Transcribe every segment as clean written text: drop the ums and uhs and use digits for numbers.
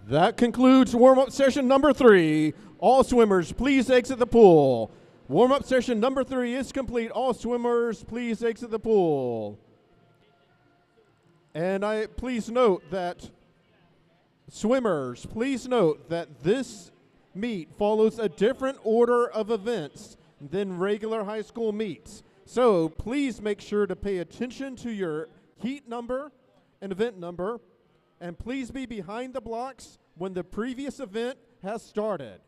That concludes warm-up session number 3. All swimmers, please exit the pool. Warm-up session number 3 is complete. All swimmers, please exit the pool. And please note that swimmers, please note that this meet follows a different order of events than regular high school meets. So please make sure to pay attention to your heat number and event number, and please be behind the blocks when the previous event has started.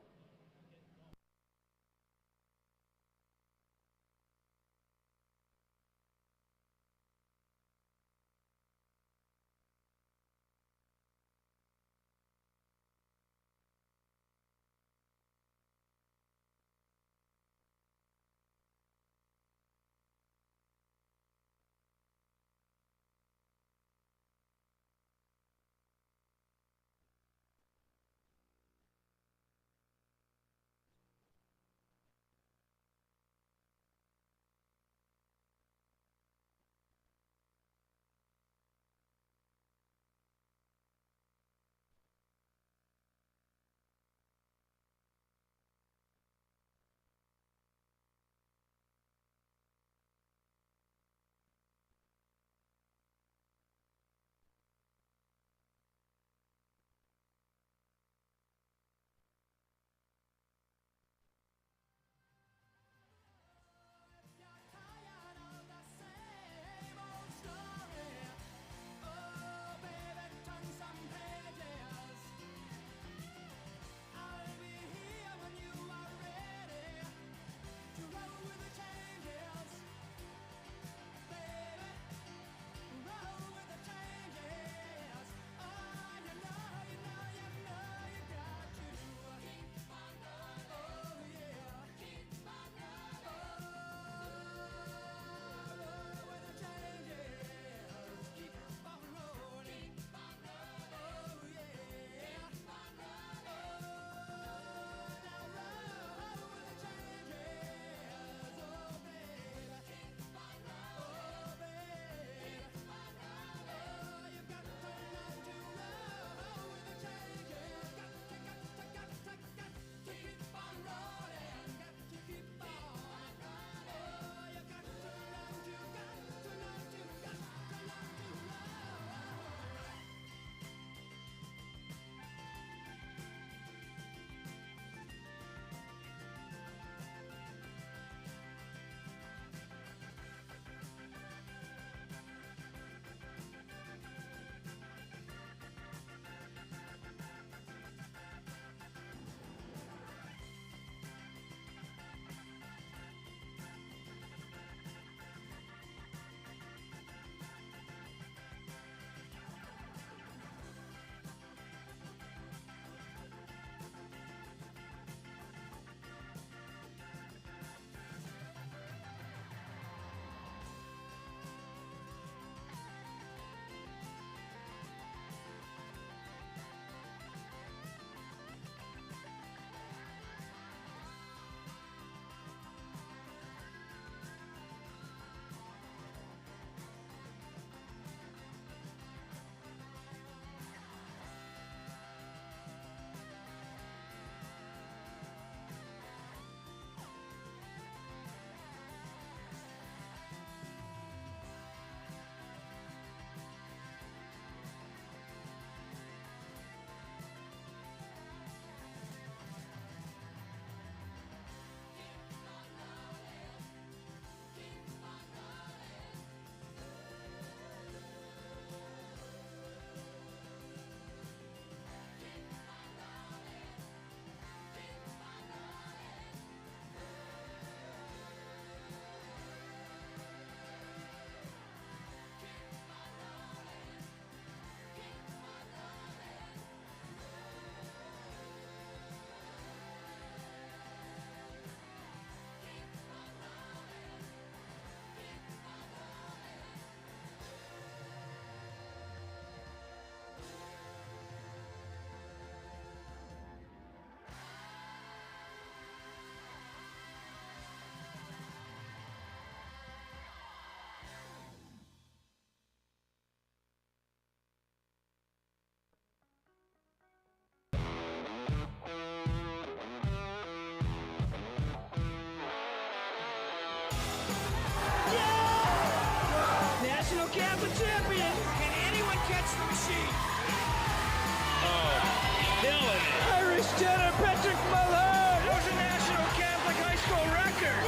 Oh, killing it. Irish Jenner, Patrick Mullen. That was a national Catholic high school record.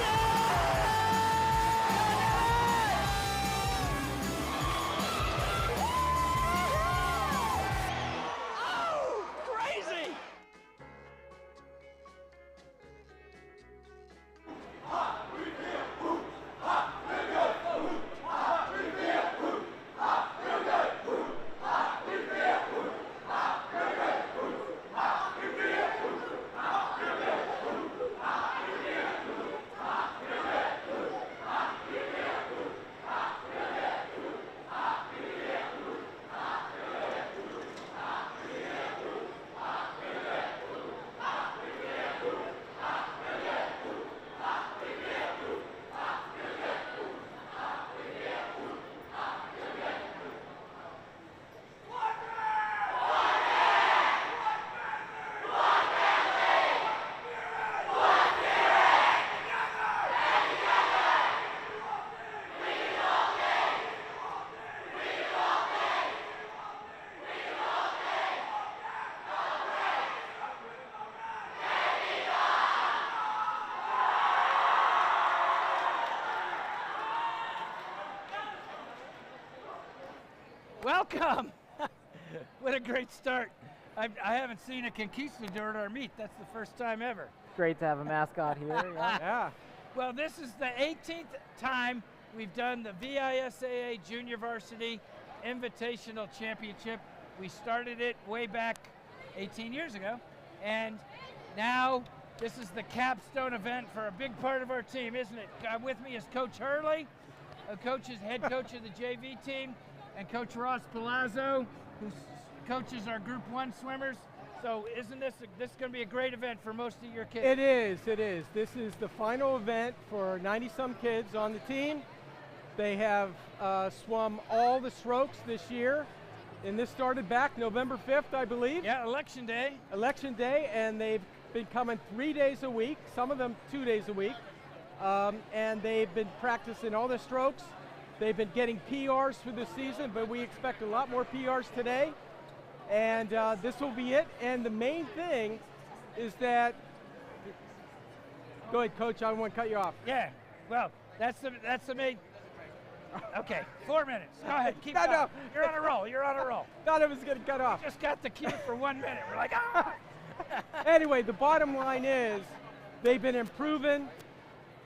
Welcome! What a great start. I haven't seen a conquistador at our meet. That's the first time ever. Great to have a mascot here. Yeah. Well, this is the 18th time we've done the VISAA Junior Varsity Invitational Championship. We started it way back 18 years ago, and now this is the capstone event for a big part of our team, isn't it? With me is Coach Hurley, head coach of the JV team, and Coach Ross Palazzo, who coaches our Group 1 swimmers. So isn't this going to be a great event for most of your kids? It is. This is the final event for 90-some kids on the team. They have swum all the strokes this year, and this started back November 5th, I believe. Yeah, Election Day. Election Day, and they've been coming 3 days a week, some of them 2 days a week, and they've been practicing all the strokes. They've been getting PRs for the season, but we expect a lot more PRs today. And this will be it. And the main thing is that, go ahead, Coach, I don't want to cut you off. Yeah, well, that's the main, okay, 4 minutes. Go ahead, keep No, going. no. You're on a roll. Thought I was going to cut off. Just got the cue for 1 minute. We're like, ah! Anyway, the bottom line is they've been improving.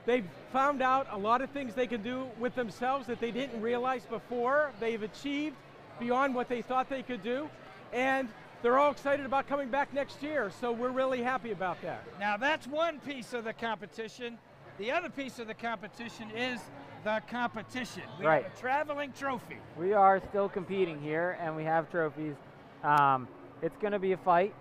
They've found out a lot of things they can do with themselves that they didn't realize before. They've achieved beyond what they thought they could do. And they're all excited about coming back next year, so we're really happy about that. Now that's one piece of the competition. The other piece of the competition is the competition. We have a traveling trophy. We are still competing here, and we have trophies. It's going to be a fight.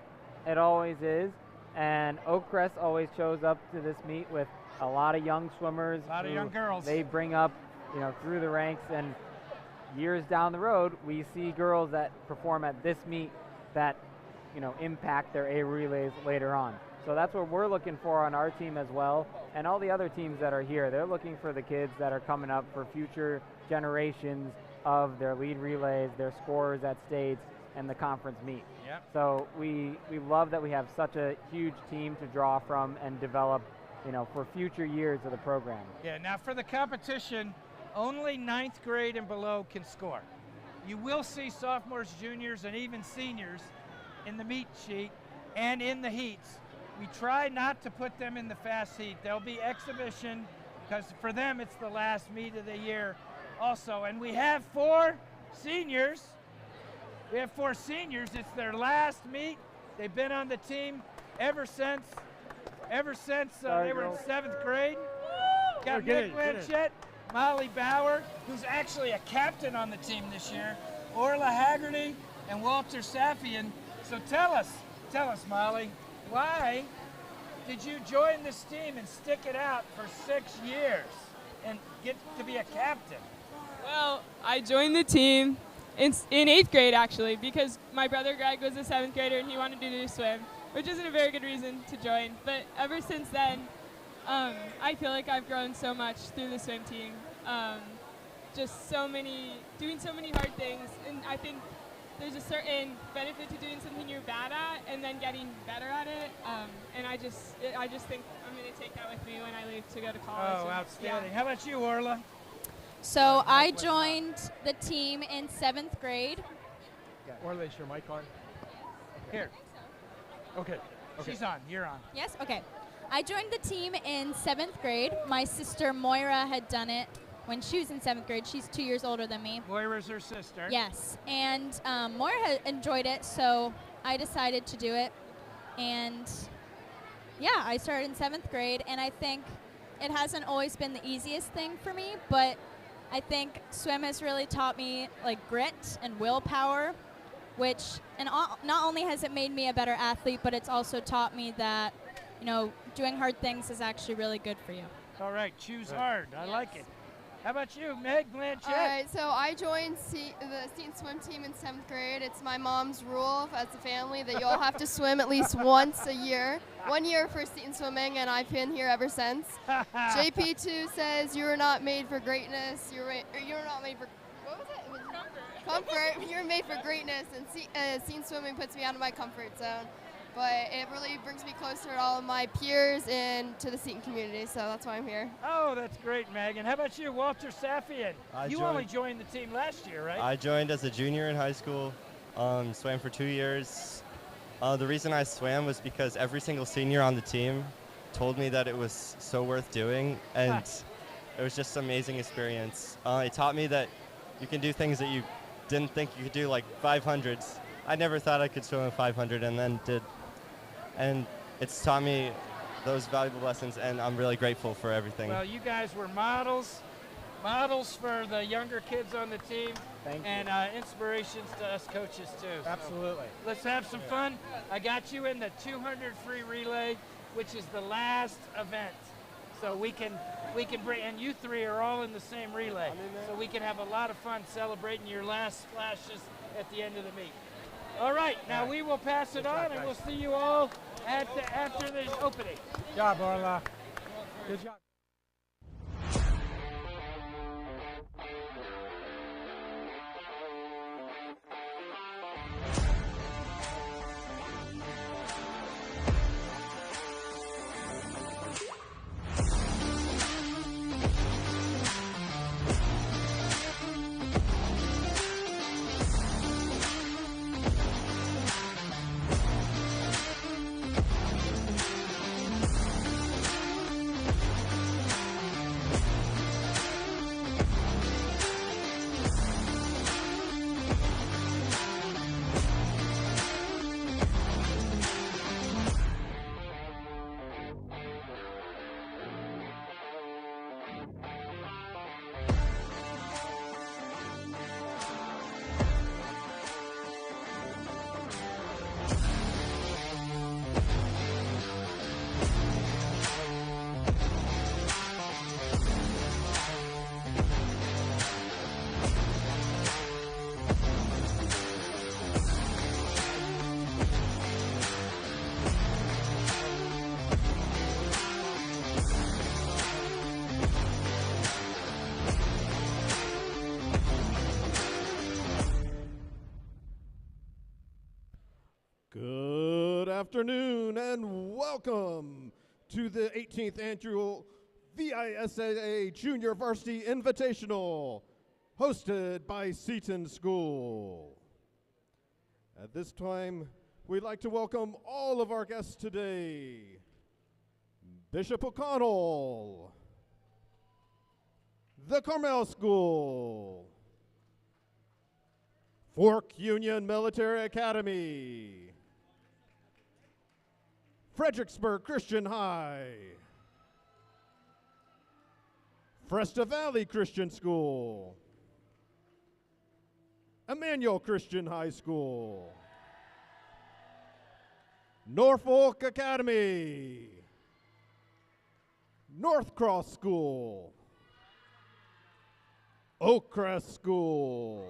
It always is. And Oakcrest always shows up to this meet with a lot of young swimmers. A lot of young girls. They bring up, through the ranks, and years down the road, we see girls that perform at this meet that, impact their A relays later on. So that's what we're looking for on our team as well, and all the other teams that are here. They're looking for the kids that are coming up for future generations of their lead relays, their scorers at states, and the conference meet. Yep. So we love that we have such a huge team to draw from and develop, for future years of the program. Yeah, now for the competition, only 9th grade and below can score. You will see sophomores, juniors, and even seniors in the meet sheet and in the heats. We try not to put them in the fast heat. There'll be exhibition, because for them it's the last meet of the year also. And we have 4 seniors. It's their last meet. They've been on the team ever since they were in 7th grade. Got Nick Blanchett, Molly Bauer, who's actually a captain on the team this year, Orla Haggerty, and Walter Safian. So tell us, Molly, why did you join this team and stick it out for 6 years and get to be a captain? Well, I joined the team in 8th grade, actually, because my brother Greg was a 7th grader and he wanted to do swim, which isn't a very good reason to join. But ever since then, I feel like I've grown so much through the swim team. Doing so many hard things, and I think there's a certain benefit to doing something you're bad at and then getting better at it. And I just think I'm going to take that with me when I leave to go to college. Oh, And, outstanding. yeah. How about you, Orla? So I joined the team in 7th grade. Orla, is your mic on? Here. Okay. She's on. You're on. Yes? Okay. I joined the team in 7th grade. My sister Moira had done it when she was in 7th grade. She's 2 years older than me. Moira's her sister. Yes. And Moira had enjoyed it, so I decided to do it. And yeah, I started in 7th grade, and I think it hasn't always been the easiest thing for me, but I think swim has really taught me like grit and willpower, which not only has it made me a better athlete, but it's also taught me that, you know, doing hard things is actually really good for you. All right, choose hard. I like it. How about you, Meg Blanchett? All right, so I joined the Seton swim team in 7th grade. It's my mom's rule as a family that you all have to swim at least once a year. 1 year for Seton swimming, and I've been here ever since. JP2 says you're not made for greatness. You're not made for, what was it? Comfort. You're made for greatness, and Seton swimming puts me out of my comfort zone. But it really brings me closer to all of my peers and to the Seton community, so that's why I'm here. Oh, that's great, Megan. How about you, Walter Safian? You only joined the team last year, right? I joined as a junior in high school, swam for 2 years. The reason I swam was because every single senior on the team told me that it was so worth doing, and it was just an amazing experience. It taught me that you can do things that you didn't think you could do, like 500s. I never thought I could swim a 500, and then did. And it's taught me those valuable lessons, and I'm really grateful for everything. Well, you guys were models for the younger kids on the team, and inspirations to us coaches too. Absolutely. So let's have some fun. I got you in the 200 free relay, which is the last event. So we can bring, and you three are all in the same relay. So we can have a lot of fun celebrating your last splashes at the end of the meet. All right, now we will pass it on, and we'll see you all after the opening. Good job, Orla. Good job. Good afternoon and welcome to the 18th annual VISAA Junior Varsity Invitational, hosted by Seton School. At this time, we'd like to welcome all of our guests today. Bishop O'Connell, the Carmel School, Fork Union Military Academy, Fredericksburg Christian High, Fresta Valley Christian School, Emmanuel Christian High School, Norfolk Academy, North Cross School, Oakcrest School,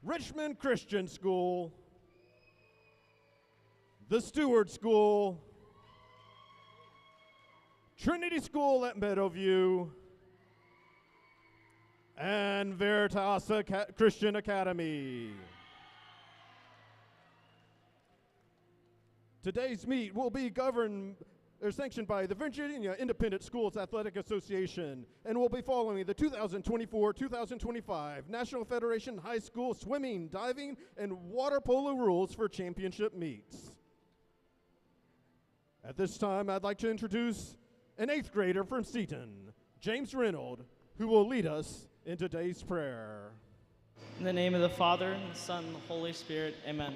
Richmond Christian School, the Stewart School, Trinity School at Meadowview, and Veritas Christian Academy. Today's meet will be governed or sanctioned by the Virginia Independent Schools Athletic Association and will be following the 2024-2025 National Federation High School Swimming, Diving, and Water Polo rules for championship meets. At this time, I'd like to introduce an 8th grader from Seton, James Reynolds, who will lead us in today's prayer. In the name of the Father, and the Son, and the Holy Spirit, amen.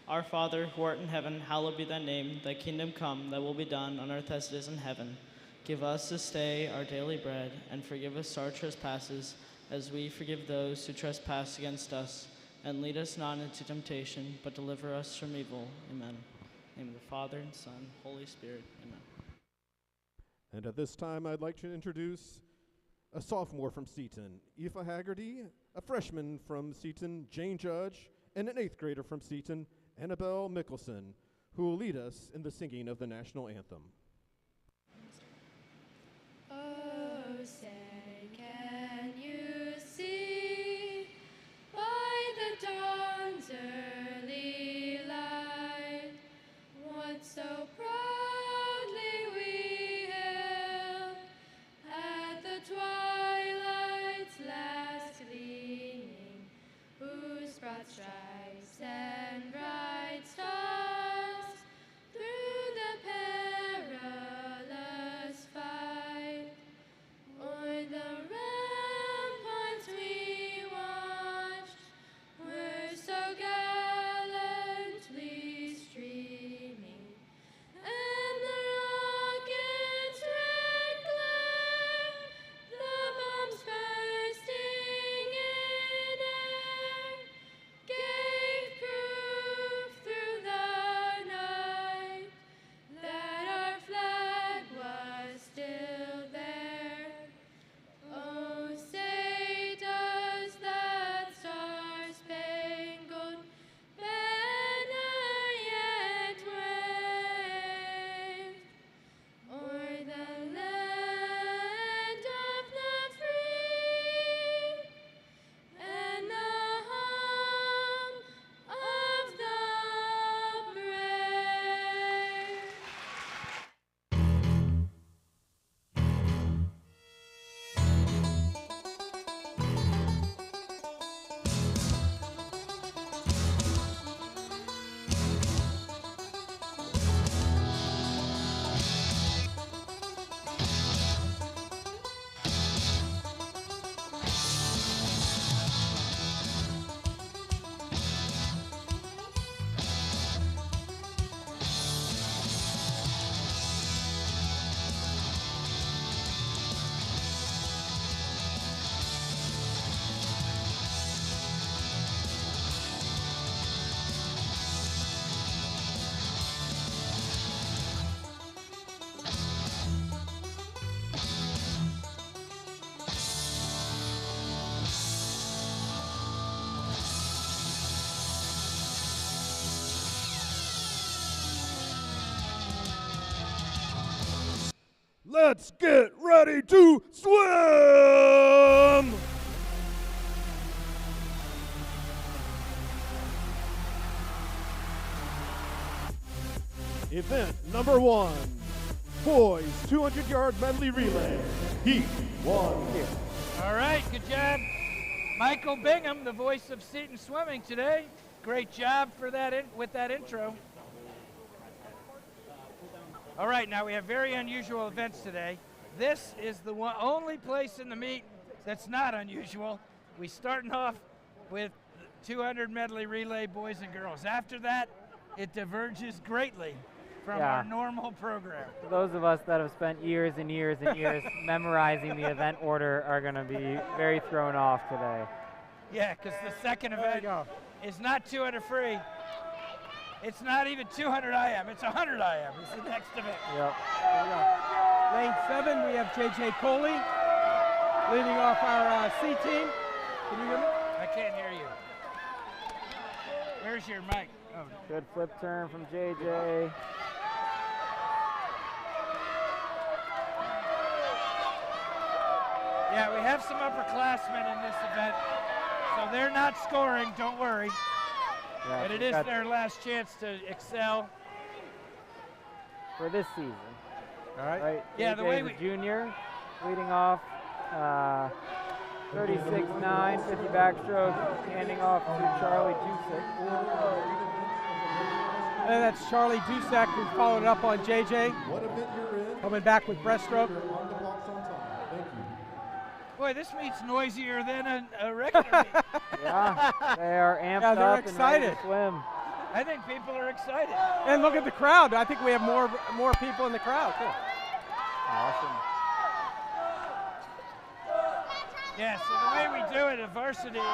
Our Father, who art in heaven, hallowed be thy name. Thy kingdom come, thy will be done on earth as it is in heaven. Give us this day our daily bread, and forgive us our trespasses, as we forgive those who trespass against us. And lead us not into temptation, but deliver us from evil. Amen. In the name of the Father, and Son, Holy Spirit, amen. And at this time, I'd like to introduce a sophomore from Seton, Aoife Haggerty, a freshman from Seton, Jane Judge, and an 8th grader from Seton, Annabelle Mickelson, who will lead us in the singing of the national anthem. Oh, say, can you see by the dawn's early light what so proudly we hailed at the twilight's last gleaming, whose broad stripes and bright stars through the perilous fight o'er the ramparts we watched were so gallantly streaming, and the rocket's red glare, the bombs bursting in air, gave proof through the night that our flag was still there. Oh, say does that star-spangled banner yet wave o'er the land of the free and the home of the brave? Let's get ready to swim! Event number 1, boys 200-yard medley relay, heat 1. All right, good job. Michael Bingham, the voice of Seton Swimming today. Great job for that with that intro. All right, now we have very unusual events today. This is the only place in the meet that's not unusual. We're starting off with 200 medley relay boys and girls. After that, it diverges greatly from our normal program. For those of us that have spent years and years and years memorizing the event order are going to be very thrown off today. Yeah, because the second event is not 200 free. It's not even 200 IM, it's 100 IM. It's the next event. Yep. There we go. Lane 7, we have J.J. Coley leading off our C team. Can you hear me? I can't hear you. Where's your mic? Oh. Good flip turn from J.J. Yeah, we have some upperclassmen in this event, so they're not scoring, don't worry. Yeah, But it we've is got- their last chance to excel. for this season. All right. Right? Yeah, the JJ way is a we- junior, leading off 36-9, 50 backstroke, handing off to Charlie Jusic. And that's Charlie Dusak who followed up on JJ. What event you're in? Coming back with breaststroke. You're on the blocks on time. Thank you. Boy, this meet's noisier than a regular meet. Yeah, they are amped Yeah, they're up and ready excited. to swim. I think people are excited. And look at the crowd. I think we have more people in the crowd too. Awesome. Yeah, so the way we do it at Varsity is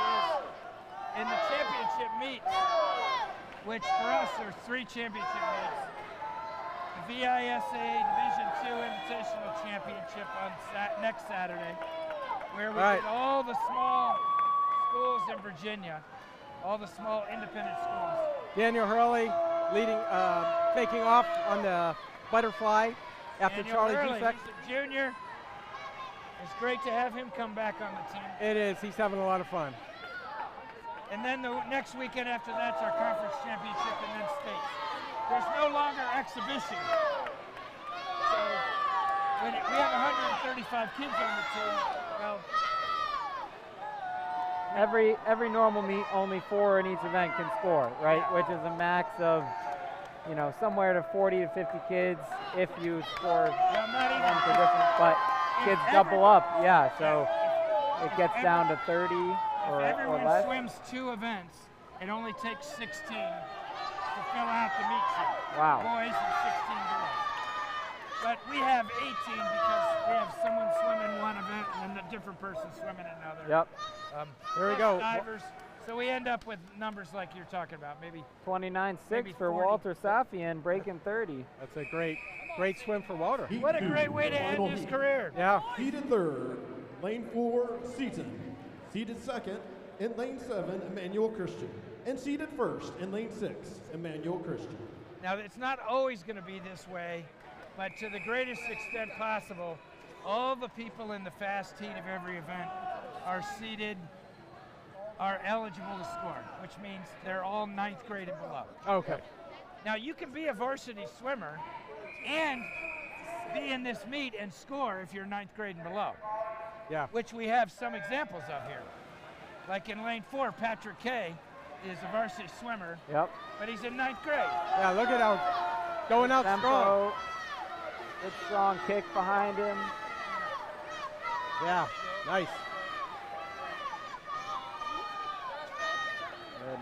in the championship meets, which for us are 3 championship meets. The VISAA Division II Invitational Championship on next Saturday, where we Right. get all the small schools in Virginia, all the small independent schools. Daniel Hurley leading, taking off on the butterfly after Daniel Charlie Hurley, Dusak. he's a junior. It's great to have him come back on the team. It is. He's having a lot of fun. And then the next weekend after that's our conference championship and then states. There's no longer exhibition. So when we have 135 kids on the team, well, Every normal meet, only 4 in each event can score, right? Which is a max of, somewhere to 40 to 50 kids if you score well, not even. one per different, but kids double up, yeah, so it gets down to 30 If or everyone less. swims 2 events, it only takes 16 to fill out the meet sheet. Wow. Boys and 16 girls. But we have 18 because we have someone swimming one event and then a different person swimming another. Yep. There we plus go. Divers. So we end up with numbers like you're talking about, maybe 29.6 maybe for 40. Walter Safian, breaking 30. That's a great swim for Walter. Heat what a 2, great way to final end his heat. career. Yeah. Seated third, lane 4, Seaton. Seated second, in lane 7, Emmanuel Christian. And seated first, in lane 6, Emmanuel Christian. Now, it's not always going to be this way, but to the greatest extent possible, all the people in the fast heat of every event are eligible to score, which means they're all 9th grade and below. Okay. Now, you can be a varsity swimmer and be in this meet and score if you're 9th grade and below, Yeah. which we have some examples of here. Like in lane 4, Patrick Kay is a varsity swimmer, Yep. but he's in 9th grade. Yeah. Look at how going out strong. Tempo, good strong kick behind him. Yeah. Nice.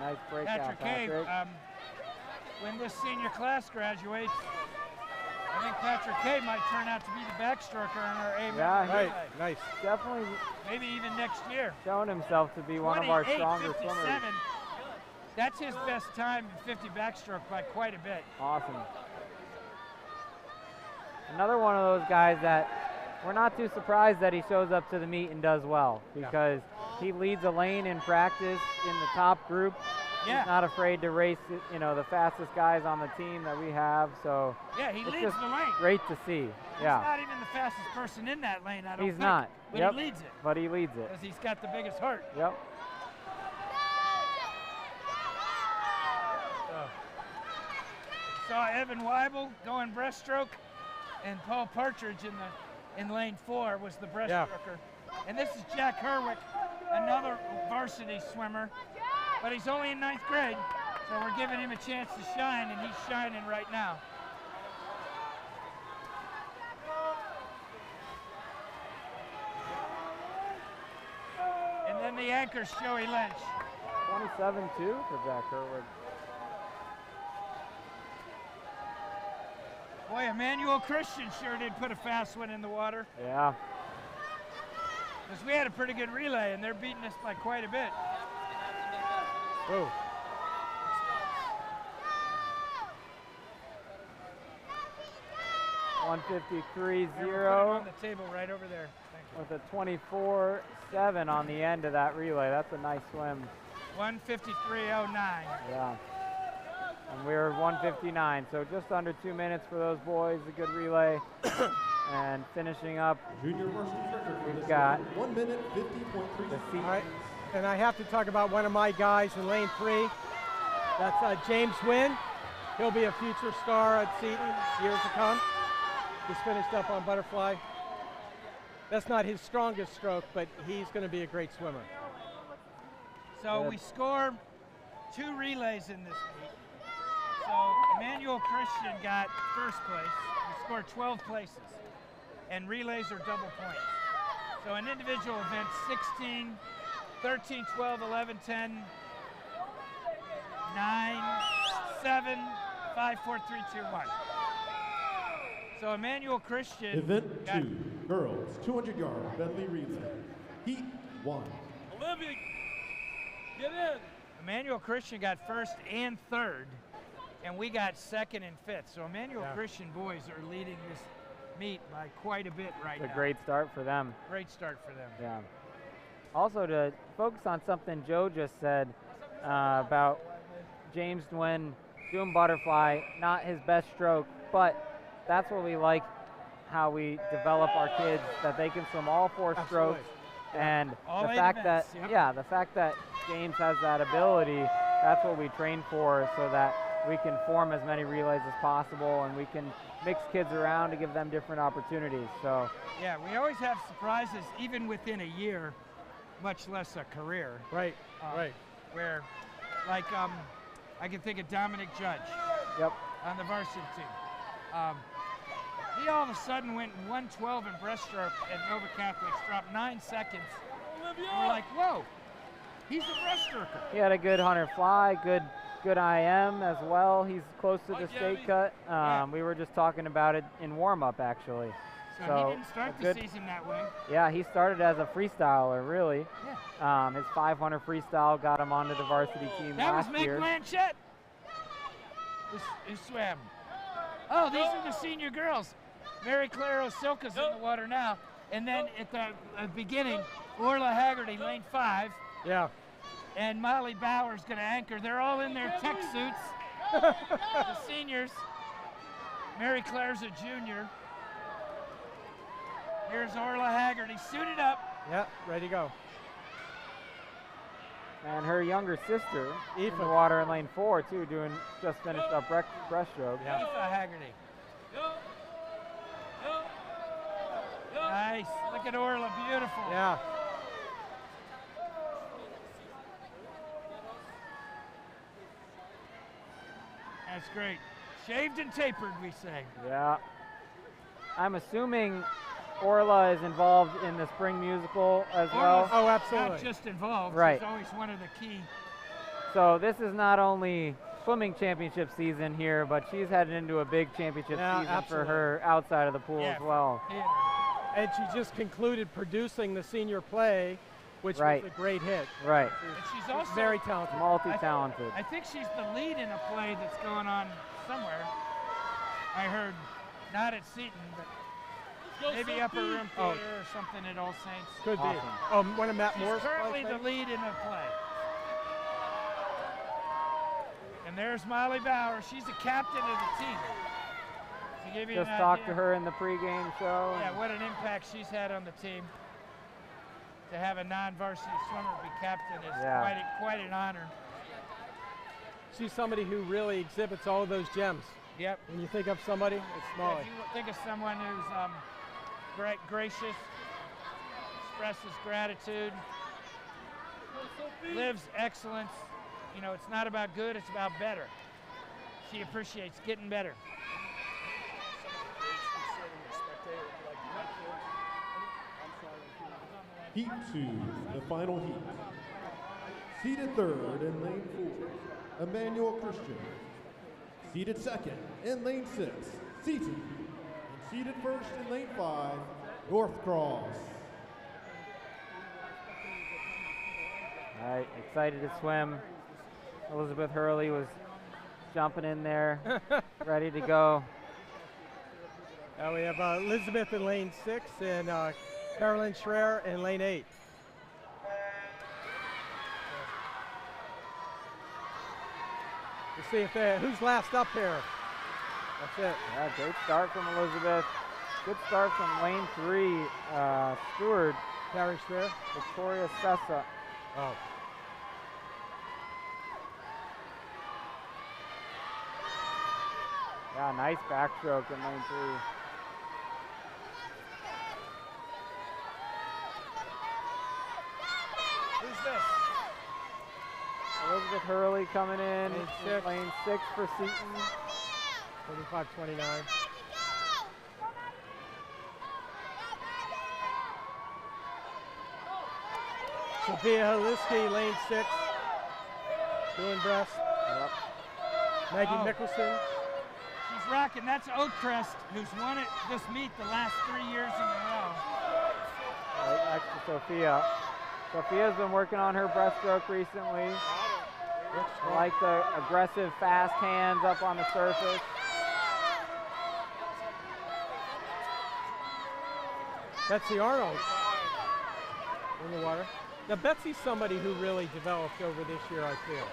Nice breakout, Patrick Kay, Patrick. when this senior class graduates, I think Patrick Kay might turn out to be the backstroker in our A Yeah, relay. Right. Nice. Definitely Maybe even next year. shown himself to be one of our stronger 28:57. swimmers. That's his best time in 50 backstroke by quite a bit. Awesome. Another one of those guys that we're not too surprised that he shows up to the meet and does well, because he leads a lane in practice in the top group. Yeah. He's not afraid to race, the fastest guys on the team that we have. So Yeah, he it's leads just the lane. great to see. He's Yeah, not even the fastest person in that lane, I don't he's think. not. But Yep. he leads it But he leads it. because he's got the biggest heart. Yep. Saw Evan Weibel going breaststroke, and Paul Partridge in lane 4 was the breaststroker. And this is Jack Herwick, another varsity swimmer, but he's only in 9th grade, so we're giving him a chance to shine, and he's shining right now. And then the anchor's Joey Lynch. 27-2 for Jack Herwood. Boy, Emmanuel Christian sure did put a fast one in the water, Yeah. because we had a pretty good relay, and they're beating us by quite a bit. Whoa. We'll put it 153.0 on the table right over there. Thank you. with a 24.7 on the end of that relay. That's a nice swim. 153.09. Yeah. And we're 1:59, so just under 2 minutes for those boys. A good relay. And finishing up, Junior varsity record for we've this got 1 minute 50.3. the All right, and I have to talk about one of my guys in lane 3. That's James Wynn. He'll be a future star at Seton years to come. He's finished up on butterfly. That's not his strongest stroke, but he's going to be a great swimmer. So we score 2 relays in this meet. So Emmanuel Christian got first place. We scored 12 places. And relays are double points. So in individual events, 16, 13, 12, 11, 10, 9, 7, 5, 4, 3, 2, 1. So Emmanuel Christian Event got 2, girls, 200-yard medley relay. Heat 1. Olivia, get in. Emmanuel Christian got first and third, and we got second and fifth. So Emmanuel Christian boys are leading this meet by quite a bit right now. a great start for them. Great start for them. Yeah. Also, to focus on something Joe just said about James Nguyen doing butterfly, not his best stroke, but that's what we like, how we develop our kids, that they can swim all 4 strokes. And All the 8 fact events, that, yep. yeah, the fact that James has that ability, that's what we train for, so that we can form as many relays as possible, and we can mix kids around to give them different opportunities. So Yeah, we always have surprises, even within a year, much less a career. Right, right. Where, like, I can think of Dominic Judge. Yep. On the varsity team. He all of a sudden went 112 in breaststroke at Nova Catholics, dropped 9 seconds. And we're like, whoa, he's a breaststroker. he had a good 100 fly, good IM as well. He's close to the state cut. We were just talking about it in warm-up, actually. So he didn't start the season that way. Yeah, he started as a freestyler, really. Yeah. His 500 freestyle got him onto the varsity team That was last Meg year. Blanchette who swam. Oh, these are the senior girls. Mary Claire Osilka's in the water now. And then at the beginning, Orla Haggerty, lane 5. Yeah. And Molly Bauer's going to anchor. They're all in their tech suits. The seniors. Mary Claire's a junior. Here's Orla Haggerty suited up. Yep, ready to go. And her younger sister in the Aoife. water in lane 4 too, just finished up breaststroke. Aoife Haggerty. Nice. Look at Orla, beautiful. Yeah. That's great. Shaved and tapered, we say. Yeah. I'm assuming Orla is involved in the spring musical as well. Oh, absolutely. Not just involved. Right. She's always one of the key. So this is not only swimming championship season here, but she's headed into a big championship season absolutely. for her outside of the pool as well. Theater. And she just concluded producing the senior play, which Right. was a great hit. Right. And she's also Very talented. Multi-talented. I think she's the lead in a play that's going on somewhere. I heard, not at Seton, but maybe Upper Room Theater or something at All Saints. Could Awesome. be. Oh, one of Matt She's Moore's currently plays, the lead in a play. And there's Molly Bauer. She's the captain of the team. To give you Just an talked idea. to her in the pregame show. Yeah, what an impact she's had on the team. To have a non-varsity swimmer be captain is quite an honor. She's somebody who really exhibits all of those gems. Yep. When you think of somebody, it's Molly. If you think of someone who's gracious, expresses gratitude, lives excellence, you know, it's not about good, it's about better. She appreciates getting better. Heat 2, the final heat. Seated third in lane 4, Emmanuel Christian. Seated second in lane 6, Seaton. And seated first in lane 5, North Cross. All right, excited to swim. Elizabeth Hurley was jumping in there, ready to go. We have Elizabeth in lane 6 and Carolyn Schreier in lane 8. We'll see if who's last up here. That's it. Yeah, great start from Elizabeth. Good start from lane 3, Stewart. Carriage there. Victoria Sessa. Oh. Yeah, nice backstroke in lane 3. Who's this? Elizabeth Hurley coming in. Lane 6. Lane 6 for Seton. 25-29. Sophia Haliski, lane 6. Doing breast. Yep. Maggie Nicholson. She's rocking. That's Oakcrest, who's won it this meet the last 3 years in a row. Right next to Sophia. Sophia's been working on her breaststroke recently. I like the aggressive, fast hands up on the surface. Betsy Arnold in the water. Now Betsy's somebody who really developed over this year, I feel. Yeah.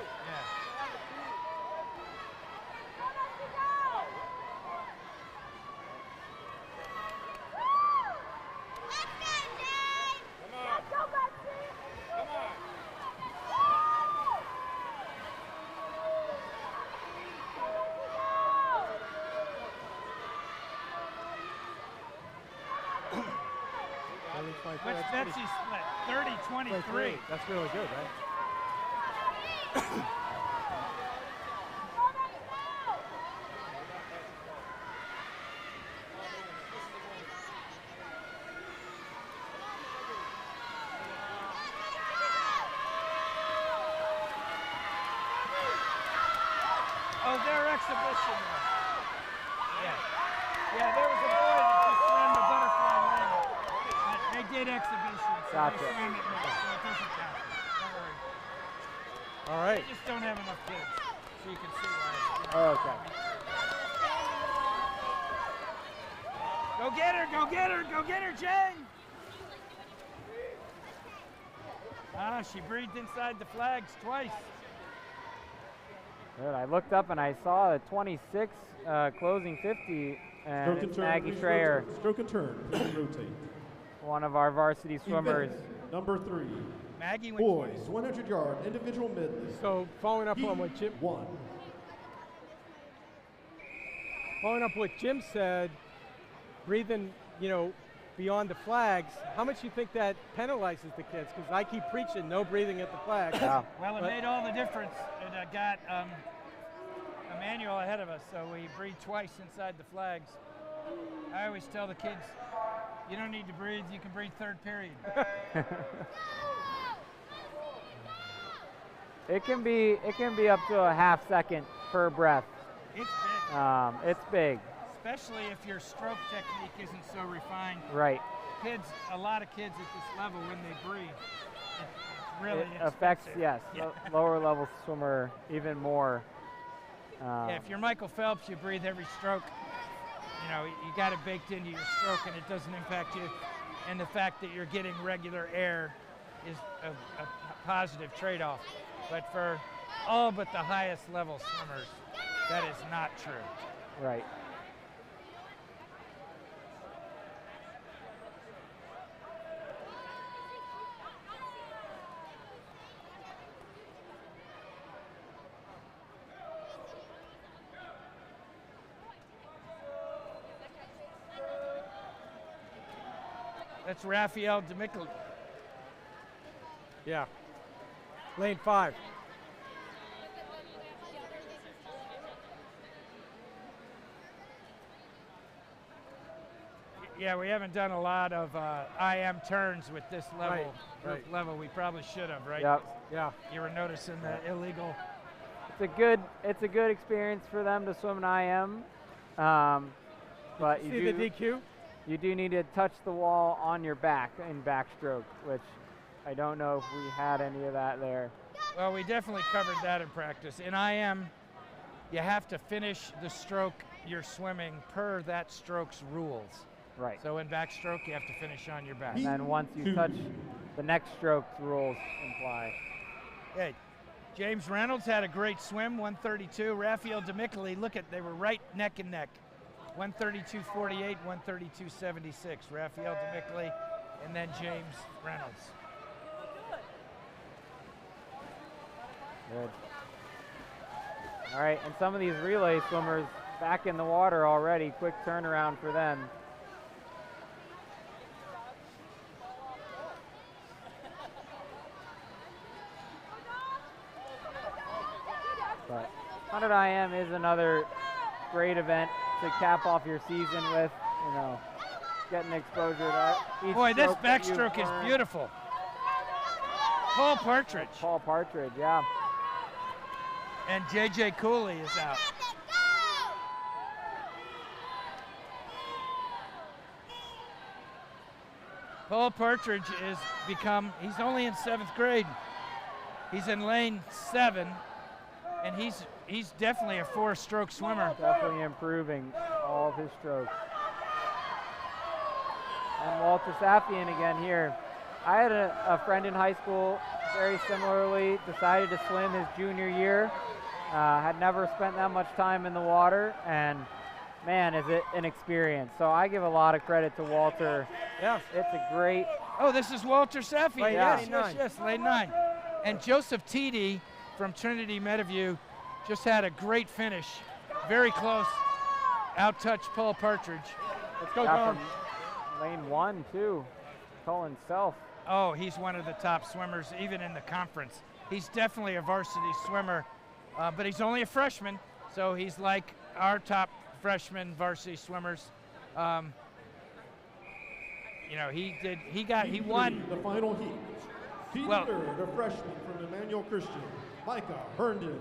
What's Betsy split? 30-23. That's really good, right? Oh, their exhibition. Yeah. Yeah, there was a boy that just swam the butterfly lane. They did exhibitions. So Gotcha. they swam it now, so it doesn't count. Don't worry. All right. They just don't have enough kids, so you can see why. Okay. Go get her, go get her, go get her, Jane! Ah, she breathed inside the flags twice. Good. I looked up and I saw a 26 closing 50, and Stroke and it's turn, Maggie please Schreier, rotate. Stroke and turn, please rotate. one of our varsity swimmers. Event number 3. Maggie went Boys, 100-yard individual medley. So following up on what Jim 1. said, breathing, beyond the flags. How much you think that penalizes the kids? Because I keep preaching no breathing at the flag. Yeah. Well, it made all the difference. It got Emmanuel ahead of us, so we breathed twice inside the flags. I always tell the kids, you don't need to breathe, you can breathe third period. It can be up to a half second per breath. It's big, It's big. especially if your stroke technique isn't so refined. Right. A lot of kids at this level, when they breathe, it's really It affects, expensive. yes, lower level swimmer even more. Yeah, if you're Michael Phelps, you breathe every stroke. You got it baked into your stroke, and it doesn't impact you. And the fact that you're getting regular air is a positive trade-off. But for all but the highest level swimmers, that is not true. Right. That's Raphael DeMichel. Yeah. Lane 5. Yeah, we haven't done a lot of IM turns with this level, Right. level. We probably should have, right? Yep. Yeah. You were noticing the illegal. It's a good experience for them to swim an IM, but See the DQ? you do need to touch the wall on your back in backstroke, which I don't know if we had any of that there. Well, we definitely covered that in practice. In IM, you have to finish the stroke you're swimming per that stroke's rules. Right. So in backstroke, you have to finish on your back. And then once you touch the next stroke, the rules imply. Hey, James Reynolds had a great swim, 132. Raphael DeMichele, look at, they were right neck and neck. 132.48, 132.76. Raphael DeMichele, and then James Reynolds. Good. All right, and some of these relay swimmers back in the water already. Quick turnaround for them. But 100 IM is another great event to cap off your season with, you know, getting exposure to each Boy, this stroke that you've backstroke is learned. beautiful. Paul Partridge. Paul Partridge, yeah. And JJ Cooley is out. Paul Partridge is he's only in 7th grade. He's in lane 7, and he's definitely a 4-stroke swimmer. Definitely improving all of his strokes. And Walter Safian again here. I had a friend in high school, very similarly, decided to swim his junior year. Had never spent that much time in the water, and man, is it an experience. So I give a lot of credit to Walter. Yeah. It's a great... Oh, this is Walter Safian. Lane Yes, nine. yes, lane 9. And Joseph Teedy from Trinity Meadowview just had a great finish. Very close. Out-touched Paul Partridge. Let's go, Yeah, Tom. from lane 1, too. Cullen Self. Oh, he's one of the top swimmers, even in the conference. He's definitely a varsity swimmer, but he's only a freshman, so he's like our top freshman varsity swimmers. You know, he won. The final heat. Seated Well- third, a freshman from Emmanuel Christian, Micah Herndon.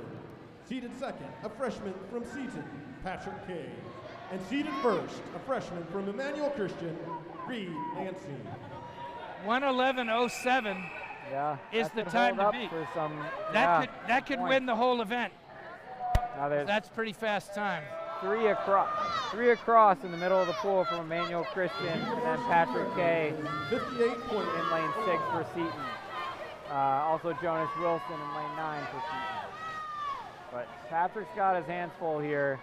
Seated second, a freshman from Seaton, Patrick Kay. And seated first, a freshman from Emmanuel Christian, Reed Nancy. 1:11:07 Yeah. is that the could time hold to up beat. for some, That could points. win the whole event. Now there's That's pretty fast time. three across in the middle of the pool from Emmanuel Christian, and then Patrick Kay 58.8. in lane 6 for Seton. Also Jonas Wilson in lane 9 for Seton. But Patrick's got his hands full here.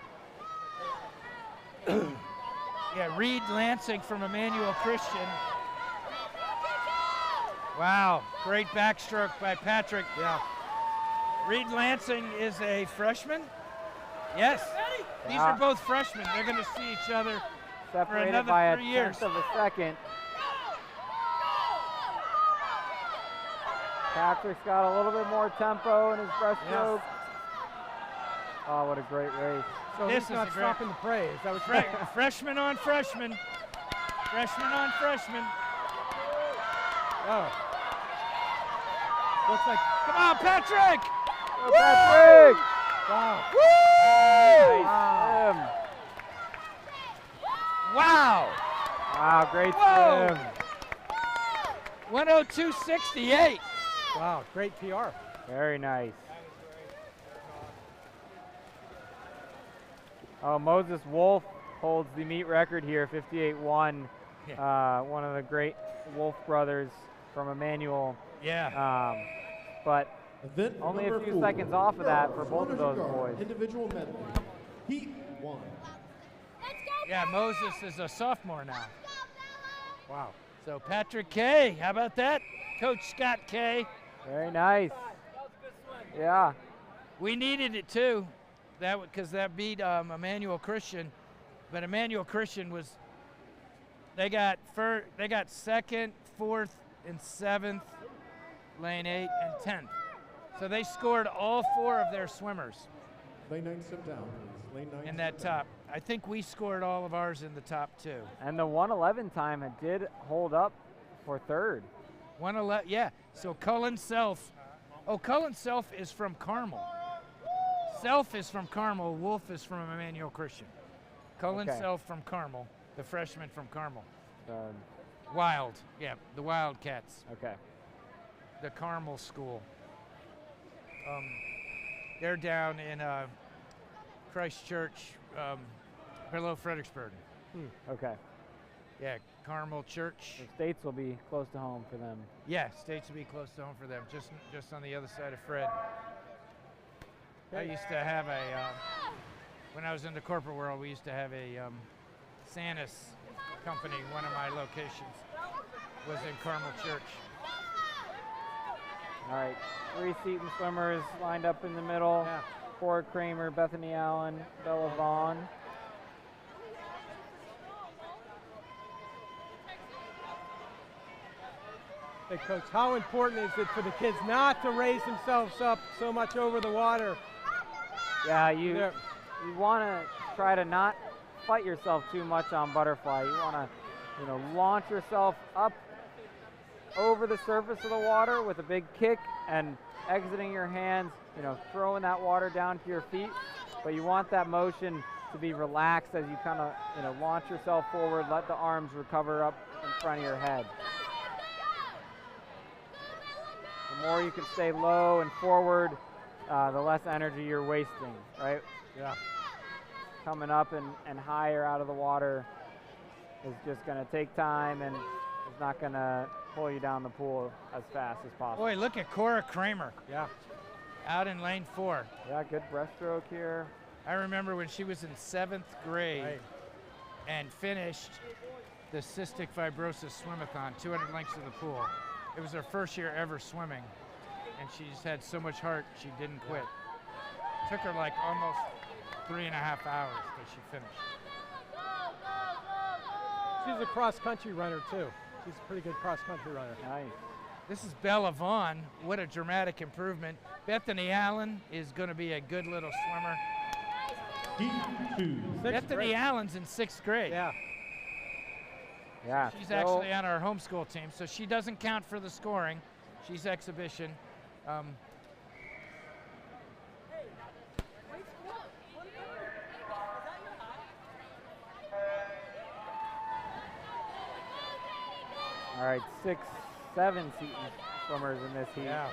Yeah, Reed Lansing from Emmanuel Christian. Wow, great backstroke by Patrick. Yeah. Reed Lansing is a freshman? Yes. These Yeah. are both freshmen. They're going to see each other for Separated another by a 3 years. tenth of a second. Patrick's got a little bit more tempo in his breaststroke. Oh, what a great race. So This he's is not a great- stopping the praise. Is that what you're saying? Freshman on freshman. Freshman on freshman. Oh. Looks like, Come on, Patrick! Go Patrick! wow. Nice swim. Wow! Wow, great Whoa. swim. 1:02:68. Wow, great PR. Very nice. Oh, Moses Wolf holds the meet record here, 58-1. One of the great Wolf brothers from Emmanuel. Yeah. But Event only a number few 4, seconds off of that for girls both of 100 those yard boys. Individual medley. Heat 1. Yeah, Moses is a sophomore now. Wow. So Patrick Kay, how about that? Coach Scott Kay. Very nice. Yeah. We needed it too, because that beat Emmanuel Christian, but Emmanuel Christian they got second, fourth, and 7th, lane 8, and 10th. So they scored all 4 of their swimmers Lane 9, step down, please. Lane 9. in that step down. top. I think we scored all of ours in the top 2. And the 1:11 time it did hold up for third. 1:11, yeah. So Cullen Self. Oh, Cullen Self is from Carmel. Self is from Carmel. Wolf is from Emmanuel Christian. Cullen Okay. Self from Carmel, the freshman from Carmel. Um, Wild, yeah, the Wildcats, okay. the Carmel school. They're down in Christchurch, below Fredericksburg. Okay. Yeah, Carmel Church. The States will be close to home for them. Yeah, States will be close to home for them, just on the other side of Fred. I used to have when I was in the corporate world, we used to have a Sanus company. One of my locations was in Carmel Church. All right, 3 Seton swimmers lined up in the middle. Yeah. Cora Kramer, Bethany Allen, Bella Vaughn. Hey, Coach, how important is it for the kids not to raise themselves up so much over the water? Yeah, you want to try to not fight yourself too much on butterfly. You want to, launch yourself up over the surface of the water with a big kick and exiting your hands, throwing that water down to your feet. But you want that motion to be relaxed as you kind of, launch yourself forward, let the arms recover up in front of your head. The more you can stay low and forward, the less energy you're wasting, right? Yeah. Coming up and higher out of the water is just going to take time and it's not going to pull you down the pool as fast as possible. Boy, look at Cora Kramer. Yeah. Out in lane 4. Yeah, good breaststroke here. I remember when she was in 7th grade and finished the cystic fibrosis swim-a-thon, 200 lengths of the pool. It was her first year ever swimming, and she just had so much heart, she didn't quit. Took her like almost 3.5 hours, but she finished. She's a cross-country runner, too. She's a pretty good cross-country runner. Nice. This is Bella Vaughn. What a dramatic improvement. Bethany Allen is going to be a good little swimmer. Bethany Allen's in 6th grade. Yeah. Yeah. She's actually on our homeschool team, so she doesn't count for the scoring. She's exhibition. All right, 6, 7 Seton swimmers in this heat. Yeah.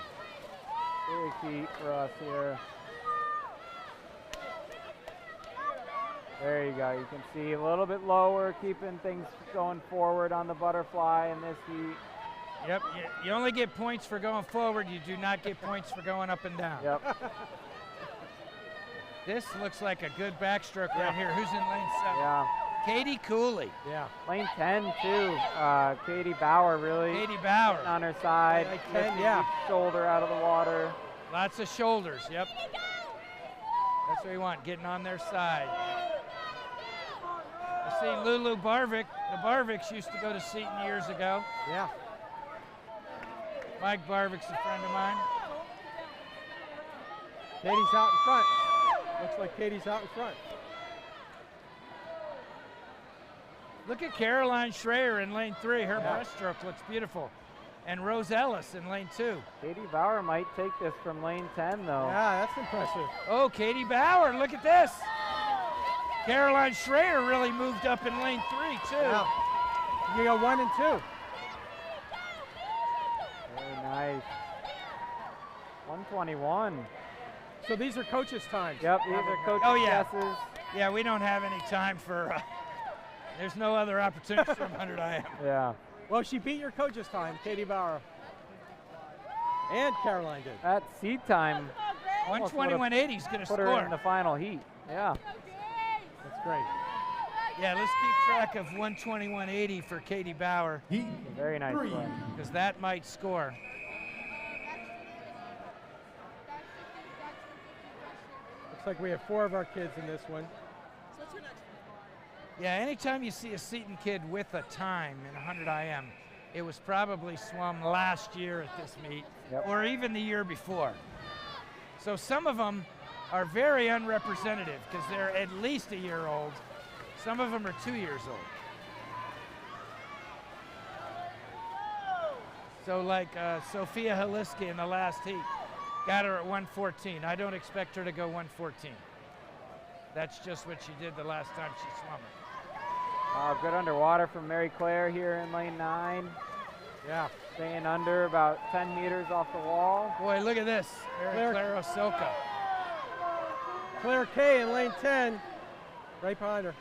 Big heat for us here. There you go. You can see a little bit lower, keeping things going forward on the butterfly in this heat. Yep, you only get points for going forward. You do not get points for going up and down. Yep. This looks like a good backstroke right here. Who's in lane 7? Yeah. Katie Cooley. Yeah. Lane 10 too. Katie Bauer really. Katie Bauer. On her side. Lane 10, lifting yeah. each shoulder out of the water. Lots of shoulders, yep. That's what we want, getting on their side. I see Lulu Barvik. The Barviks used to go to Seton years ago. Yeah. Mike Barvik's a friend of mine. Katie's out in front. Looks like Katie's out in front. Look at Caroline Schreier in lane 3. Her Yeah. breaststroke looks beautiful. And Rose Ellis in lane 2. Katie Bauer might take this from lane 10 though. Yeah, that's impressive. Oh, Katie Bauer, look at this. Caroline Schreier really moved up in lane 3 too. Yeah. You go 1 and 2. Very nice. 121. So these are coaches' times. Yep, these are coaches' Oh, yeah. guesses. Yeah, we don't have any time for, there's no other opportunities from 100 IM. Yeah. Well, she beat your coach's time, Katie Bauer. And Caroline did. That seed time. 121.80 is going to Put her in score. the final heat. Yeah. That's great. Yeah, let's keep track of 121.80 for Katie Bauer, Very nice play. because that might score. Looks like we have 4 of our kids in this one. Yeah, anytime you see a Seton kid with a time in 100 IM, it was probably swum last year at this meet, Yep. or even the year before. So some of them are very unrepresentative because they're at least a year old. Some of them are 2 years old. So like Sophia Haliski in the last heat, got her at 114. I don't expect her to go 114. That's just what she did the last time she swam it. Good underwater from Mary Claire here in lane 9. Yeah. Staying under about 10 meters off the wall. Boy, look at this, Mary Claire Osoka. Claire Kay in lane 10, right behind her.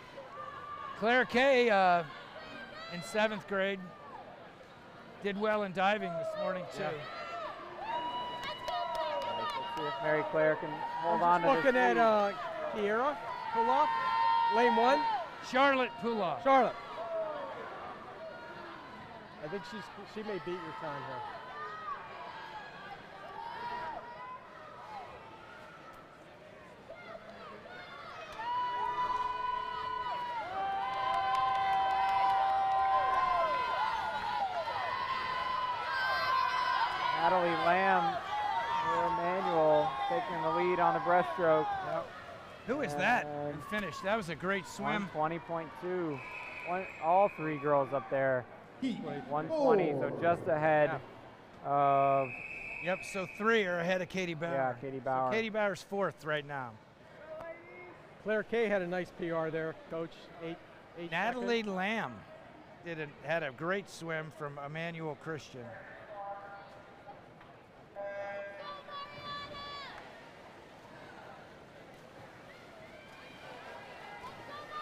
Claire Kay in 7th grade did well in diving this morning too. Let's see See if Mary Claire can hold on I'm to just this looking at lead. Kiera Puloff, lane 1. Charlotte Puloff. Charlotte. I think she may beat your time here. Natalie Lamb or Emmanuel taking the lead on the breaststroke. Who is that? And finished. That was a great swim. 120.2. All three girls up there. 120, so just ahead of. Yep, so 3 are ahead of Katie Bauer. Yeah, Katie Bauer. So Katie Bauer's 4th right now. Claire Kay had a nice PR there, Coach. 8 Natalie seconds. Lamb had a great swim from Emmanuel Christian.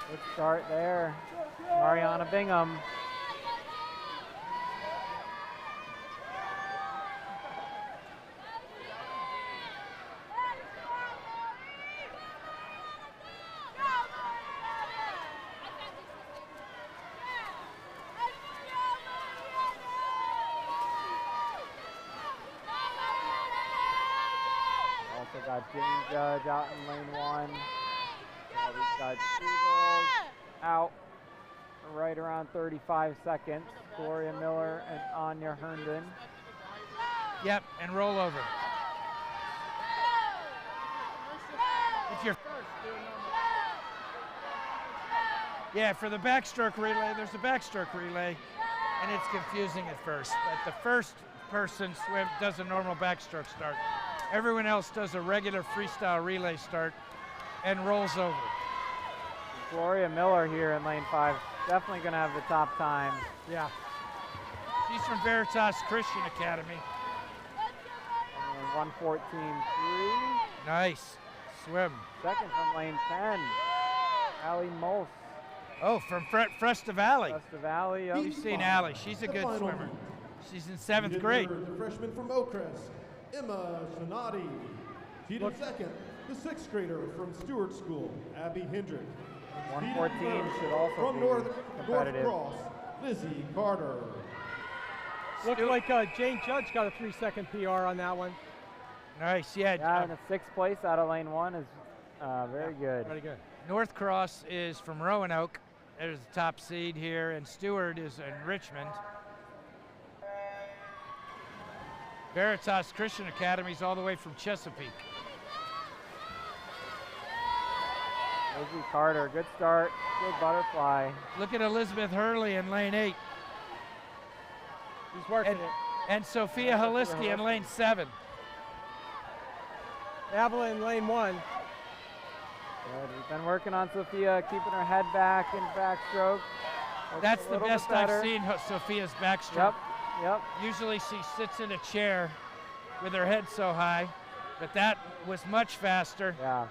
Good start there. Mariana Bingham. Also got Jane Judge out in lane 1. We've got 2 girls out right around 35 seconds. Gloria Miller and Anya Herndon. Yep, and roll over. If you're yeah, for the backstroke relay, there's a backstroke relay, and it's confusing at first. But the first person does a normal backstroke start. Everyone else does a regular freestyle relay start and rolls over. Gloria Miller here in lane 5, definitely going to have the top time. Yeah. She's from Veritas Christian Academy. And 114.3. Nice swim. Second from lane 10, Allie Mulse. Oh, from Fresta Valley. Fresta Valley. Yep. You've seen Allie. She's a good swimmer. She's in 7th grade. The freshman from Oakcrest, Emma Shinati. Seeded second, the 6th grader from Stewart School, Abby Hendrick. 114 should also from be North competitive. Cross, Lizzie Carter. Looks like Jane Judge got a 3-second PR on that one. Nice, yeah. Yeah, and the 6th place out of lane 1 is very good. Very good. North Cross is from Roanoke. There's the top seed here, and Stewart is in Richmond. Veritas Christian Academy is all the way from Chesapeake. Lizzie Carter, good start, good butterfly. Look at Elizabeth Hurley in lane 8. He's working it. And Sophia Haliski in lane 7. Avila in lane 1. Good. We've been working on Sophia, keeping her head back in backstroke. That's the best I've seen Sophia's backstroke. Yep. Usually she sits in a chair with her head so high, but that was much faster. Yeah.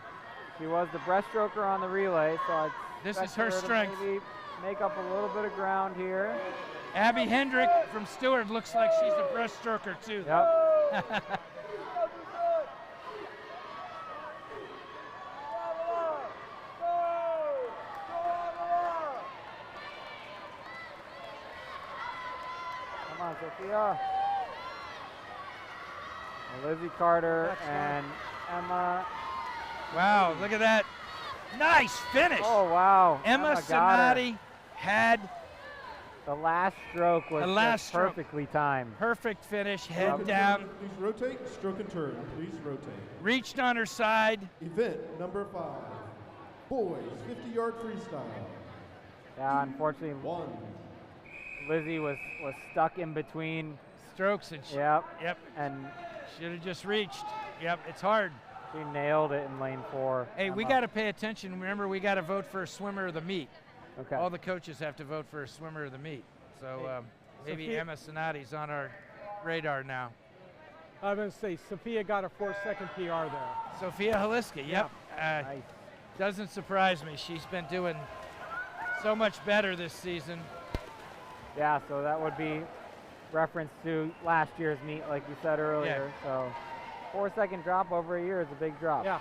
She was the breaststroker on the relay, so I This is expect her to strength. maybe make up a little bit of ground here. Abby Hendrick from Stewart looks like she's a breaststroker too. Yep. Come on, Sophia. Lizzie Carter and Emma. Wow, look at that. Nice finish. Oh, wow. Emma got her. Sonati had The last stroke was The last just stroke. perfectly timed. perfect finish, head Stroke and down, turn, please rotate. Stroke and turn. Please rotate. reached on her side. Event number 5. Boys 50-yard freestyle. Yeah, unfortunately, 1. Lizzie was stuck in between. Strokes and Yep. Yep, And should have just reached. Yep, it's hard. she nailed it in lane 4. Hey, we Emma. got to pay attention. Remember, we got to vote for a swimmer of the meet. Okay. All the coaches have to vote for a swimmer of the meet. So maybe Sophia- Emma Sonati's on our radar now. I was going to say, Sophia got a 4-second PR there. Sophia Haliski, yep. Nice. Doesn't surprise me. She's been doing so much better this season. Yeah, so that would be reference to last year's meet, like you said earlier. So 4-second drop over a year is a big drop. Yeah.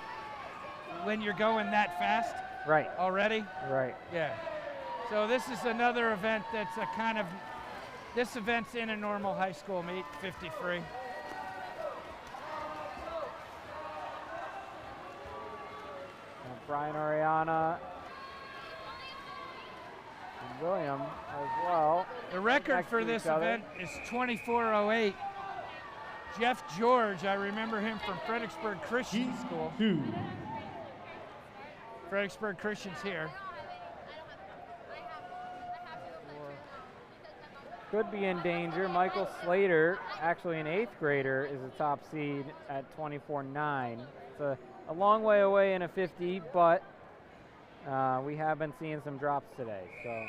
When you're going that fast Right. already? Right. Yeah. So this is another event that's a kind of, this event's in a normal high school meet, 50 free. Brian Oriana and William as well. The record Next for to this each other. event is 24:08. Jeff George, I remember him from Fredericksburg Christian School. 2. Fredericksburg Christian's here. Could be in danger. Michael Slater, actually an 8th grader, is a top seed at 24.9. It's a long way away in a 50, but we have been seeing some drops today. So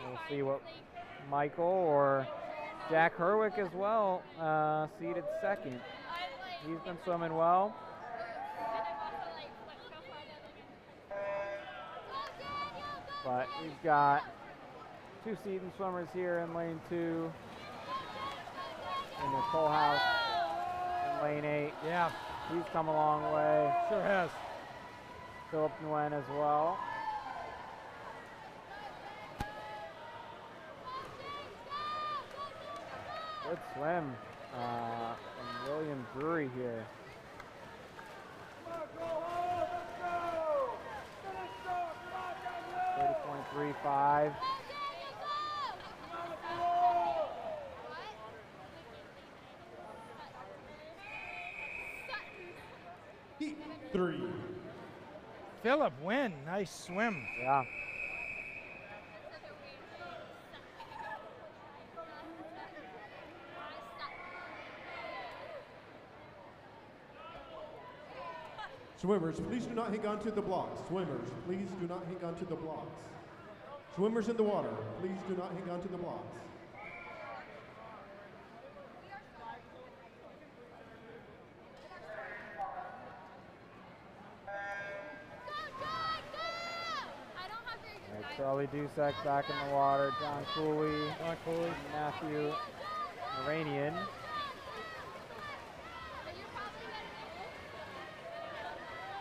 we'll see what Michael or Jack Herwick as well, seeded 2nd. He's been swimming well. But we've got 2 seeded swimmers here in lane 2. And Nicole House in lane 8. Yeah. He's come a long way. Sure has. Philip Nguyen as well. Good swim from William Drury here. 30.35. Heat 3. Philip Wynn, nice swim. Yeah. Swimmers, please do not hang on to the blocks. Swimmers, please do not hang on to the blocks. Swimmers in the water, please do not hang on to the blocks. All right, Charlie Dusek back in the water. John Cooley. Matthew Iranian.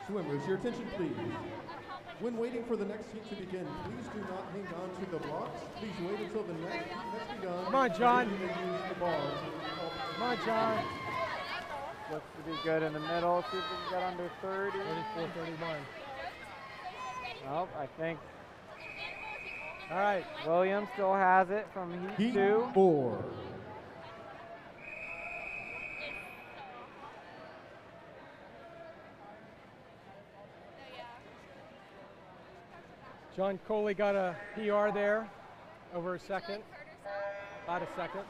Swimmers, your attention please. When waiting for the next heat to begin, please do not hang on to the blocks. Please wait until the next heat has begun. Come on, John. And then use the bars. Come on, John. Looks to be good in the middle. See if we can get under 30. 34-31. Nope, I think All right. Williams still has it from heat Heat 2. 4. John Coley got a PR there, over a second, about a second.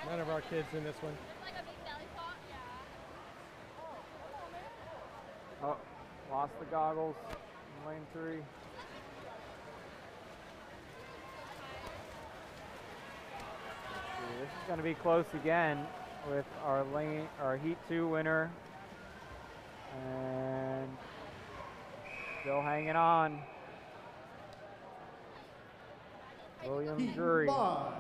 None of our kids in this one. Oh, lost the goggles in lane 3. This is going to be close again with our heat 2 winner, and still hanging on. William Heat Drury. 5.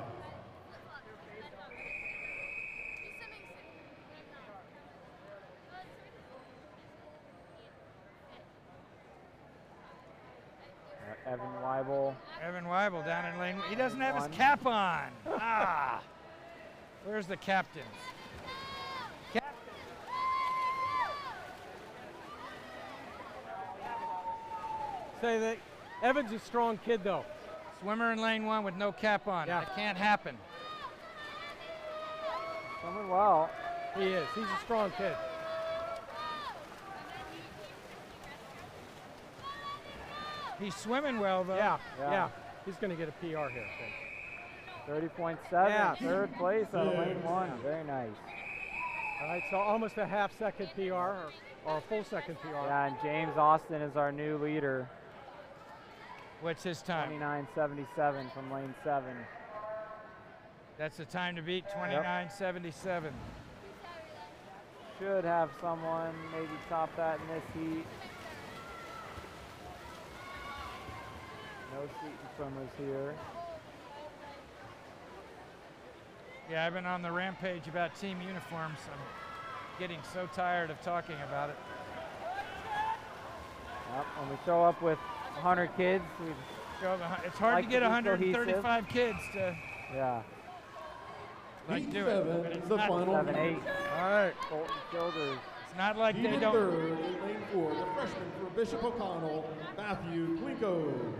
Evan Weibel. Evan Weibel down in lane. He doesn't have his 1. cap on. Ah. Where's the captain? Say that Evan's a strong kid, though. Swimmer in lane 1 with no cap on. Yeah. That can't happen. Swimming well. He is. He's a strong kid. He's swimming well, though. Yeah. He's going to get a PR here, I think. 30.7, Yeah. third place out of lane 1. Very nice. All right, so almost a half-second PR or a full-second PR. Yeah, and James Austin is our new leader. What's his time? 29.77 from lane 7. That's the time to beat, 29.77. Should have someone maybe top that in this heat. No Seton swimmers here. Yeah, I've been on the rampage about team uniforms. I'm getting so tired of talking about it. Yep, when we show up with 100 kids, we It's hard like to get to be 135 cohesive. kids to Yeah. like do it. 7, But it's the not, final. 7-8. all right. Colton Childers. It's not like they Seated don't. third in lane 4, the freshman for Bishop O'Connell, Matthew Klinko.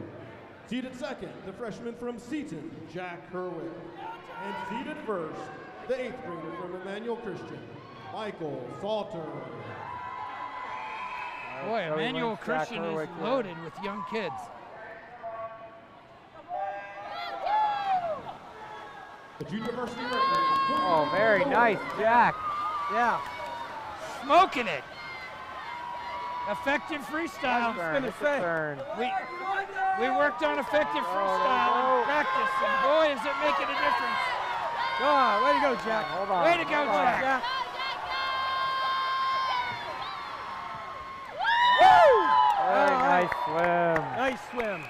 Seated second, the freshman from Seton, Jack Herwick. And seated first, the 8th grader from Emmanuel Christian, Michael Salter. Boy, Joey Emmanuel Lynch, Jack Christian is Herwick here. loaded with young kids. The junior varsity record. Oh, very nice, Jack. Yeah. Smoking it. Effective freestyle. Turn, it's a turn. We worked on effective there you freestyle go. in practice, and boy, is it making a difference. Oh, way to go, Jack. Hold on. Way to go, hold on. Jack. Very All nice right. swim. Nice swim.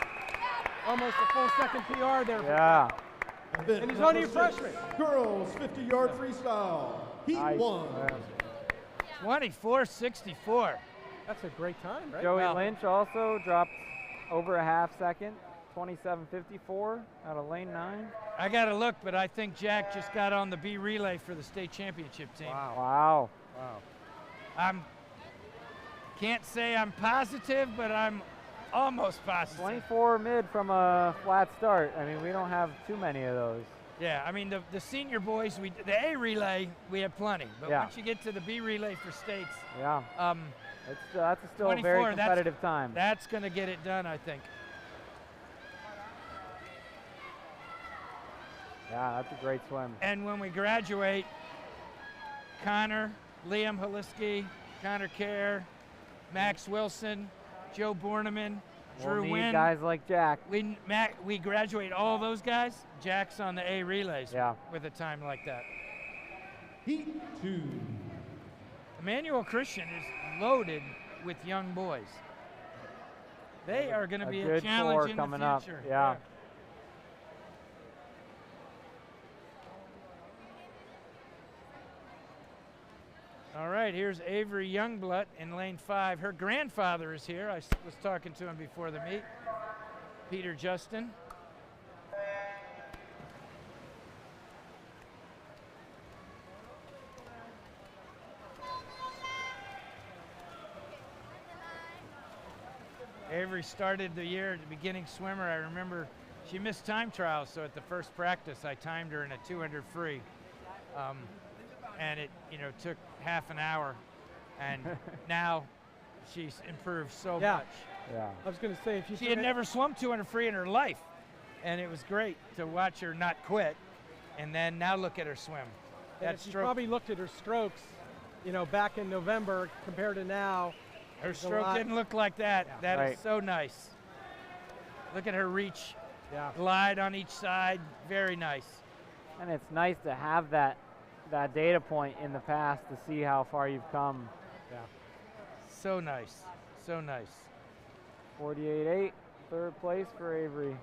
Almost a full second PR there. Yeah. Event And he's number only a 6, freshman. Girls 50-yard freestyle. Heat Nice 1. swim. 24:64. That's a great time, right? Joey Well- Lynch also dropped over a half second. 27.54 out of lane 9. I got to look, but I think Jack just got on the B relay for the state championship team. Wow. I'm can't say I'm positive, but I'm almost positive. 24 mid from a flat start. I mean, we don't have too many of those. Yeah, I mean the senior boys, the A relay we have plenty, but Yeah. once you get to the B relay for states, Yeah. um, That's still a 24, very competitive time. that's going to get it done, I think. Yeah, that's a great swim. And when we graduate, Connor, Liam Haliski, Connor Kerr, Max Wilson, Joe Borneman, We'll Drew need Wynn. guys like Jack. We graduate all those guys. Jack's on the A relays Yeah. with a time like that. Heat 2. Emmanuel Christian is loaded with young boys. They are going to be a good challenge core in coming the up. future. Yeah. All right, here's Avery Youngblood in lane 5. Her grandfather is here. I was talking to him before the meet. Peter Justin. Avery started the year at the beginning swimmer. I remember she missed time trials, so at the first practice I timed her in a 200 free. And it, took half an hour, and now she's improved so Yeah. much. Yeah. I was going to say, if you She had never swum 200 free in her life, and it was great to watch her not quit. And then now look at her swim. And That if you stroke, probably looked at her strokes, back in November compared to now. her there's a stroke lot- didn't look like that. Yeah. That is Right. so nice. Look at her reach, Yeah. glide on each side, very nice. And it's nice to have that data point in the past to see how far you've come. So nice, so nice. 48.8, third place for Avery.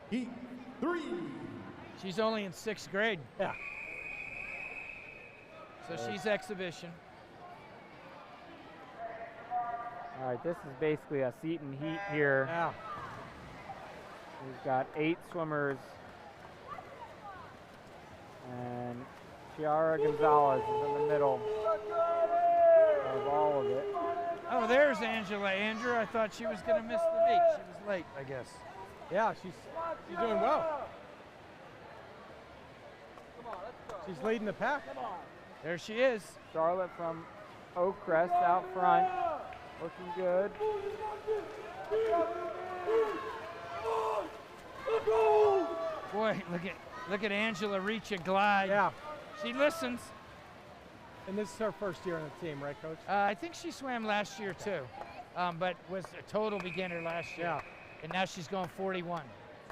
Heat 3. She's only in 6th grade, Yeah. so she's exhibition. All right, this is basically a Seton heat here. Yeah. We've got 8 swimmers. And Chiara Gonzalez is in the middle of all of it. Oh, there's Angela Andrew. I thought she was going to miss the meet. She was late, I guess. Yeah, she's doing well. She's leading the pack. There she is. Charlotte from Oakcrest out front, looking good. Boy, look at Angela reach and glide. Yeah. She listens. And this is her first year on the team, right, Coach? I think she swam last year too, but was a total beginner last year. Yeah. And now she's going 41.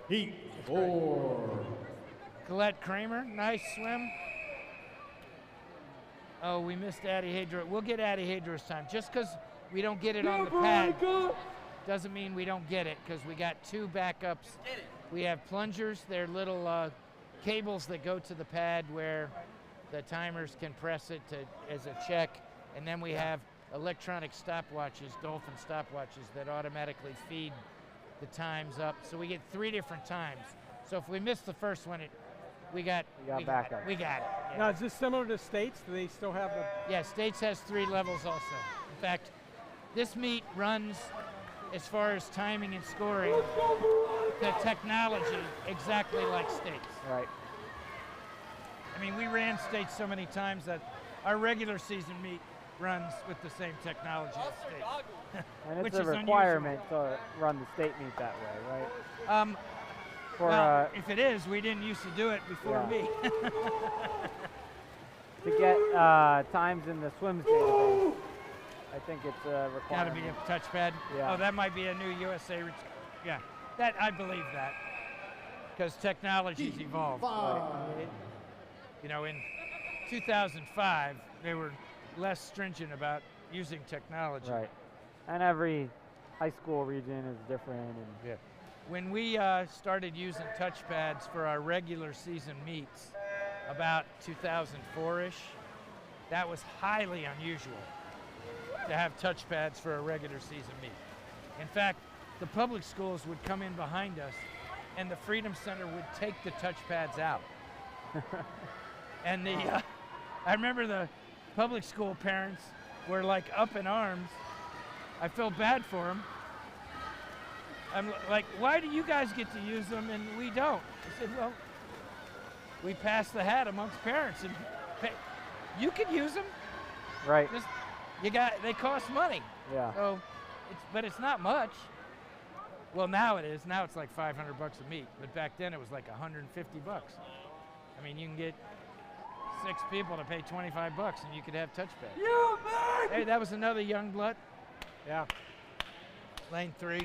Heat 4. Colette Kramer, nice swim. Oh, we missed Addie Hadro. We'll get Addie Hadro's time. Just because we don't get it on the pad Doesn't mean we don't get it, because we got 2 backups. We have plungers. They're little cables that go to the pad where the timers can press it as a check. And then we have electronic stopwatches, Dolphin stopwatches, that automatically feed the times up. So we get 3 different times. So if we miss the first one, we got backup. We got it. Yeah. Now, is this similar to States? Do they still have the? Yeah, States has 3 levels also. In fact, this meet runs, as far as timing and scoring, the technology exactly like States. Right. I mean, we ran States so many times that our regular season meet runs with the same technology as States. And which it's a is requirement to run the state meet that way, right? Well, if it is, we didn't used to do it before me. To get times in the swims database, I think it's a requirement. Got to be a touchpad. Yeah. Oh, that might be a new USA. Yeah, that I believe that, because technology's evolved. You know, in 2005, they were less stringent about using technology. Right. And every high school region is different. And When we started using touchpads for our regular season meets, about 2004-ish, that was highly unusual to have touchpads for a regular season meet. In fact, the public schools would come in behind us, and the Freedom Center would take the touchpads out. And I remember the public school parents were like up in arms. I felt bad for them. I'm like, why do you guys get to use them and we don't? I said, well, we pass the hat amongst parents, and you can use them. Right. Just, they cost money. Yeah. So, but it's not much. Well, now it is. Now it's like $500 a meet, but back then it was like $150. I mean, you can get 6 people to pay $25, and you could have touchpads. Hey, that was another young blood. Yeah. Lane 3.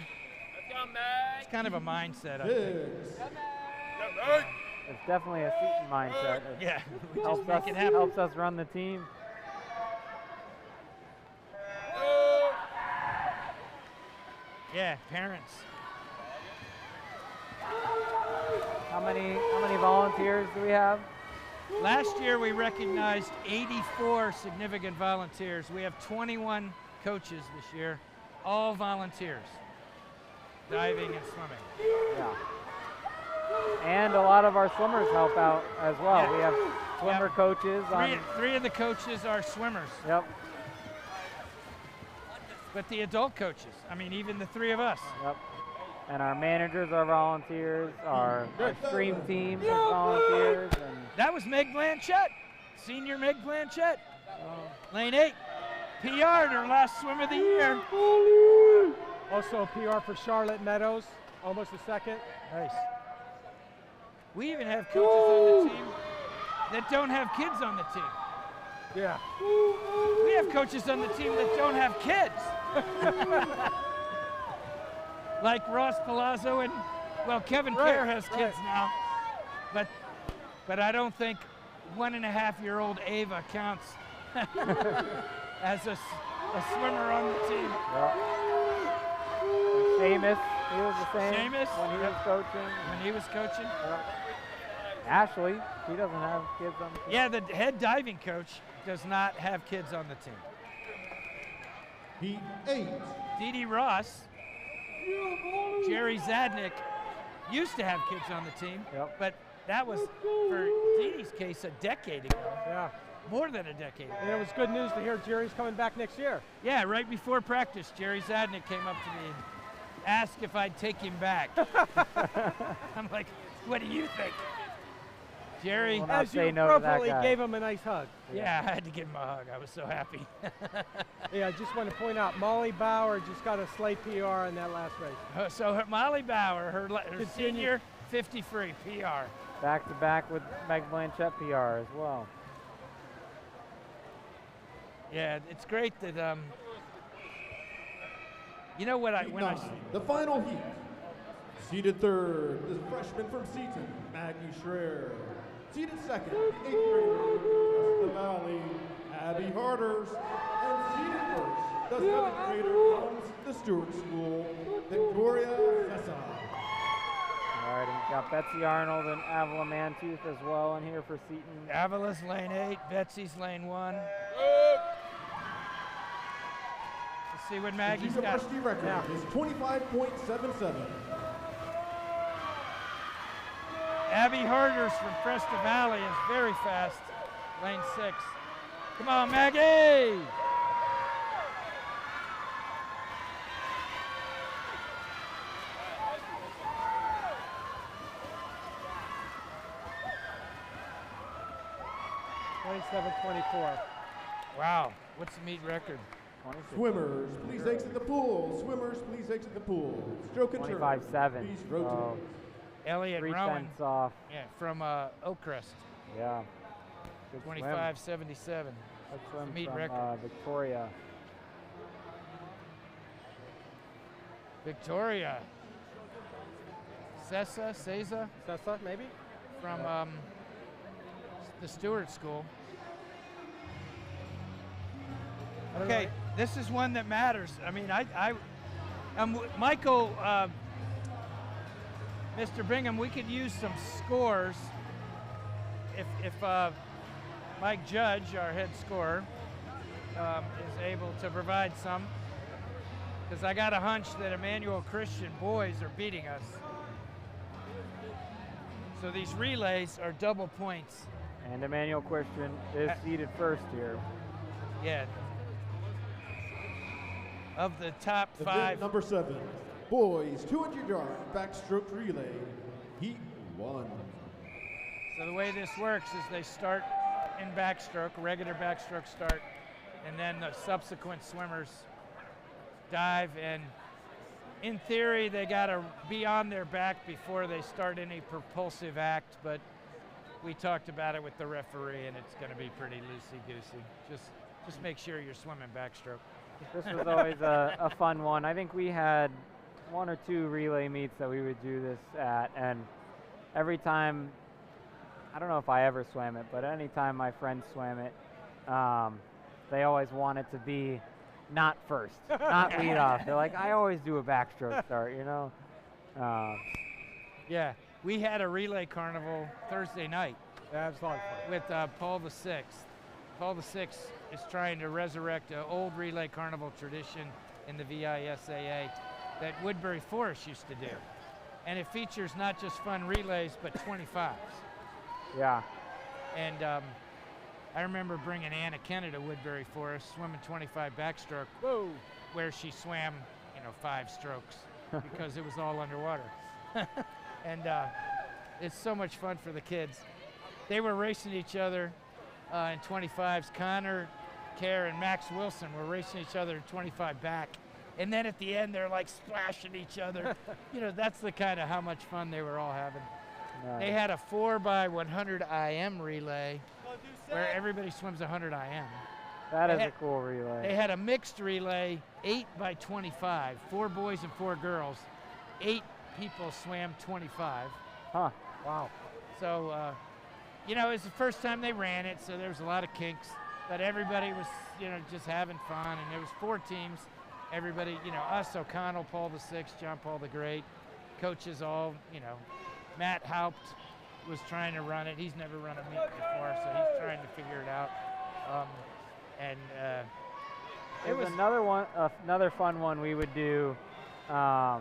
It's kind of a mindset, I think. It's definitely a seating mindset. Yeah, we just helps make us, it happen. helps us run the team. Yeah, parents. How many volunteers do we have? Last year we recognized 84 significant volunteers. We have 21 coaches this year, all volunteers, diving and swimming. Yeah. And a lot of our swimmers help out as well. Yeah. We have swimmer coaches. Three of the coaches are swimmers. Yep. But the adult coaches, I mean, even the 3 of us. Yep. And our managers are volunteers. Our stream team is volunteers. And that was Meg Blanchett, senior Meg Blanchett. Lane 8, PR'd her last swim of the year. Also a PR for Charlotte Meadows, almost a second. Nice. We even have coaches on the team that don't have kids on the team. Yeah. We have coaches on the team that don't have kids. Like Ross Palazzo and, well, Kevin Kerr has kids now. But I don't think 1.5-year-old Ava counts as a swimmer on the team. Yep. Seamus, he was the same Seamus, when he was coaching. When he was coaching. Yep. Ashley, she doesn't have kids on the team. Yeah, the head diving coach does not have kids on the team. Heat 8. Dee Dee Ross, Jerry Zadnik used to have kids on the team, but that was, for Dee Dee's case, a decade ago. Yeah. More than a decade ago. And it was good news to hear Jerry's coming back next year. Yeah, right before practice, Jerry Zadnik came up to me and asked if I'd take him back. I'm like, what do you think? Jerry, as you appropriately gave him a nice hug. Yeah, I had to give him a hug. I was so happy. Yeah, I just want to point out, Molly Bauer just got a slight PR in that last race. So Molly Bauer, her senior 50 free PR. Back to back with Meg Blanchett PR as well. Yeah, it's great that you know what the final heat. Seated third, the freshman from Seaton, Maggie Schreier. Seated second, the 8th grader, West Valley, Abby Harders. And seated first, the 7th grader from the Stewart School, Victoria VISAA. All right, and we've got Betsy Arnold and Avila Mantooth as well in here for Seton. Avila's lane 8, Betsy's lane 1. Let's see what Maggie's The got. varsity record is 25.77. Abby Herders from Preston Valley is very fast, lane 6. Come on, Maggie! Wow, what's the meet record? 26. Swimmers, please exit the pool. Swimmers, please exit the pool. Stroke and turn. 25-7. Please rotate. So Elliot 3 Rowan, tenths off. yeah, from Oak Crest, Yeah. Good swim. 25.77. Good swim meet from record. Victoria. Victoria. Sessa, maybe? from the Stewart School. Okay, this is one that matters. I mean, Michael, Mr. Bingham, we could use some scores if Mike Judge, our head scorer, is able to provide some. Because I got a hunch that Emmanuel Christian boys are beating us. So these relays are double points. And Emmanuel Christian is seated first here. Yeah. Of the top Event 5. number 7, boys 200-yard backstroke relay, heat 1. So the way this works is they start in backstroke, regular backstroke start, and then the subsequent swimmers dive, and in theory they got to be on their back before they start any propulsive act, but we talked about it with the referee and it's going to be pretty loosey-goosey. Just make sure you're swimming backstroke. This was always a fun one. I think we had 1 or 2 relay meets that we would do this at, and every time, I don't know if I ever swam it, but anytime my friends swam it, they always wanted to be not first, not lead off. They're like, I always do a backstroke start, you know? Yeah, we had a relay carnival Thursday night. Yeah, it was a lot of fun. With Paul VI. Paul VI is trying to resurrect an old relay carnival tradition in the VISAA that Woodbury Forest used to do. And it features not just fun relays, but 25s. Yeah. And I remember bringing Anna Kenna to Woodbury Forest, swimming 25 backstroke, Whoa. where she swam, 5 strokes because it was all underwater. And it's so much fun for the kids. They were racing each other in 25s. Connor, Kerr, and Max Wilson were racing each other in 25 back. And then at the end, they're like splashing each other. That's the kind of how much fun they were all having. Nice. They had a 4x100 IM relay where everybody swims 100 IM. That is a cool relay. They had a mixed relay, 8x25, 4 boys and 4 girls. 8 people swam 25. Huh. Wow. So, it was the first time they ran it, so there was a lot of kinks. But everybody was, just having fun. And there was 4 teams. Everybody, us, O'Connell, Paul VI, John Paul the Great, coaches all, Matt Haupt was trying to run it. He's never run a meet before, so he's trying to figure it out. It was another fun one we would do that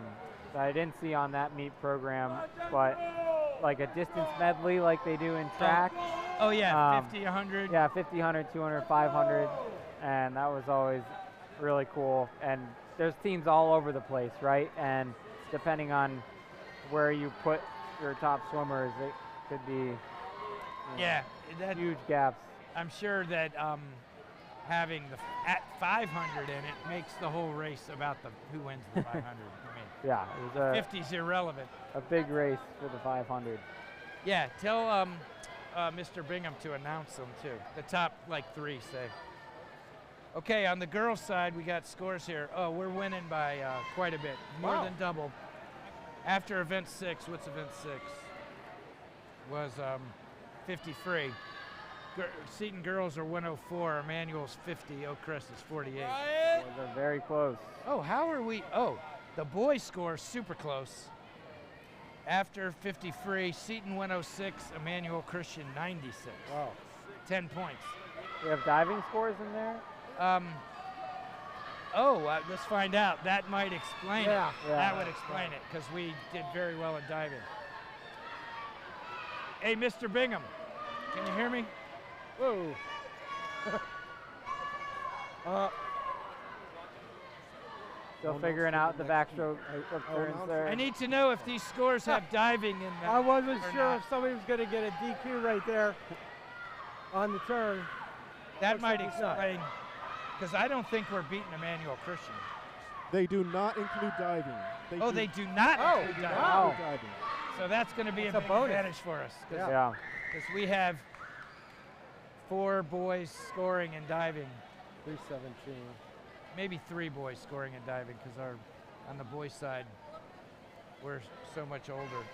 I didn't see on that meet program, but like a distance medley like they do in track. Oh yeah, 50, 100. Yeah, 50, 100, 200, 500, and that was always really cool. And there's teams all over the place, right? And depending on where you put your top swimmers, it could be that huge gaps. I'm sure that having at 500 in it makes the whole race about who wins the 500. Yeah, it was 50's irrelevant. A big race for the 500. Yeah, tell Mr. Bingham to announce them too. The top 3, say. Okay, on the girls' side, we got scores here. Oh, we're winning by quite a bit, more than double. After event 6, what's event 6? Was 53. Seton girls are 104, Emmanuel's 50, Oak Crest is 48. Those are very close. Oh, how are we? Oh, the boys score super close. After 50 free, Seton 106, Emmanuel Christian 96. Wow. 10 points. We have diving scores in there? Let's find out. That might explain it. Yeah. That would explain it, because we did very well in diving. Hey, Mr. Bingham, can you hear me? Whoa. Still figuring out the backstroke turns there. I need to know if these scores have diving in them. I wasn't or sure not. if somebody was going to get a DQ right there on the turn. That Looks might like he's not. explain, because I don't think we're beating Emmanuel Christian. They do not include diving. They do not include diving. Wow. diving. So that's going to be It's a a big bonus. advantage for us, because Yeah. we have 4 boys scoring and diving. 317. Maybe 3 boys scoring and diving, because on the boys' side, we're so much older.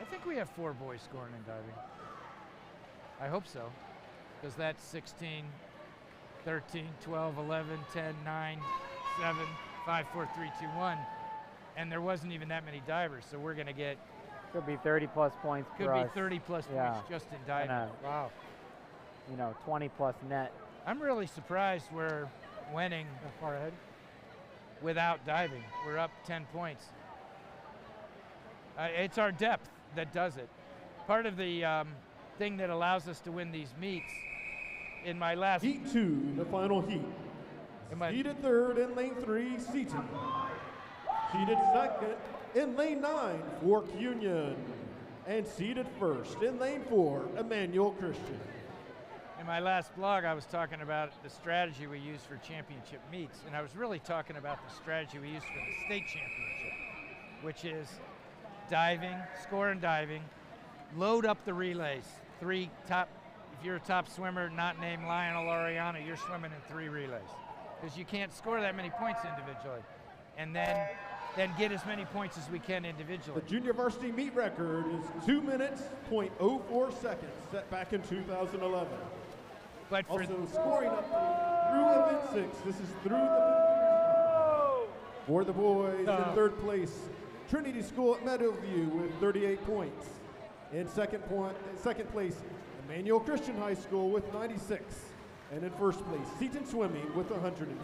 I think we have 4 boys scoring and diving. I hope so, because that's 16, 13, 12, 11, 10, 9, 7, 5, 4, 3, 2, 1. And there wasn't even that many divers, so we're going to get, Could be 30 plus points could for be us. 30 plus Yeah. points just in And diving. Wow. 20 plus net. I'm really surprised we're winning That far ahead. without diving. We're up 10 points. It's our depth that does it. Part of the thing that allows us to win these meets, in my last Heat 2, the final heat. in my, Seated third in lane 3, Seton. Seated second in lane 9, Fork Union. And seated first in lane 4, Emmanuel Christian. in my last blog, I was talking about the strategy we use for championship meets, and I was really talking about the strategy we use for the state championship, which is diving, score and diving, load up the relays. 3 top, if you're a top swimmer not named Lionel Oriana, you're swimming in 3 relays, because you can't score that many points individually. And then get as many points as we can individually. The junior varsity meet record is 2 minutes, .04 seconds, set back in 2011. But for Also scoring up through event 6. This is through the for the boys in third place, Trinity School at Meadowview with 38 points. In second place, Emmanuel Christian High School with 96. And in first place, Seton Swimming with 106.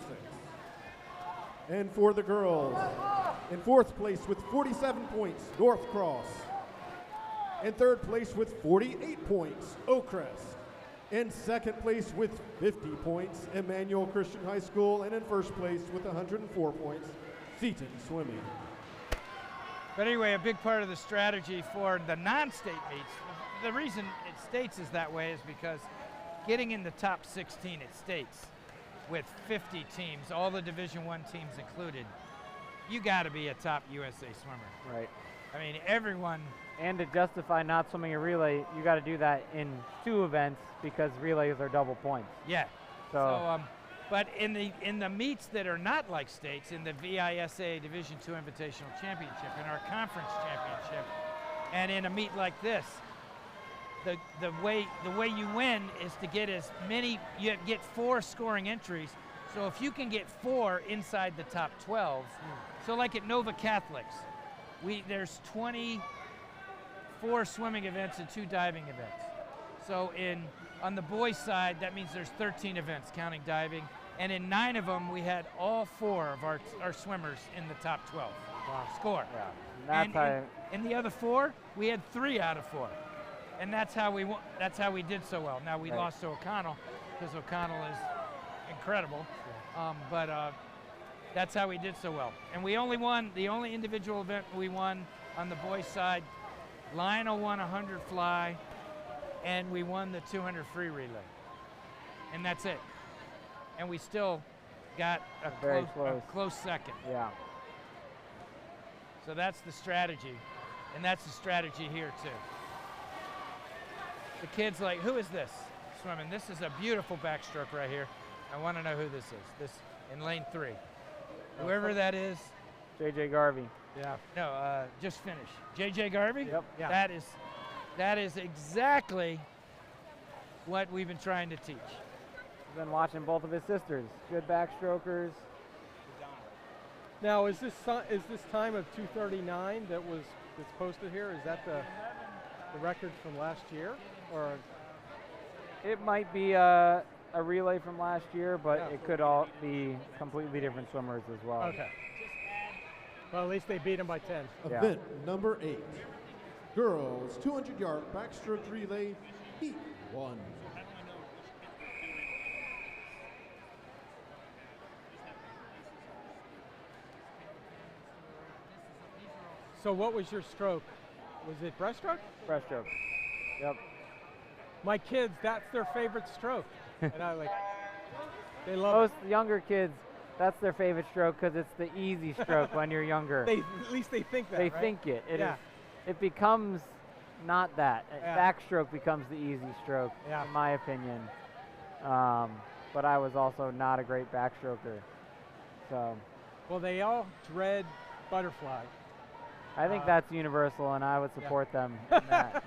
And for the girls, in fourth place with 47 points, North Cross. In third place with 48 points, Oak Crest. In second place with 50 points, Emmanuel Christian High School. And in first place with 104 points, Seton Swimming. But anyway, a big part of the strategy for the non-state meets, the reason it states is that way is because getting in the top 16 at states with 50 teams, all the Division I teams included, you got to be a top USA swimmer. Right. I mean, everyone. And to justify not swimming a relay, you got to do that in 2 events because relays are double points. Yeah. So, But in the meets that are not like states, in the VISAA Division II Invitational Championship, in our conference championship, and in a meet like this, the way you win is to get as many. You get 4 scoring entries. So if you can get 4 inside the top 12, so like at Nova Catholics, there's 24 swimming events and 2 diving events. So on the boys' side, that means there's 13 events, counting diving. And in 9 of them, we had all 4 of our swimmers in the top 12 score. yeah. And that's in the other 4, we had 3 out of 4. And that's how we did so well. Now we lost to O'Connell, because O'Connell is incredible. But that's how we did so well. And we only won, the only individual event we won on the boys' side, Lionel won 100 fly, and we won the 200 free relay. And that's it. And we still got a close second. Yeah. So that's the strategy. And that's the strategy here too. The kid's like, who is this swimming? This is a beautiful backstroke right here. I want to know who this is. This in lane 3. Whoever that is. JJ Garvey. Yeah. No, just finished. JJ Garvey? Yep. Yeah. That is That is exactly what we've been trying to teach. I've been watching both of his sisters. Good backstrokers. Now, is this time of 2:39 that's posted here? Is that the record from last year, or It might be a relay from last year, but it could all be completely different swimmers as well. okay? Well, at least they beat him by 10. Yeah. Event number 8. Girls 200-yard backstroke relay, heat 1. So what was your stroke? Was it breaststroke? Breaststroke. Yep. My kids, that's their favorite stroke. And they love Most younger kids, that's their favorite stroke because it's the easy stroke when you're younger. it. At least they think that, They right? think it. Yeah. It becomes not that. Yeah. Backstroke becomes the easy stroke, Yeah. in my opinion. But I was also not a great backstroker. So Well, they all dread butterfly. I think that's universal, and I would support them in that.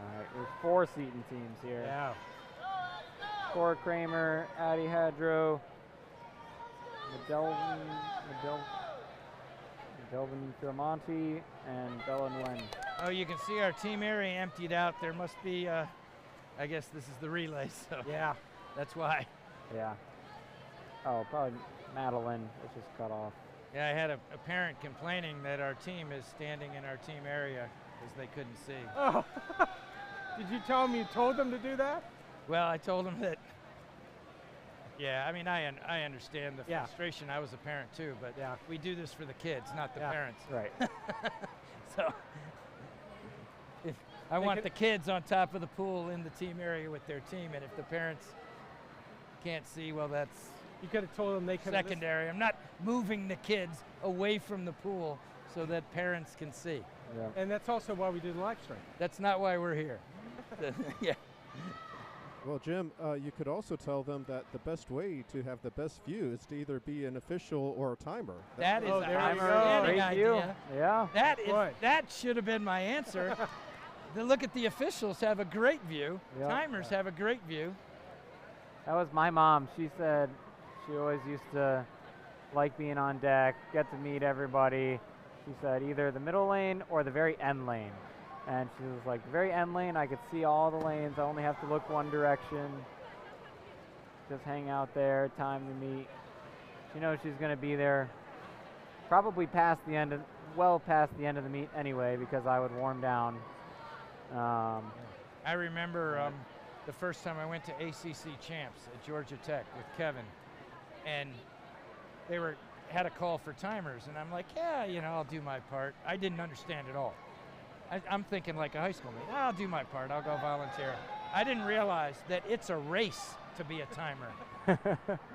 All right, there's 4 Seton teams here. Yeah. Cora Kramer, Addie Hadrow, Madelvin Tremonti, and Bella Nguyen. Oh, you can see our team area emptied out. There must be, I guess this is the relay, so Yeah. that's why. Yeah. Oh, probably Madeline, which is cut off. Yeah, I had a parent complaining that our team is standing in our team area because they couldn't see. Oh. Did you tell them you told them to do that? Well, I told them that, yeah, I mean, I understand the Yeah. frustration. I was a parent too, but Yeah. we do this for the kids, not the Yeah. parents. Right. So if I want the kids on top of the pool in the team area with their team, and if the parents can't see, well, that's You could have told them they could. secondary. I'm not moving the kids away from the pool so that parents can see. Yeah. And that's also why we do the live stream. That's not why we're here. Yeah. Well, Jim, you could also tell them that the best way to have the best view is to either be an official or a timer. That is Oh, an there you go. outstanding Great view. idea. Yeah. Boy. That should have been my answer. Look at the officials have a great view. Yep. Timers have a great view. That was my mom. She said she always used to like being on deck, get to meet everybody. She said either the middle lane or the very end lane. And she was like, the very end lane, I could see all the lanes. I only have to look one direction. Just hang out there, time to meet. She knows she's going to be there probably well past the end of the meet anyway, because I would warm down. I remember the first time I went to ACC Champs at Georgia Tech with Kevin, and they had a call for timers, and I'm like, yeah, I'll do my part. I didn't understand at all. I'm thinking like a high school meet. I'll do my part. I'll go volunteer. I didn't realize that it's a race to be a timer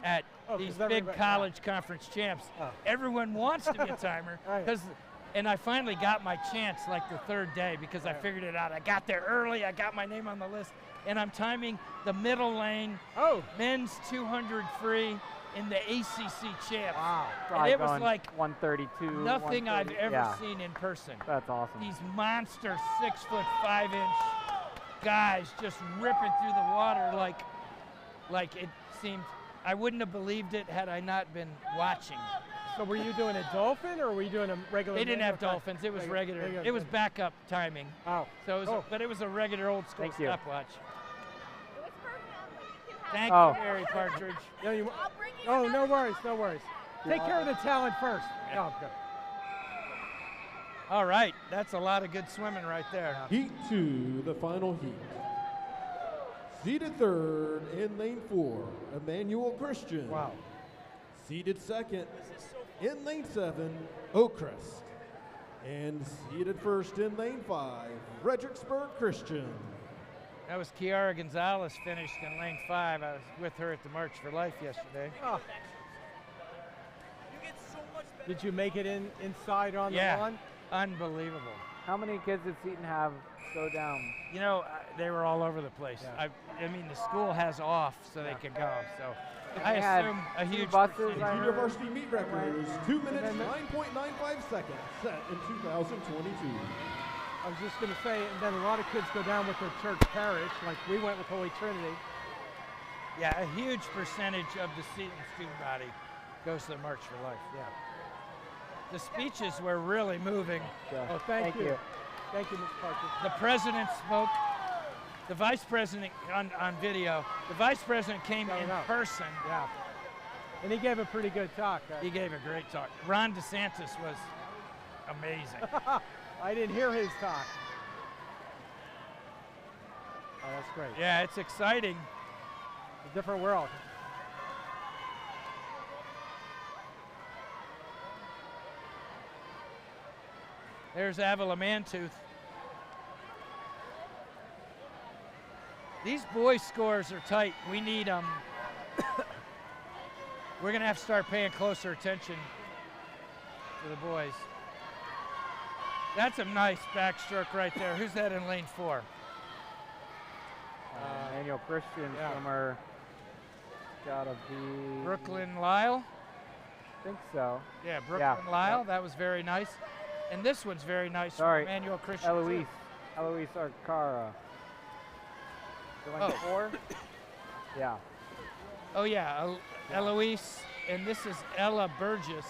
at these big college conference champs. Oh. Everyone wants to be a timer Right. and I finally got my chance like the third day because I figured it out. I got there early. I got my name on the list, and I'm timing the middle lane, men's 200 free in the ACC champs. Wow. And Probably it was going like 132. nothing I've 130. ever Yeah. seen in person. That's awesome. These monster 6'5" guys just ripping through the water like it seemed. I wouldn't have believed it had I not been watching. So were you doing a dolphin or were you doing a regular? They didn't have manual? dolphins. It was regular. Regular. It was backup timing. Oh. So it was, but it was a regular old school Thank you. stopwatch. Thank Oh. you, Mary Partridge. No, no worries, no worries. Take care of the talent first. Oh, good. All right, that's a lot of good swimming right there. Heat 2, the final heat. Seated third in lane 4, Emmanuel Christian. Wow. Seated second in lane 7, Oakrest. And seated first in lane 5, Fredericksburg Christian. That was Kiara Gonzalez finished in lane 5. I was with her at the March for Life yesterday. Oh. Did you make it inside on the Yeah, lawn? unbelievable. How many kids did Seton have go down? They were all over the place. Yeah. I mean, the school has off so they can go. So I They had assume a 2 huge buses, percentage. I Junior heard. varsity meet record is 2 minutes 9.95 seconds, set in 2022. I was just going to say, and then a lot of kids go down with their church parish, like we went with Holy Trinity. Yeah, a huge percentage of the Seton student body goes to the March for Life. Yeah. The speeches were really moving. Oh, thank you. Thank you, Ms. Parker. The president spoke. The vice president on video. The vice president came in person. Yeah. And he gave a pretty good talk. He gave a great talk. Ron DeSantis was amazing. I didn't hear his talk. Oh, that's great. Yeah, it's exciting. A different world. There's Avila Mantooth. These boys' scores are tight. We need them. We're going to have to start paying closer attention to the boys. That's a nice backstroke right there. Who's that in lane 4? Manuel Christian swimmer. Gotta be Brooklyn Lyle? I think so. Yeah, Brooklyn Lyle. That was very nice. And this one's very nice. Sorry, Manuel Christian. Eloise Arcara. Going 4? Yeah. Oh yeah, Eloise, and this is Ella Burgess.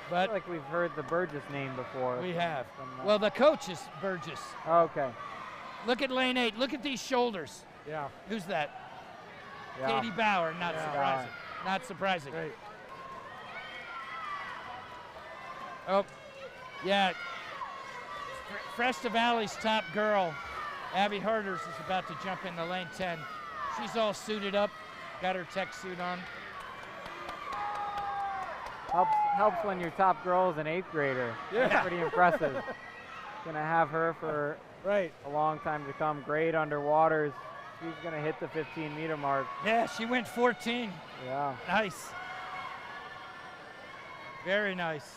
I But feel like we've heard the Burgess name before. we have. from, Well, the coach is Burgess. Oh, okay. Look at lane 8. Look at these shoulders. Yeah. Who's that? Yeah. Katie Bauer. Not Yeah. surprising. Not surprising. Great. Oh, yeah. Fresta Valley's top girl, Abby Harders, is about to jump into lane 10. She's all suited up, got her tech suit on. Helps when your top girl is an 8th grader. Yeah. That's pretty impressive. Gonna have her for Right. a long time to come. Great underwaters. She's gonna hit the 15-meter mark. Yeah, she went 14. Yeah. Nice. Very nice.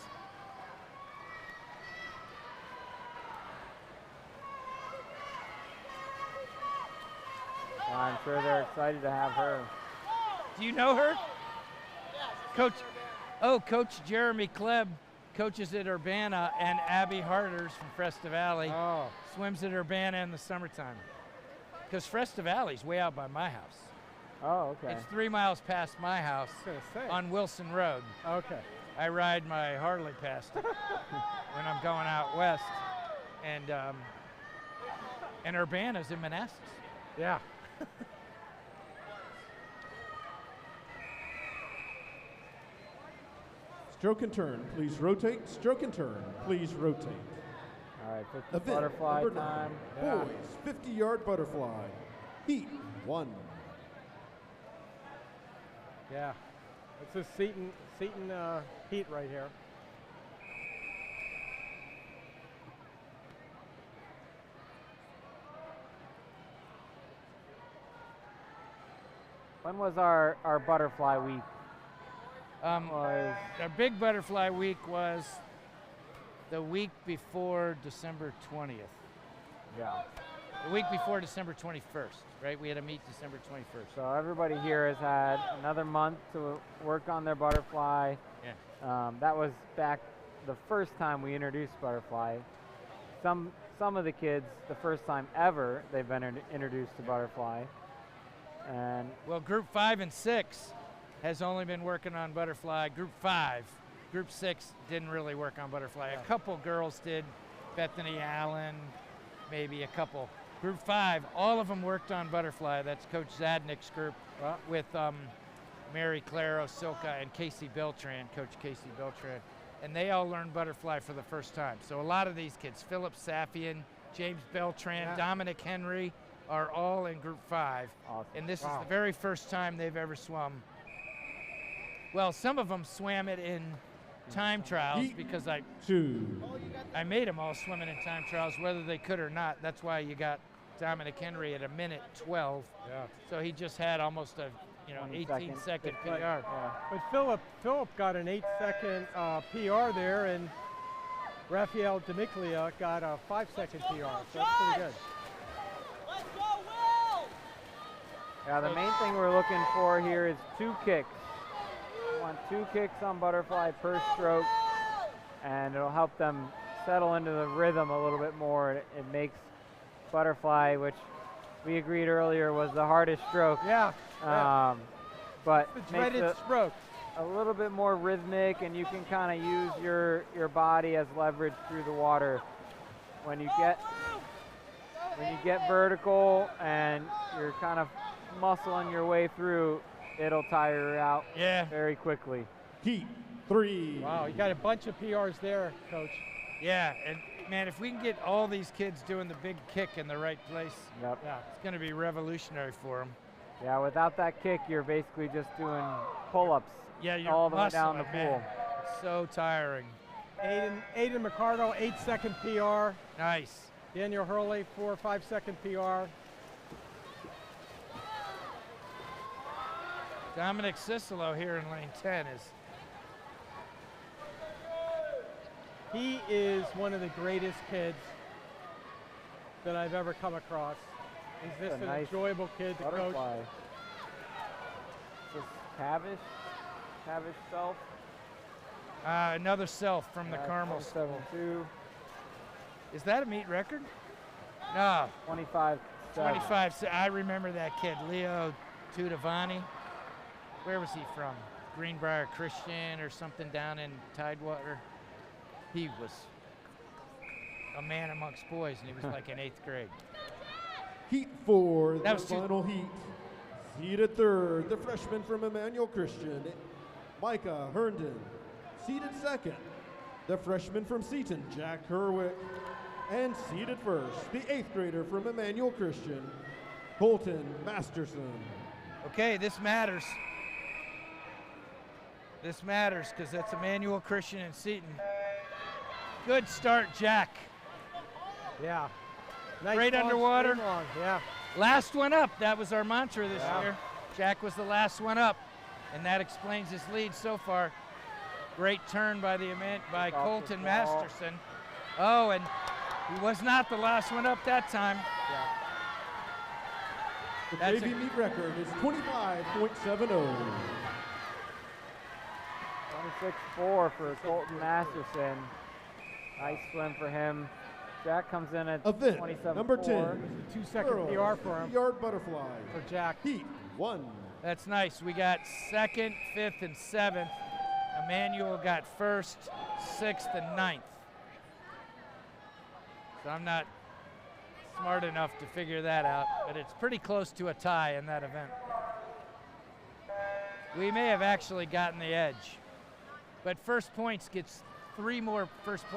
I'm sure they're excited to have her. Do you know her? Coach. Oh, Coach Jeremy Klebb coaches at Urbana, and Abby Harders from Fresta Valley Oh. swims at Urbana in the summertime. Because Fresta Valley's way out by my house. Oh, okay. It's 3 miles past my house I was gonna say. on Wilson Road. Okay. I ride my Harley past it when I'm going out west, and Urbana's in Manassas. Yeah. Stroke and turn, please rotate. Stroke and turn, please rotate. All right, 50 Event butterfly number time. 9, boys, 50-yard butterfly. Heat 1. Yeah. It's a Seton heat right here. When was our butterfly week? Our big butterfly week was the week before December 20th. Yeah. The week before December 21st, right? We had a meet December 21st. So everybody here has had another month to work on their butterfly. Yeah. That was back the first time we introduced butterfly. Some of the kids, the first time ever they've been introduced to butterfly. And Well, Group 5 and 6 has only been working on butterfly. Group 5, Group 6 didn't really work on butterfly. A couple girls did, Bethany Allen, maybe a couple. Group 5, all of them worked on butterfly. That's Coach Zadnik's group with Mary Claire Osilka and Casey Beltran, Coach Casey Beltran. And they all learned butterfly for the first time. So a lot of these kids, Philip Safian, James Beltran, Dominic Henry, are all in Group 5. Awesome. And this is the very first time they've ever swum. Well, some of them swam it in time trials because I made them all swimming in time trials, whether they could or not. That's why you got Dominic Henry at a minute 12. Yeah. So he just had almost a 18-second PR. Yeah. But Philip got an 8-second PR there, and Rafael Demiclia got a 5-second PR. So that's pretty good. Yeah, the main thing we're looking for here is 2 kicks. We want 2 kicks on butterfly per stroke, and it'll help them settle into the rhythm a little bit more. It makes butterfly, which we agreed earlier was the hardest stroke. Yeah. But The makes dreaded it stroke. a little bit more rhythmic, and you can kind of use your body as leverage through the water. When you get vertical and you're kind of muscling your way through, it'll tire you out very quickly. Heat 3. Wow, you got a bunch of PRs there, Coach. Yeah, and man, if we can get all these kids doing the big kick in the right place, Yep. Yeah. it's going to be revolutionary for them. Yeah, without that kick, you're basically just doing pull-ups Yeah, you're all the way down the muscling, man. pool. It's so tiring. Aiden McCardo, 8-second PR. Nice. Daniel Hurley, 4 or 5-second PR. Dominic Cicelo here in lane 10 is. He is one of the greatest kids that I've ever come across. He's just a an nice enjoyable kid to coach. butterfly. Just Cavish self. Another self from the Yeah, Carmel School. 27.2, Is that a meet record? No. 25. 25. I remember that kid, Leo Tudavani. Where was he from? Greenbrier Christian or something down in Tidewater. He was a man amongst boys, and he was like in 8th grade. Heat 4, That the was final heat. Seated 3rd, the freshman from Emmanuel Christian, Micah Herndon. Seated 2nd, the freshman from Seton, Jack Herwick. And seated 1st, the 8th grader from Emmanuel Christian, Colton Masterson. Okay, this matters. This matters because that's Emmanuel Christian and Seton. Good start, Jack. Yeah. Nice Great long, underwater. straight long, yeah. Last one up. That was our mantra this Yeah. year. Jack was the last one up, and that explains his lead so far. Great turn by Colton Masterson. Oh, and he was not the last one up that time. The That's JV meet record is 25.70. 26.4 for Colton Masterson. Nice swim for him. Jack comes in at Event 27.4. number 10. 2-second PR for him. Yard butterfly. For Jack. Heat 1. That's nice. We got 2nd, 5th, and 7th. Emmanuel got 1st, 6th, and 9th. So I'm not smart enough to figure that out, but it's pretty close to a tie in that event. We may have actually gotten the edge, but first place gets 3 more points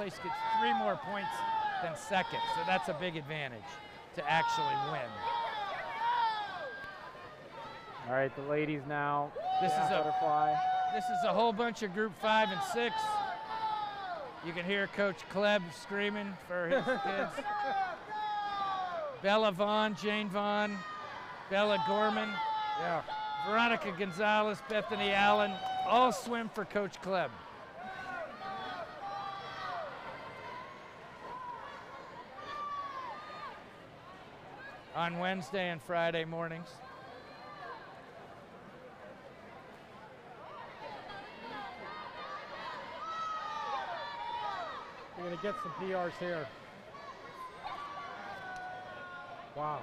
than second, so that's a big advantage to actually win. All right, the ladies now. This is butterfly. This is a whole bunch of group 5 and 6. You can hear Coach Kleb screaming for his kids. Bella Vaughn, Jane Vaughn, Bella Gorman, Veronica Gonzalez, Bethany Allen, all swim for Coach Kleb. On Wednesday and Friday mornings. We're going to get some PRs here. Wow.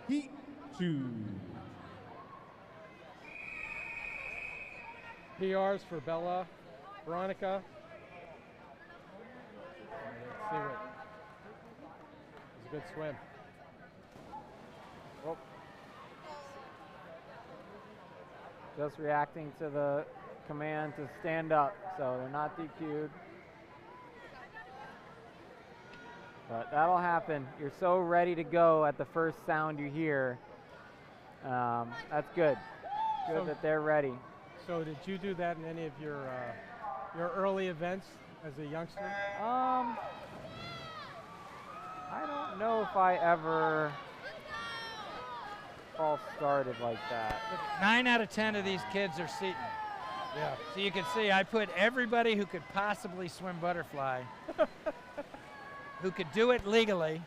Heat 2. PRs for Bella, Veronica. Let's see what. It's a good swim. Oh. Just reacting to the command to stand up, so they're not DQ'd. But that'll happen. You're so ready to go at the first sound you hear. That's good. Good that they're ready. So did you do that in any of your early events as a youngster? I don't know if I ever false started like that. 9 out of 10 of these kids are Seton. Yeah. So you can see I put everybody who could possibly swim butterfly, who could do it legally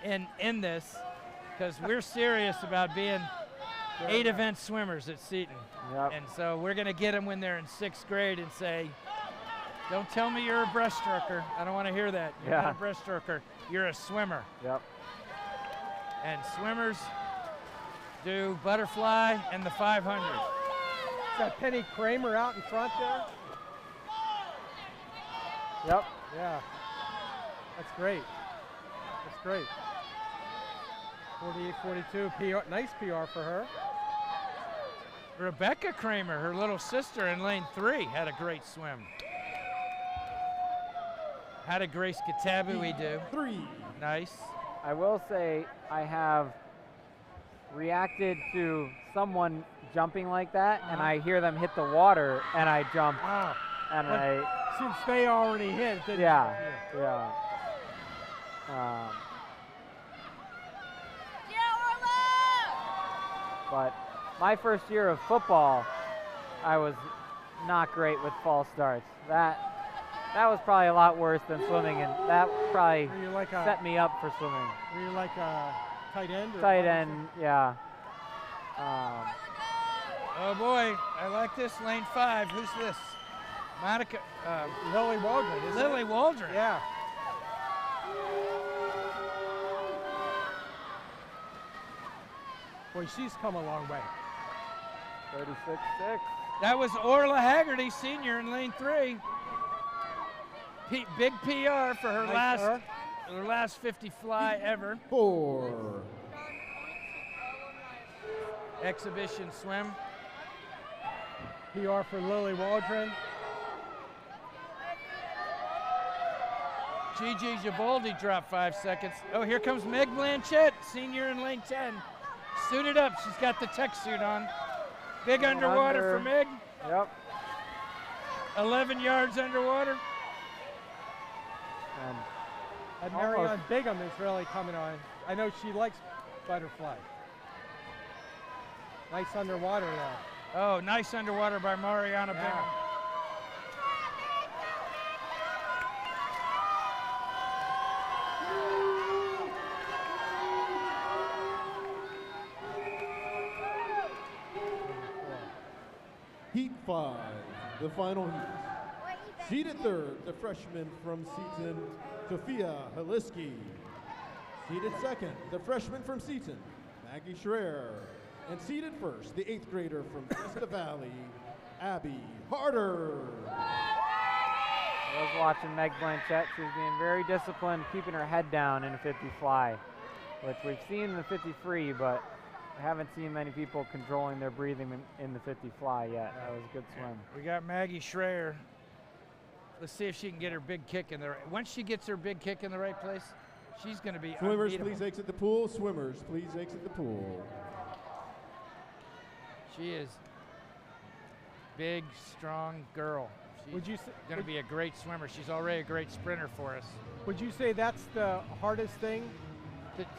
in this, because we're serious about being 8 event swimmers at Seton. Yep. And so we're going to get them when they're in 6th grade and say, don't tell me you're a breaststroker. I don't want to hear that. You're not a breaststroker. You're a swimmer. Yep. And swimmers do butterfly and the 500. Is that Penny Kramer out in front there? Yep. Yeah. That's great. That's great. 48-42, PR, nice PR for her. Rebecca Kramer, her little sister in lane 3, had a great swim. How did Grace Katabui do? 3. Nice. I will say I have reacted to someone jumping like that, and I hear them hit the water, and I jump, and Since they already hit, it didn't yeah. But my first year of football, I was not great with false starts. That was probably a lot worse than swimming, and that probably set me up for swimming. Were you like a tight end? Or Tight end, yeah. Oh boy, I like this, lane 5. Who's this? Monica. Lily Waldron, isn't it? Lily Waldron. Yeah. Boy, she's come a long way. 36.6. That was Orla Haggerty, senior in lane 3. Big PR for her last 50 fly ever. 4. Exhibition swim. PR for Lily Waldron. Gigi Giboldi dropped 5 seconds. Oh, here comes Meg Blanchett, senior in lane 10. Suited up, she's got the tech suit on. Big underwater for Meg. Yep. 11 yards underwater. And Marianne Bigham is really coming on. I know she likes butterfly. Nice underwater there. Oh, nice underwater by Mariana Bigham. Heat 5, the final heat. Seated 3rd, the freshman from Seton, Sophia Haliski. Seated 2nd, the freshman from Seton, Maggie Schreier. And seated 1st, the 8th grader from Vista Valley, Abby Harder. I was watching Meg Blanchett. She was being very disciplined, keeping her head down in a 50 fly, which we've seen in the 50 free, but I haven't seen many people controlling their breathing in the 50 fly yet. That was a good swim. We got Maggie Schreier. Let's see if she can get her big kick in the right. Once she gets her big kick in the right place, she's going to be Swimmers, unbeatable. please exit the pool. Swimmers, please exit the pool. She is big, strong girl. She's going to be a great swimmer. She's already a great sprinter for us. Would you say that's the hardest thing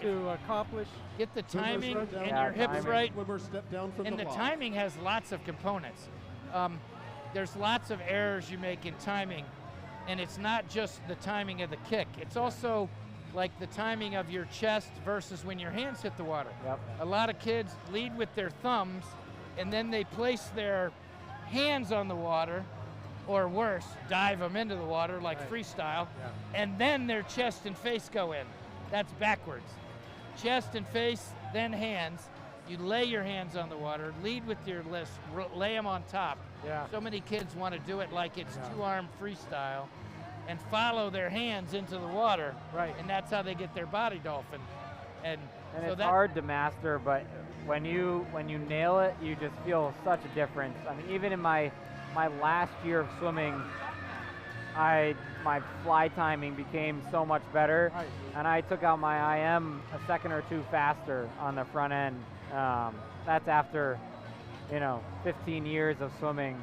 to accomplish? Get the timing and down. your hips right. Swimmer step down from And the block. timing has lots of components. There's lots of errors you make in timing, and it's not just the timing of the kick. It's also like the timing of your chest versus when your hands hit the water. Yep. A lot of kids lead with their thumbs, and then they place their hands on the water, or worse, dive them into the water like freestyle, and then their chest and face go in. That's backwards. Chest and face, then hands. You lay your hands on the water, lead with your list, lay them on top. Yeah. So many kids want to do it like it's two-arm freestyle and follow their hands into the water. Right. And that's how they get their body dolphin. And so it's hard to master, but when you nail it, you just feel such a difference. I mean, even in my last year of swimming, my fly timing became so much better, and I took out my IM a second or two faster on the front end. That's after, 15 years of swimming.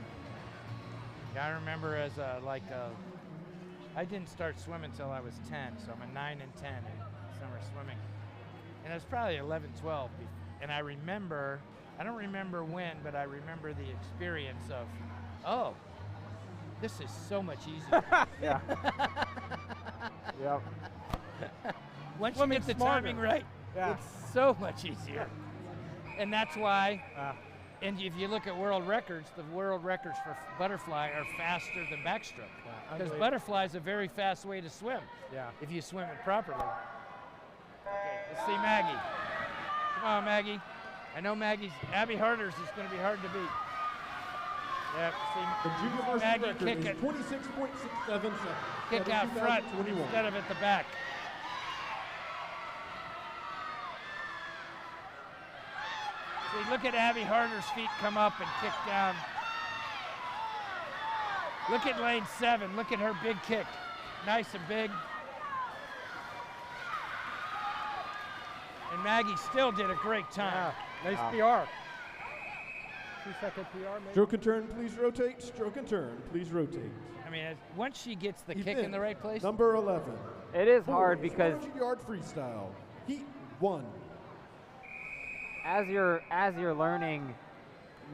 I remember as I didn't start swimming until I was 10, so I'm a 9 and 10 in summer swimming. And I was probably 11, 12 And I remember, I don't remember when, but I remember the experience of, oh, this is so much easier. Yeah. Yep. Once you Swimming's get the smarter. timing right, Yeah. it's so much easier. And that's why, and if you look at world records, the world records for butterfly are faster than backstroke. Because unbelievable. butterfly is a very fast way to swim, Yeah. if you swim it properly. Okay, let's see Maggie. Come on, Maggie. I know Abby Harder's is going to be hard to beat. Yep, The junior see varsity Maggie record kick is it. 26.67 seconds. Kick That out is front 2021. instead of at the back. See, look at Abby Harder's feet come up and kick down. Look at lane 7. Look at her big kick. Nice and big. And Maggie still did a great time. Yeah. Nice PR. 2-second PR, maybe? Stroke and turn, please rotate. Stroke and turn, please rotate. I mean, once she gets the kick in the right place. Number 11. It is hard because 100-yard freestyle. Heat 1. as you're learning,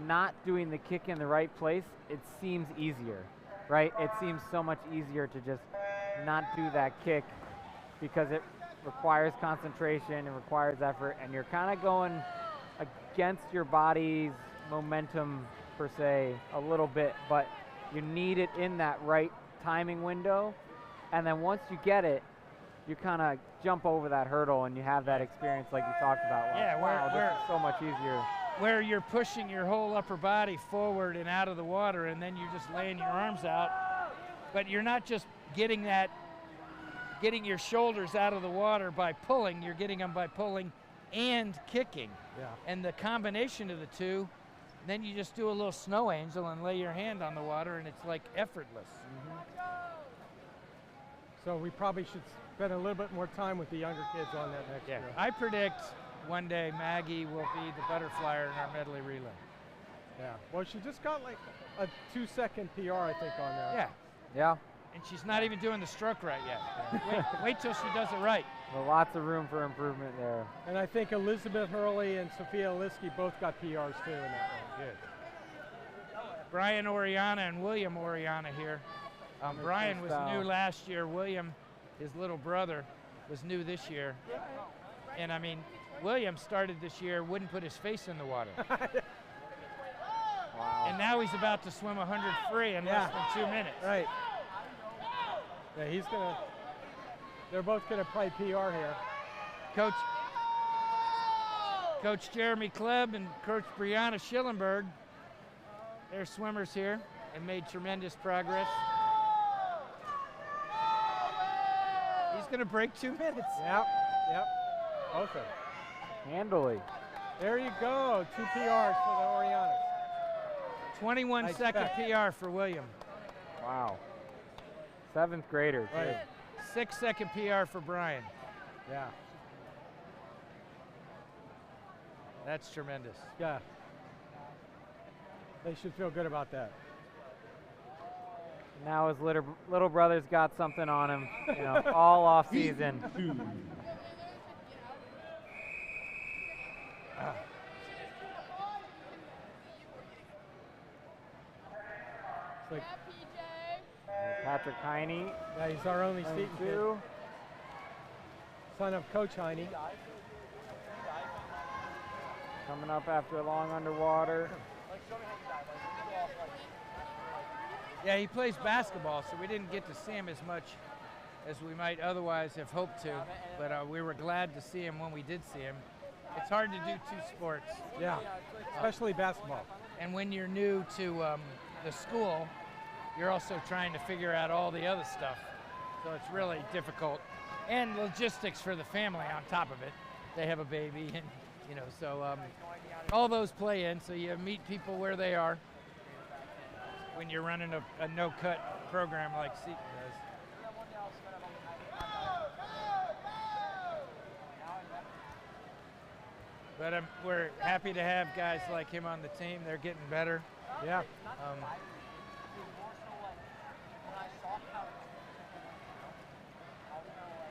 not doing the kick in the right place, it seems easier, right? It seems so much easier to just not do that kick because it requires concentration, it requires effort, and you're kind of going against your body's momentum per se a little bit, but you need it in that right timing window, and then once you get it, you kind of jump over that hurdle and you have that experience like you talked about. Like, Yeah, wow, this is so much easier. Where you're pushing your whole upper body forward and out of the water, and then you're just laying your arms out, but you're not just getting your shoulders out of the water by pulling, you're getting them by pulling and kicking. Yeah. And the combination of the two, then you just do a little snow angel and lay your hand on the water, and it's like effortless. So we probably should spend a little bit more time with the younger kids on that next year. I predict one day Maggie will be the butterflyer in our medley relay. Yeah. Well, she just got like a 2-second PR, I think, on there. Yeah. Yeah. And she's not even doing the stroke right yet. Wait till she does it right. Well, lots of room for improvement there. And I think Elizabeth Hurley and Sophia Liski both got PRs too in that one. Good. Brian Oriana and William Oriana here. Brian was new last year. William, his little brother, was new this year. And I mean, William started this year, wouldn't put his face in the water. Wow. And now he's about to swim 100 free in less than 2 minutes. Right. Yeah, they're both gonna play PR here. Coach Jeremy Klebb and Coach Brianna Schillenberg, they're swimmers here and made tremendous progress. He's gonna break 2 minutes. Yep. Both of them. Handily. There you go. 2 PRs for the Orianas. 21-second PR for William. Wow. 7th grader, too. Right. 6-second PR for Brian. Yeah. That's tremendous. Yeah. They should feel good about that. Now his little brother's got something on him, all off season. It's like Patrick Heine. Yeah, he's our only Seton kid. 2. Son of Coach Heine. Coming up after a long underwater. Yeah, he plays basketball, so we didn't get to see him as much as we might otherwise have hoped to, but we were glad to see him when we did see him. It's hard to do 2 sports. Yeah, especially basketball. And when you're new to the school, you're also trying to figure out all the other stuff. So it's really difficult. And logistics for the family on top of it. They have a baby, and so all those play in, so you meet people where they are when you're running a no-cut program like Seton does. But we're happy to have guys like him on the team. They're getting better. Yeah.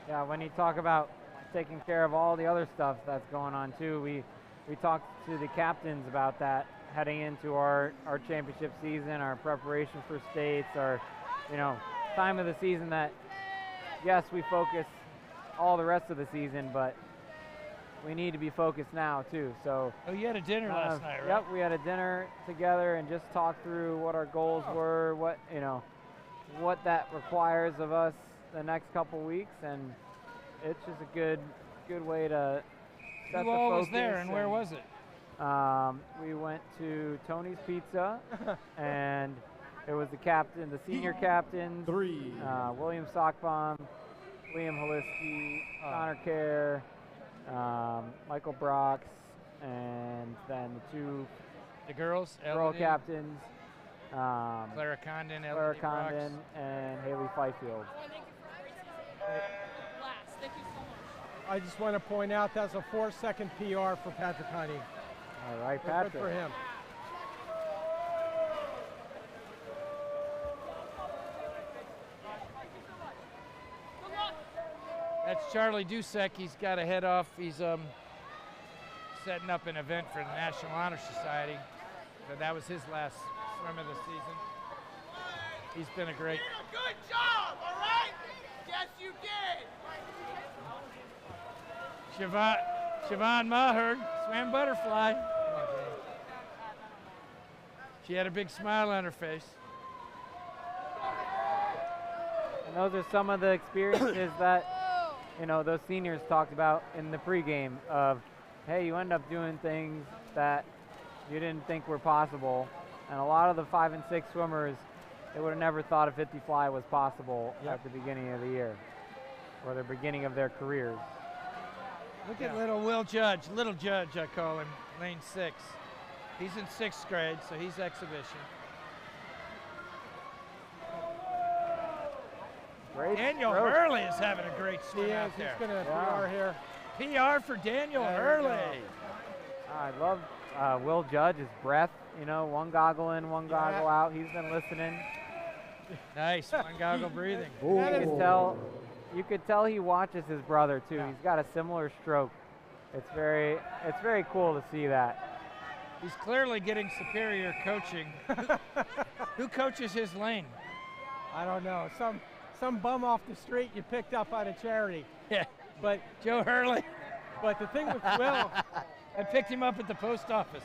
Yeah, when you talk about taking care of all the other stuff that's going on too, we talked to the captains about that heading into our championship season, our preparation for states, our, time of the season that, yes, we focus all the rest of the season, but we need to be focused now too. So. Oh, you had a dinner last night, right? Yep, we had a dinner together and just talked through what our goals were, what that requires of us the next couple weeks, and it's just a good way to set Who the all was focus. there, and where was it? We went to Tony's Pizza, and it was the senior captains, William Sockbaum, Liam Holiski, Connor Kerr, Michael Brox, and then the girls, girl captains, Clara Condon, Clara Condon, and Haley Fifield. Thank you so much. I just want to point out that's a 4-second PR for Patrick Honey. All right, Patrick. Good for him. That's Charlie Dusek. He's got to head off. He's setting up an event for the National Honor Society. But that was his last swim of the season. He's been a great. Good job, all right? Yes, you did. Siobhan Maher swam butterfly. She had a big smile on her face. And those are some of the experiences that those seniors talked about in the pregame of, hey, you end up doing things that you didn't think were possible. And a lot of the 5 and 6 swimmers, they would have never thought a 50 fly was possible at the beginning of the year or the beginning of their careers. Look at little Will Judge, little Judge I call him, lane 6. He's in 6th grade, so he's exhibition. Great Daniel stroke. Hurley is having a great swim out He's there. going to PR here. PR for Daniel Hurley. I love Will Judge's breath. One goggle in, one goggle out. He's been listening. Nice, one goggle breathing. You could tell he watches his brother too. He's got a similar stroke. It's very cool to see that. He's clearly getting superior coaching. Who coaches his lane? I don't know. Some bum off the street you picked up out of charity. Yeah. But Joe Hurley. But the thing with Will, I picked him up at the post office.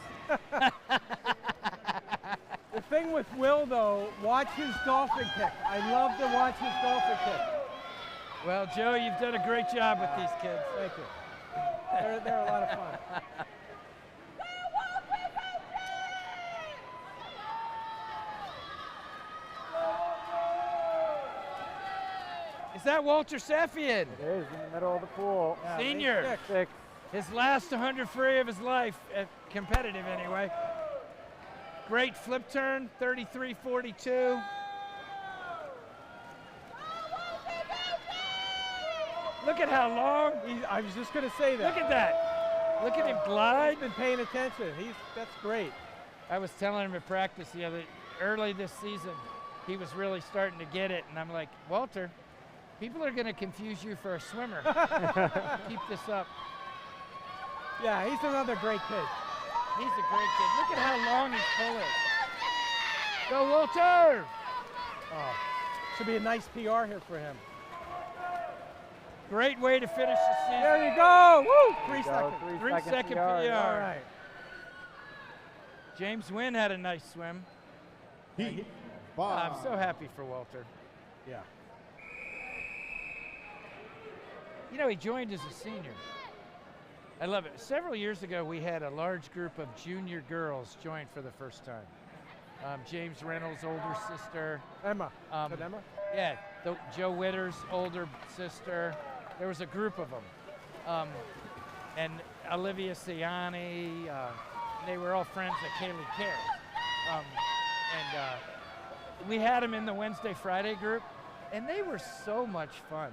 The thing with Will though, watch his dolphin kick. I love to watch his dolphin kick. Well, Joe, you've done a great job with these kids. Thank you. They're a lot of fun. Is that Walter Safian? It is in the middle of the pool. Yeah, Senior. 6. His last 100 free of his life, competitive anyway. Great flip turn, 33.42. Look at how long. I was just going to say that. Look at that. Look at him glide. He's been paying attention. That's great. I was telling him at practice early this season, he was really starting to get it, and I'm like, Walter, people are going to confuse you for a swimmer. Keep this up. Yeah, he's another great kid. He's a great kid. Look at how long his pull is. Go, Walter! Oh, should be a nice PR here for him. Great way to finish the season. There you go. Woo! 3 seconds. 3-second PR. All right. James Wynn had a nice swim. I'm so happy for Walter. Yeah. He joined as a senior. I love it. Several years ago, we had a large group of junior girls join for the first time. James Reynolds' older sister. Emma. Is that Emma? Yeah, Joe Witter's older sister. There was a group of them. And Olivia Ciani. They were all friends of Kaylee Carey. We had them in the Wednesday, Friday group, and they were so much fun.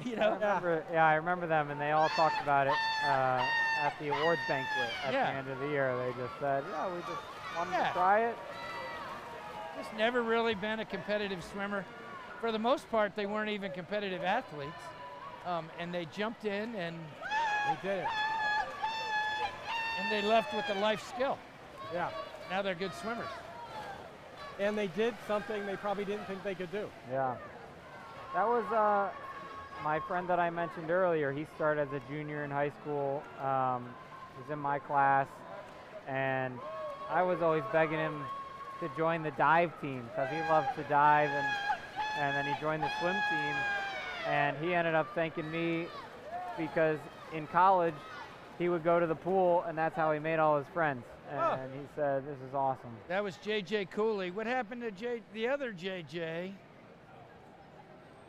I remember them, and they all talked about it at the awards banquet at the end of the year. They just said, we just wanted to try it. Just never really been a competitive swimmer. For the most part, they weren't even competitive athletes, and they jumped in and they did it. And they left with a life skill. Yeah. Now they're good swimmers. And they did something they probably didn't think they could do. Yeah. That was my friend that I mentioned earlier. He started as a junior in high school. He's in my class. And I was always begging him to join the dive team because he loves to dive. And then he joined the swim team. And he ended up thanking me because in college, he would go to the pool, and that's how he made all his friends. And he said, this is awesome. That was J.J. Cooley. What happened to the other J.J.?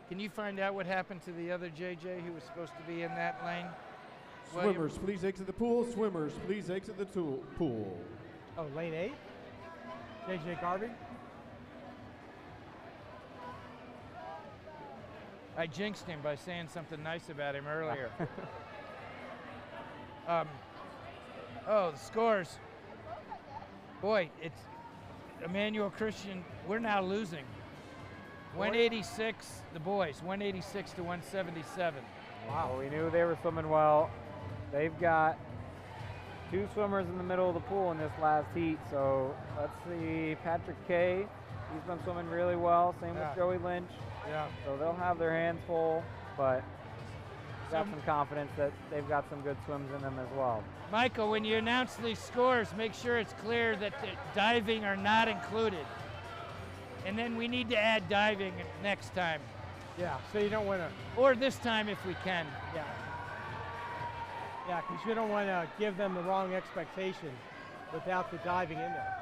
Can you find out what happened to the other J.J. who was supposed to be in that lane? Swimmers, please exit the pool. Swimmers, please exit the pool. Oh, lane 8? J.J. Garvey? I jinxed him by saying something nice about him earlier. Oh, the scores. Boy, it's Emmanuel Christian. We're now losing. 186, the boys, 186 to 177. Wow. Well, we knew they were swimming well. They've got 2 swimmers in the middle of the pool in this last heat. So let's see, Patrick Kay, he's been swimming really well. Same with Joey Lynch. Yeah. So they'll have their hands full, but got some confidence that they've got some good swims in them as well. Michael, when you announce these scores, make sure it's clear that the diving are not included. And then we need to add diving next time. Yeah, so you don't want to. Or this time if we can. Yeah. Yeah, because you don't want to give them the wrong expectation without the diving in there.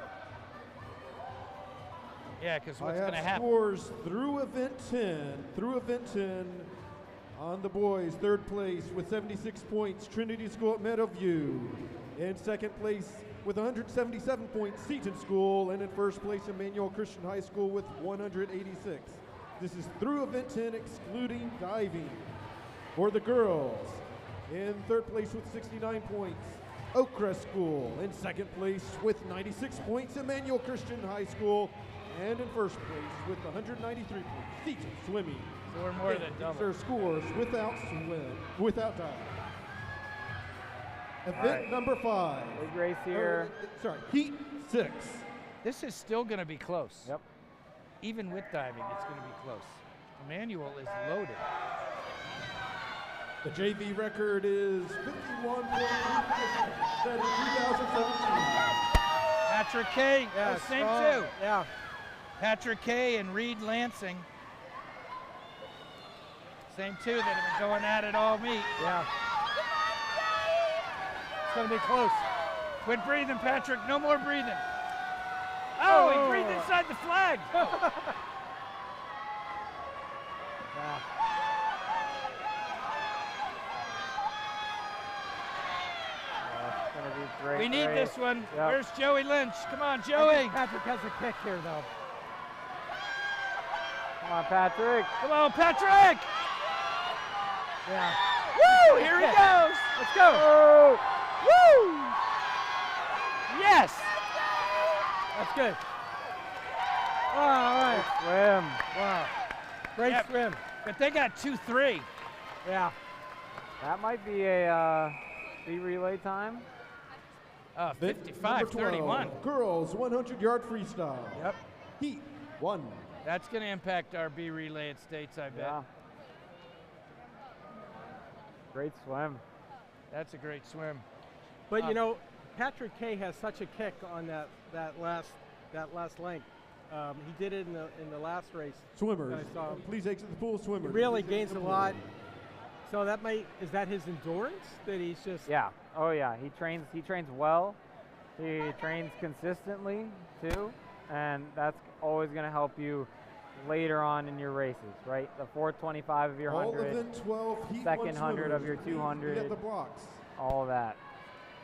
Yeah, because what's I going to have happen? scores through event 10. Through event 10, on the boys, 3rd place with 76 points, Trinity School at Meadowview. In 2nd place with 177 points, Seton School. And in 1st place, Emmanuel Christian High School with 186. This is through event 10, excluding diving. For the girls, in 3rd place with 69 points, Oakcrest School. In 2nd place with 96 points, Emmanuel Christian High School. And in 1st place with 193 points, Seton Swimming. So we're more than double. These are scores without diving. Event number 5. Big race here. Heat 6. This is still going to be close. Yep. Even with diving, it's going to be close. Emmanuel is loaded. The JV record is 51.3% set in 2017. Patrick Kay, Yeah, same strong. too. Yeah. Patrick Kay and Reed Lansing. Same two that have been going at it all meet. Yeah. It's going to be close. Quit breathing, Patrick. No more breathing. Oh, he breathed inside the flag. Yeah. It's going to be great. We need race. this one. Yep. Where's Joey Lynch? Come on, I Joey. think Patrick has a kick here, though. Come on, Patrick. Come on, Patrick. Yeah. Woo, here he goes. Let's go. Oh. Woo. Yes. That's good. Oh, all right. Swim. Wow. Great Yep. swim. But they got 2-3. Yeah. That might be a speed relay time. 55-31. Girls 100-yard freestyle. Yep. Heat 1. That's going to impact our B relay at States, I bet. Yeah. Great swim. That's a great swim. But you know, Patrick Kay has such a kick on that last length. He did it in the last race. Swimmers, I saw him. please exit the pool. He Swimmers. really please exit gains a the pool. lot. So is that his endurance that he's just? Yeah. Oh yeah. He trains well. He trains consistently too, and that's always going to help you later on in your races, right? The 425 of your All 100, event 12, heat second 1 100 of your swimmers, please 200. get the blocks. all of that.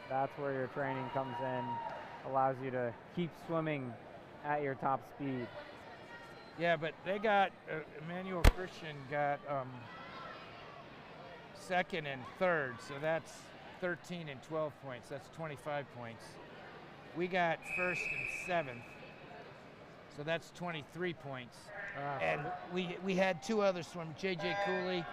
That's where your training comes in, allows you to keep swimming at your top speed. Yeah, but they got, Emmanuel Christian got 2nd and 3rd, so that's 13 and 12 points. That's 25 points. We got 1st and 7th, so that's 23 points. And we had 2 others from J.J. Cooley,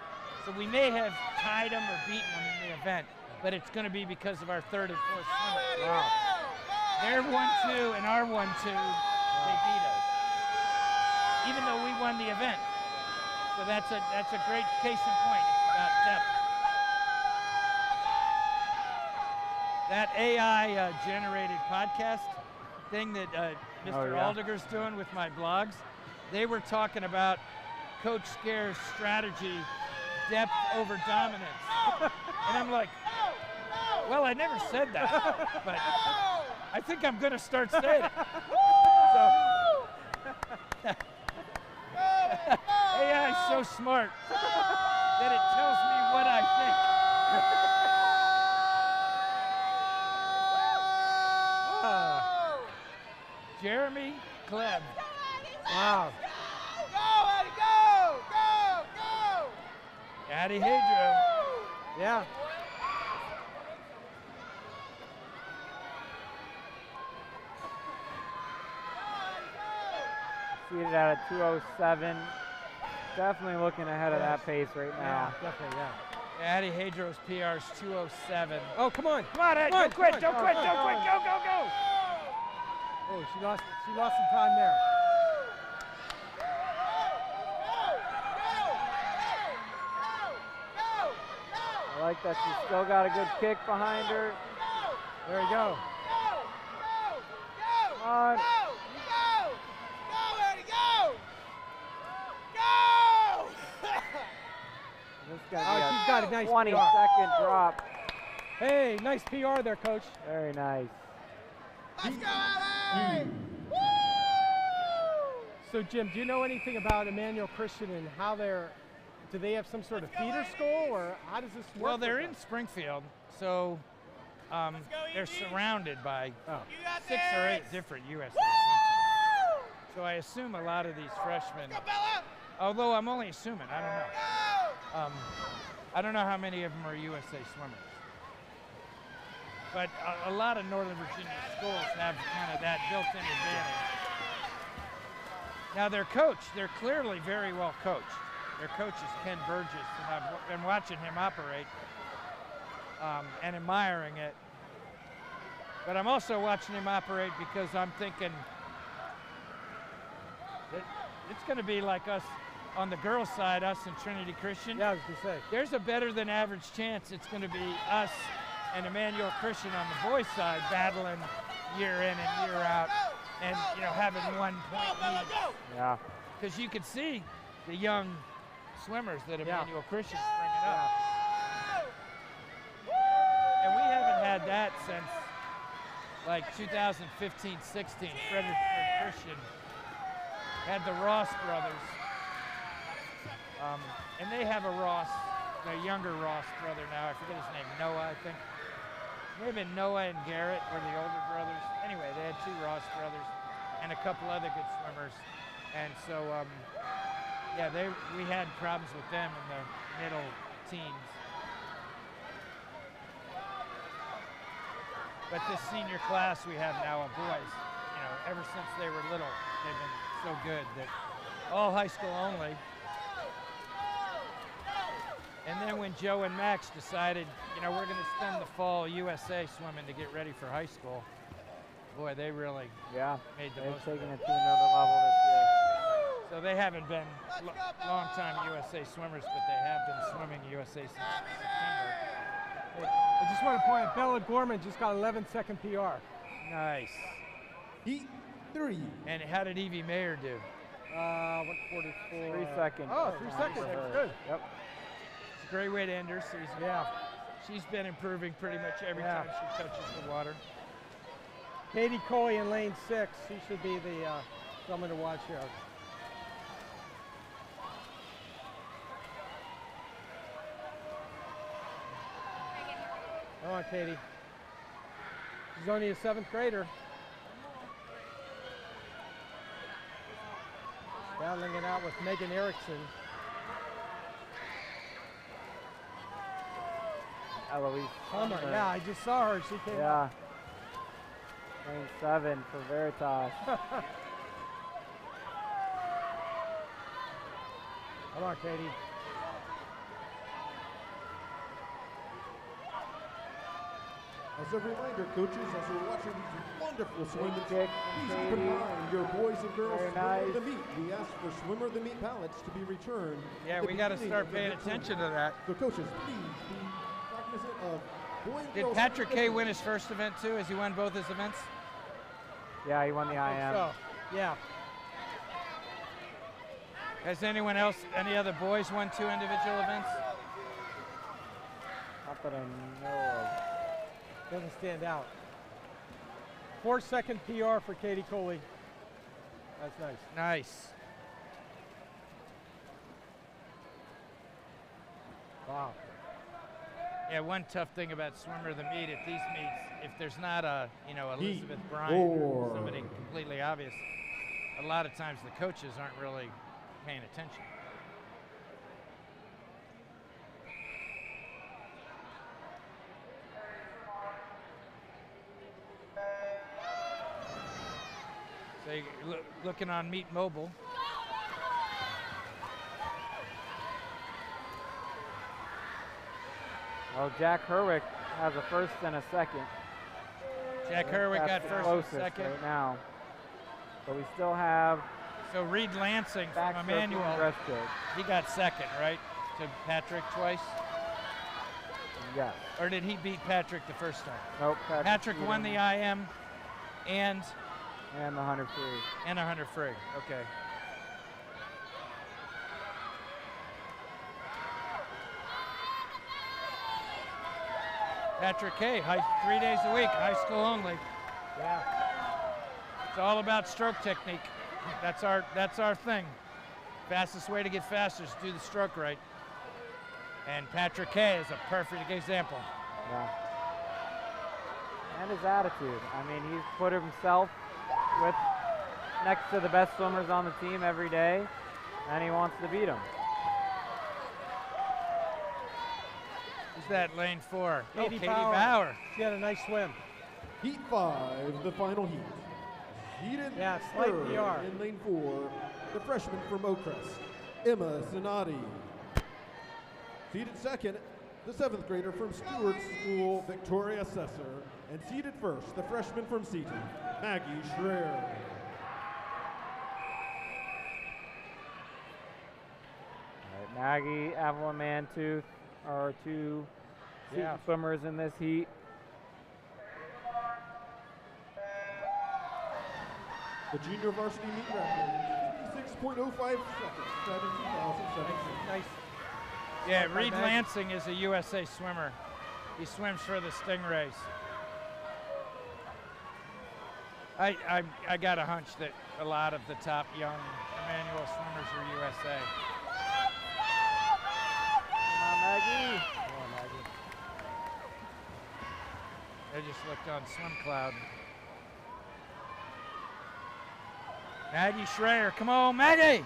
so we may have tied them or beaten them in the event. but it's going to be because of our third and fourth swimmers. Wow. Their 1-2 and our 1-2, they beat us, even though we won the event. So that's a great case in point. It's about depth. That AI generated podcast thing that Mr. Aldiger's doing with my blogs, they were talking about Coach Scare's strategy, depth over dominance. And I'm like, well, I never said that, but I think I'm going to start saying it. So, AI is so smart that it tells me what I think. Jeremy Kleb. Wow. Go, Eddie, go! Go, go! Addie Hadro. Yeah. Seated at a 207. Definitely looking ahead of that pace right now. Yeah, definitely, yeah. Addie Hadro's PR is 207. Oh, come on. Come on, Ed, don't quit, don't quit, don't quit, go, go, go! Oh, she lost some time there. I like that she's still got a good kick behind her. There you go. Come on. This is gonna be She's got a nice 20-second drop. Hey, nice PR there, Coach. Very nice. Let's go, LA! So, Jim, do you know anything about Emmanuel Christian and how do they have some sort of feeder school, or how does this work? Well, they're with in them? Springfield, so they're surrounded by 6 or 8 different USA swim teams. So I assume a lot of these freshmen, although I'm only assuming, I don't know. I don't know how many of them are USA swimmers. But a lot of Northern Virginia schools have kind of that built-in advantage. Now their coach, they're clearly very well coached. Their coach is Ken Burgess, and I've been watching him operate and admiring it. But I'm also watching him operate because I'm thinking that it's going to be like us on the girls' side, us and Trinity Christian. Yeah, I was going to say. There's a better than average chance it's going to be us and Emmanuel Christian on the boys' side battling year in and year out, and having 1 point lead. Yeah. Because you could see the young swimmers that Emmanuel Christian's bringing up. And we haven't had that since like 2015-16. Fredericksburg Christian had the Ross brothers, and they have a younger Ross brother now. I forget his name, Noah, I think. Maybe Noah and Garrett were the older brothers. Anyway, they had 2 Ross brothers and a couple other good swimmers. And so, we had problems with them in the middle teens. But this senior class we have now of boys, ever since they were little, they've been so good that all high school only. And then when Joe and Max decided, we're going to spend the fall USA swimming to get ready for high school, boy, they really made the most of it. They've taken it to another level this year. So they haven't been long-time USA swimmers, but they have been swimming USA since September. I just want to point out, Bella Gorman just got 11-second PR. Nice. Heat 3. And how did Evie Mayer do? 144. 3 seconds. Oh, 3 seconds. That's good. Yep. It's a great way to end her season. Yeah. She's been improving pretty much every time she touches the water. Katie Coy in lane 6. She should be the someone to watch here. Come on, Katie. She's only a 7th grader. Battling it out with Megan Erickson. Eloise Hummer. Hummer. Yeah, I just saw her. She came Yeah. up. Lane 7 for Veritas. Come on, Katie. As a reminder, coaches, as you're watching these wonderful swimmers, kick, please keep in Katie. mind your boys and girls Very swimmer of nice. the meet. We ask for swimmer of the meet pallets to be returned. Yeah, at the we got to beginning start of the paying event attention tournament. to that. So coaches, please be cognizant of boy and Did girl Patrick K swimmer win his first event too? Has he won both his events? Yeah, he won the IM. So, yeah. Has anyone else, any other boys won 2 individual events? Not that I know of. Doesn't stand out. 4-second PR for Katie Coley. That's nice. Nice. Wow. Yeah, one tough thing about swimmer of the meet at these meets, if there's not a, Heat Elizabeth Bryant or 4. somebody completely obvious, a lot of times the coaches aren't really paying attention. So you're looking on Meet Mobile. Well, Jack Herwick has a first and a second. Jack Herwick got That's the first and closest second. right now. But we still have So Reed Lansing back from circle Emmanuel, breaststroke. he got second, right? To Patrick twice? Yes. Or did he beat Patrick the first time? Nope. Patrick beat won him. the IM and And the 100 free. 100 free. Okay. Patrick K, 3 days a week, high school only. Yeah. It's all about stroke technique. That's our thing. Fastest way to get faster is to do the stroke right. And Patrick K is a perfect example. Yeah. And his attitude. I mean, he's put himself next to the best swimmers on the team every day, and he wants to beat them. Who's that, lane 4? Katie Katie Bauer. Bauer. She had a nice swim. Heat 5, the final heat. Heated Yeah, slight third PR. in lane 4, the freshman from Oakcrest, Emma Sinati. Seated second, the 7th grader from Stewart School, Victoria Sesser. And seated first, the freshman from Seaton, Maggie Schreier. All right, Maggie, Evelyn Mantooth are two Yeah. swimmers in this heat. The junior varsity meet record, 56.05 seconds, 17,017. Nice. Yeah, By Reed Maggie. Lansing is a USA swimmer. He swims for the Stingrays. I got a hunch that a lot of the top young Emmanuel swimmers are USA. Come on, Maggie. Come on, Maggie. I just looked on Swim Cloud. Maggie Schreier, come on, Maggie!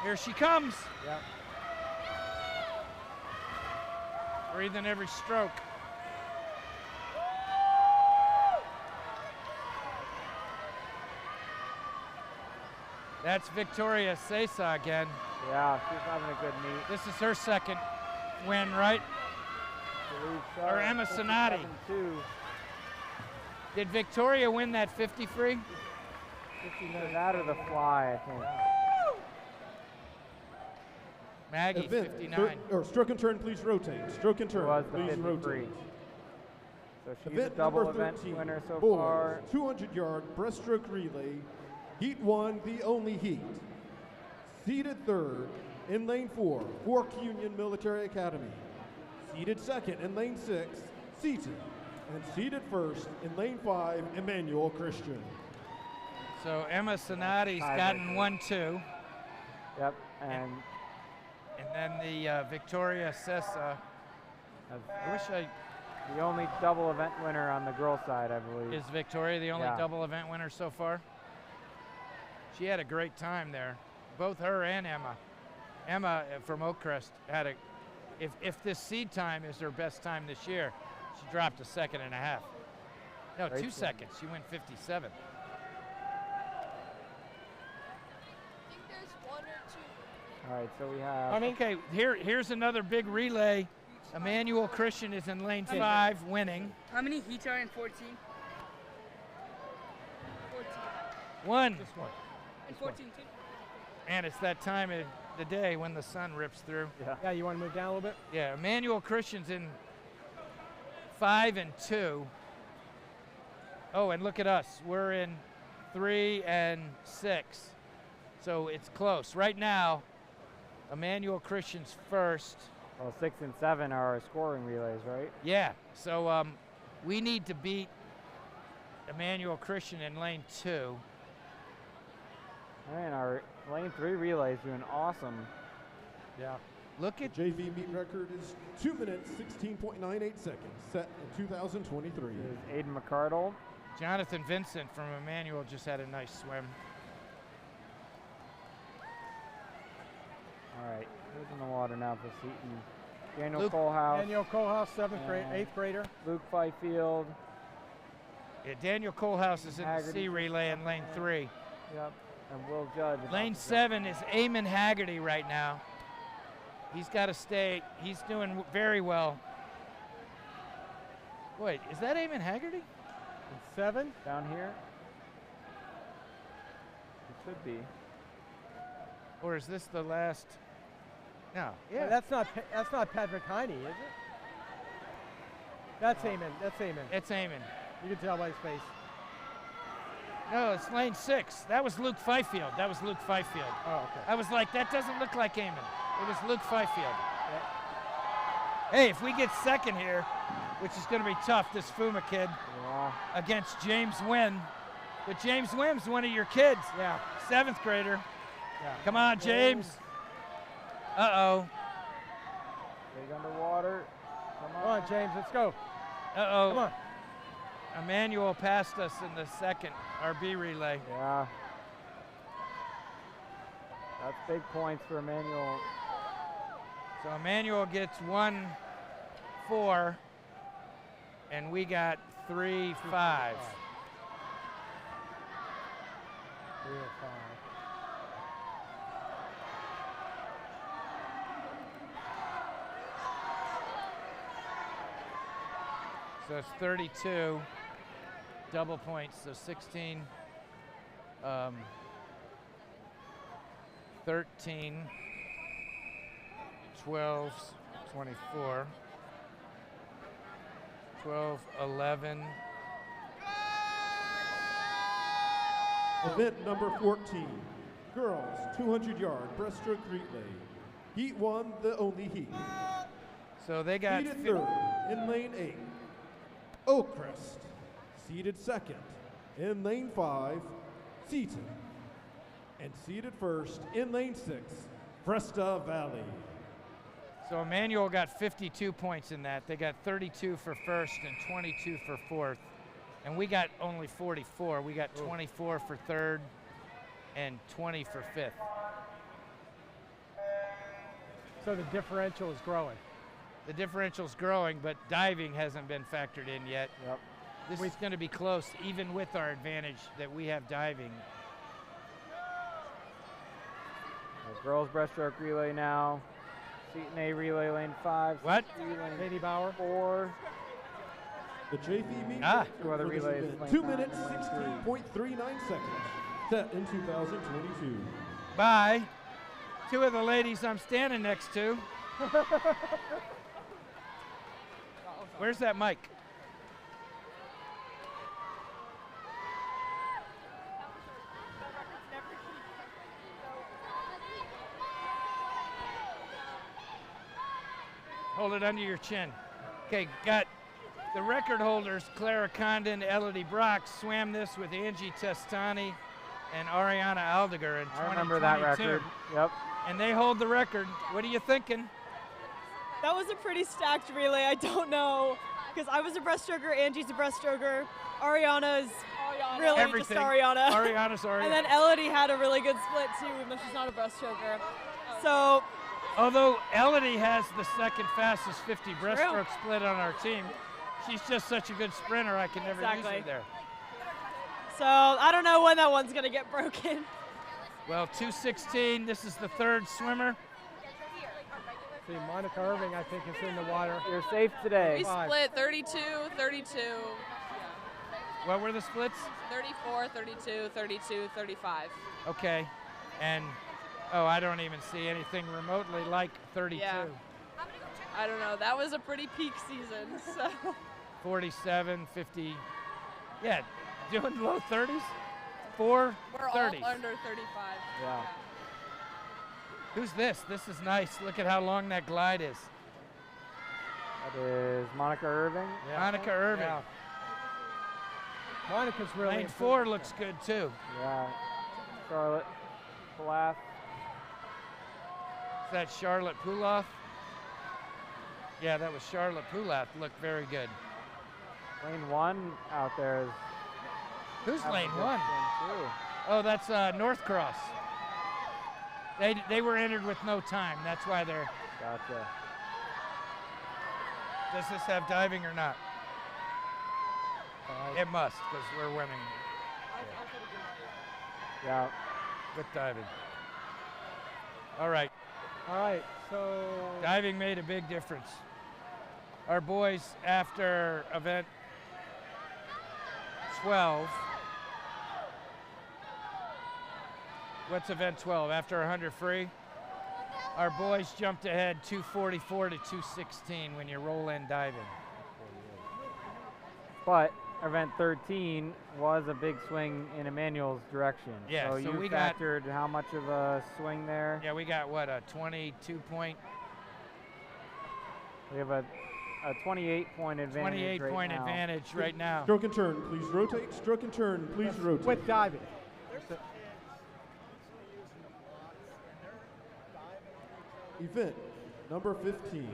Here she comes. Yep. Breathing every stroke. That's Victoria Sesa again. Yeah, she's having a good meet. This is her second win, right? Or Emma Sinati. 57.2. Did Victoria win that 50 free? Either that or the fly, I think. Maggie, Event, 59. stroke and turn, please rotate. Stroke and turn, Was the please 53. rotate. So she's Event a double number event 13, winner so boys, far. 200-yard breaststroke relay, Heat 1, the only heat. Seated third in lane 4, Fork Union Military Academy. Seated second in lane 6, Seaton. And seated first in lane 5, Emmanuel Christian. So Emma Sinati's gotten 1-2. Yep, and then the Victoria Sessa. I wish the only double event winner on the girls' side, I believe. Is Victoria the only Yeah. double event winner so far? She had a great time there. Both her and Emma. Emma from Oakcrest had a, if this seed time is her best time this year, she dropped a second and a half. No, Great 2 swim. seconds. She went 57. I think there's 1 or 2. All right, so we have. Okay, here's another big relay. Emmanuel Christian is in lane 5, winning. How many heats are in 14? 1. Just one. And 14 too? And it's that time of the day when the sun rips through. Yeah, you want to move down a little bit? Yeah, Emmanuel Christian's in 5 and 2. Oh, and look at us. We're in 3 and 6. So it's close. Right now, Emmanuel Christian's first. Well, 6 and 7 are scoring relays, right? Yeah, so we need to beat Emmanuel Christian in lane 2. Man, our lane 3 relay is doing awesome. Yeah. Look at JV meet record is 2 minutes, 16.98 seconds, set in 2023. There's Aiden McCardle. Jonathan Vincent from Emmanuel just had a nice swim. All right, who's in the water now for Seton? Daniel Luke. Colehouse. Daniel Colehouse, 7th grade, 8th grader. Luke Fifield. Yeah, Daniel Colehouse is in the Haggerty. C relay in lane 3. Yep, and Will Judge. is Lane off the 7 is Eamon Haggerty right now. He's got to stay. He's doing very well. Wait, is that Eamon Haggerty? And 7. down here. It should be. Or is this the last? No. Yeah. Yeah. That's not Patrick Heine, is it? That's Eamon. That's Eamon. It's Eamon. You can tell by his face. No, it's lane 6. That was Luke Fifield. That was Luke Fifield. Oh, okay. I was like, that doesn't look like Eamon. It was Luke Fifield. Hey, if we get second here, which is going to be tough, this Fuma kid against James Wynn. But James Wynn's one of your kids. Yeah. 7th grader. Yeah. Come on, James. Uh-oh. Big underwater. Come on, James, let's go. Uh-oh. Come on. Emmanuel passed us in the second RB relay. Yeah. That's big points for Emmanuel. So Emmanuel gets 1-4, and we got 3-5. 3 or 5. So it's 32 double points, so 16, 13, 12, 24, 12, 11. Event number 14, girls 200-yard breaststroke relay. Heat 1, the only heat. So they got Seated third in lane 8, Oakcrest. Seated second in lane 5, Seaton. And seated first in lane 6, Fresta Valley. So Emmanuel got 52 points in that. They got 32 for first and 22 for fourth. And we got only 44. We got 24 for third and 20 for fifth. So the differential is growing. The differential's growing, but diving hasn't been factored in yet. Yep. This is going to be close, even with our advantage that we have diving. The girls breaststroke relay now. Seton A relay lane 5. What? Katie Bauer. 4. The JV meet Two other for this relays, event, lane 2 5, minutes, lane 16.39 seconds, set in 2022. Bye. 2 of the ladies I'm standing next to. Where's that mic? Hold it under your chin. Okay, got the record holders, Clara Condon, Elodie Brock, swam this with Angie Testani and Ariana Aldiger in 2022. I remember that record. Yep. And they hold the record. What are you thinking? That was a pretty stacked relay. I don't know, because I was a breaststroker, Angie's a breaststroker, Ariana's really Everything. just Ariana. Ariana's Ariana. And then Elodie had a really good split too, even though she's not a breaststroker. So, Although Elodie has the second fastest 50 breaststroke split on our team, she's just such a good sprinter, I can never use her there. so I don't know when that one's gonna get broken. Well, 2:16, this is the third swimmer. see, Monica Irving, I think, is in the water. You're safe today. We split 32. What were the splits? 34, 32, 32, 35. Okay. And, oh, I don't even see anything remotely like 32. Yeah. I don't know. That was a pretty peak season, so. 47, 50. Yeah, doing low 30s? 4 We're 30s. all under 35. Yeah. Who's this? This is nice. Look at how long that glide is. That is Monica Irving. Yeah. Monica Irving. Yeah. Monica's really Lane improved. 4 looks good too. Yeah. Charlotte Pulath. Is that Charlotte Pulath? Yeah, that was Charlotte Pulath. Looked very good. Lane 1 out there is. Who's having lane a good 1? swing, too. Oh, that's North Cross. They were entered with no time. That's why they're. Gotcha. Does this have diving or not? It must, because we're winning Yeah. with diving. All right. All right, so Diving made a big difference. Our boys, after event 12, what's event 12? After 100 free, our boys jumped ahead 244 to 216 when you roll in diving. But event 13 was a big swing in Emmanuel's direction. Yeah, so you we got- factored how much of a swing there? Yeah, we got what, a 22 point, We have a 28-point advantage 28 right point now. advantage right now. Stroke and turn, please rotate. Stroke and turn, please rotate. with diving. Event number 15.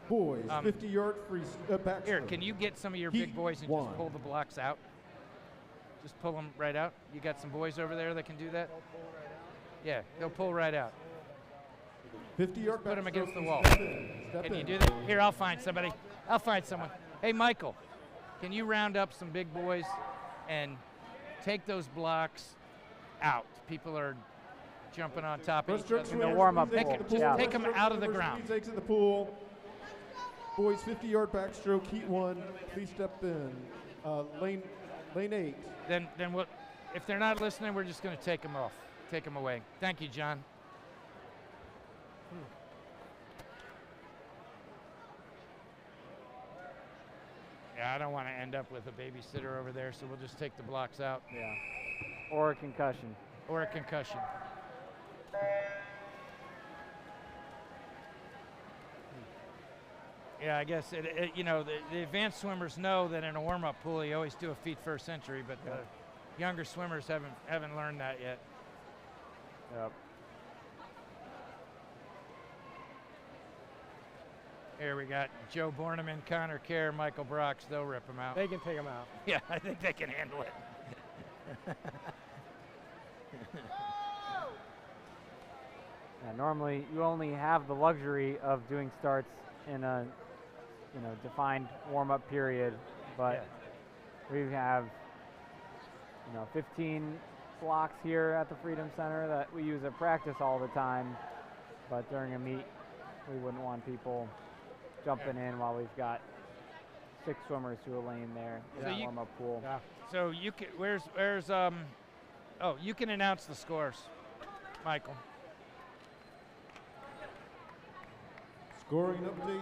Boys, 50-yard free backstroke. Here, can you get some of your Heat big boys and one. just pull the blocks out? Just pull them right out. You got some boys over there that can do that? Yeah, they'll pull right out. 50-yard Put them backstroke, against the please wall. step in. Step Can you in. do that? Here, I'll find somebody. I'll find someone. Hey, Michael, can you round up some big boys and take those blocks out? People are jumping on top of each Breaststroke other. swimmers, warm-up please pool. exit the pool. Yeah. Take 'em Breaststroke out of the swimmers, ground. Please exit the pool. Boys, 50-yard backstroke, heat 1. Please step in. Lane 8. Then what? If they're not listening, we're just going to take them off. Take them away. Thank you, John. Yeah, I don't want to end up with a babysitter over there, so we'll just take the blocks out. Yeah. Or a concussion. Or a concussion. Yeah, I guess you know, the advanced swimmers know that in a warm-up pool you always do a feet first entry, but the younger swimmers haven't learned that yet. Yep. Here we got Joe Borneman, Connor Kerr, Michael Brox. They'll rip them out. They can take them out. Yeah, I think they can handle it. Yeah, normally you only have the luxury of doing starts in a defined warm-up period, but we have 15 blocks here at the Freedom Center that we use at practice all the time, but during a meet we wouldn't want people jumping in while we've got 6 swimmers to a lane there in So that you- warm-up pool. Yeah. So you can, you can announce the scores, Michael. Scoring update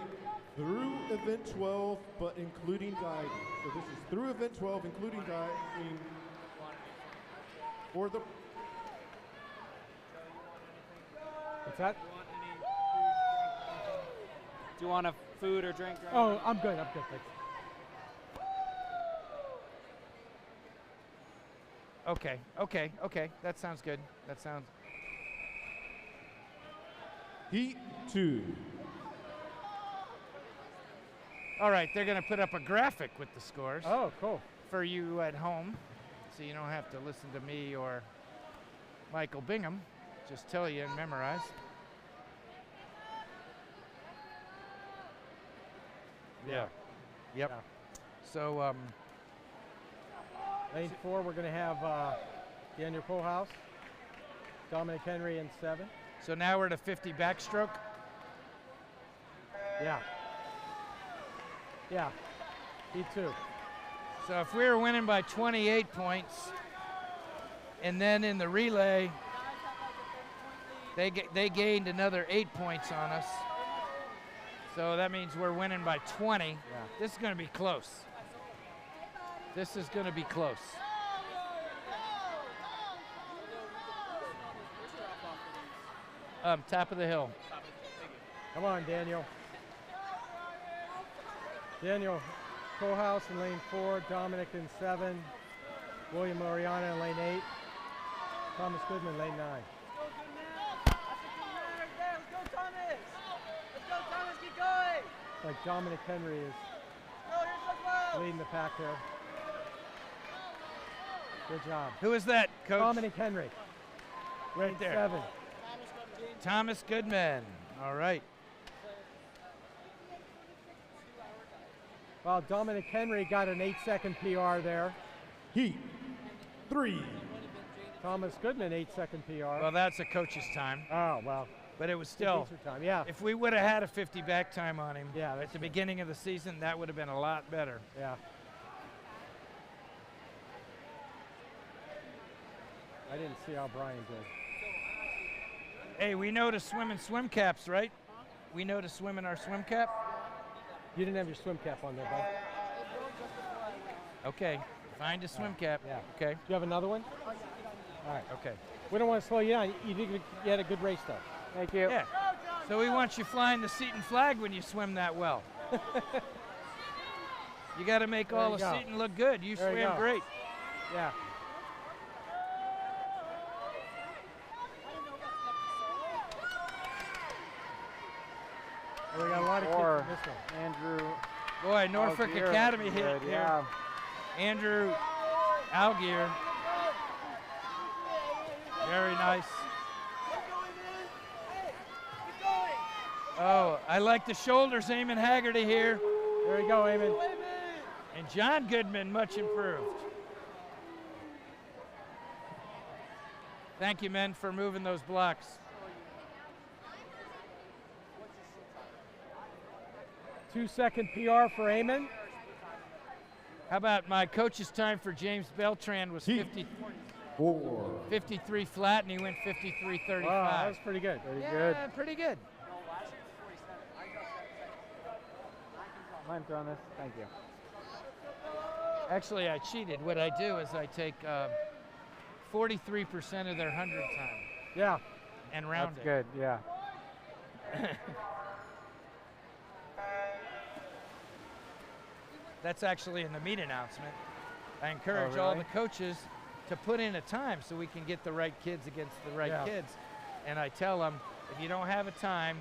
through event 12, but including diving. So this is through event 12, including diving. For the What's that? Do you want a food or drink? Oh, I'm good. Thanks. Okay. That sounds good. That sounds. Heat 2. All right, they're going to put up a graphic with the scores. Oh, cool. For you at home, so you don't have to listen to me or Michael Bingham. Just tell you and memorize. Yeah. Yep. Yeah. So, Lane 4, we're going to have Daniel Kohlhaus, Dominic Henry in 7. So now we're at a 50 backstroke. Yeah. Yeah. E2. So if we were winning by 28 points, and then in the relay, they gained another 8 points on us. So that means we're winning by 20. Yeah. This is going to be close. This is going to be close. Top of the hill. Come on, Daniel. Daniel Kohlhaus in lane 4, Dominic in 7, William Oriana in lane 8, Thomas Goodman lane 9. Like Dominic Henry is leading the pack there. Good job. Who is that, Coach? Dominic Henry. Right there. 7. Thomas Goodman. All right. Well, Dominic Henry got an 8-second PR there. Heat 3. Thomas Goodman, 8-second PR. Well, that's a coach's time. Oh, well. But it was still, time. Yeah. If we would have had a 50 back time on him Yeah, at the beginning of the season, that would have been a lot better. Yeah. I didn't see how Brian did. Hey, we know to swim in swim caps, right? We know to swim in our swim cap? You didn't have your swim cap on there, bud. Okay, find a swim cap. Yeah. Okay. Do you have another one? All right. Okay. We don't want to slow you down. You had a good race, though. Thank you. Yeah. So we want you flying the Seton flag when you swim that well. You got to make all of Seton look good. You swam great. Yeah. We got a lot of kids in this one. Andrew. Boy, Norfolk Algier. Academy hit Good, here. yeah. Andrew Algier. Very nice. Oh, I like the shoulders, Eamon Haggerty here. There you go, Eamon. And John Goodman, much improved. Thank you, men, for moving those blocks. Two-second PR for Eamon. How about my coach's time for James Beltran was 53 flat, and he went 53.35. Wow, that was pretty good. Pretty good. Pretty good. Mind throwing this? Thank you. Actually, I cheated. What I do is I take 43% of their 100 time. Yeah. And round That's it. good, yeah. That's actually in the meet announcement. I encourage all the coaches to put in a time so we can get the right kids against the right kids. And I tell them, if you don't have a time,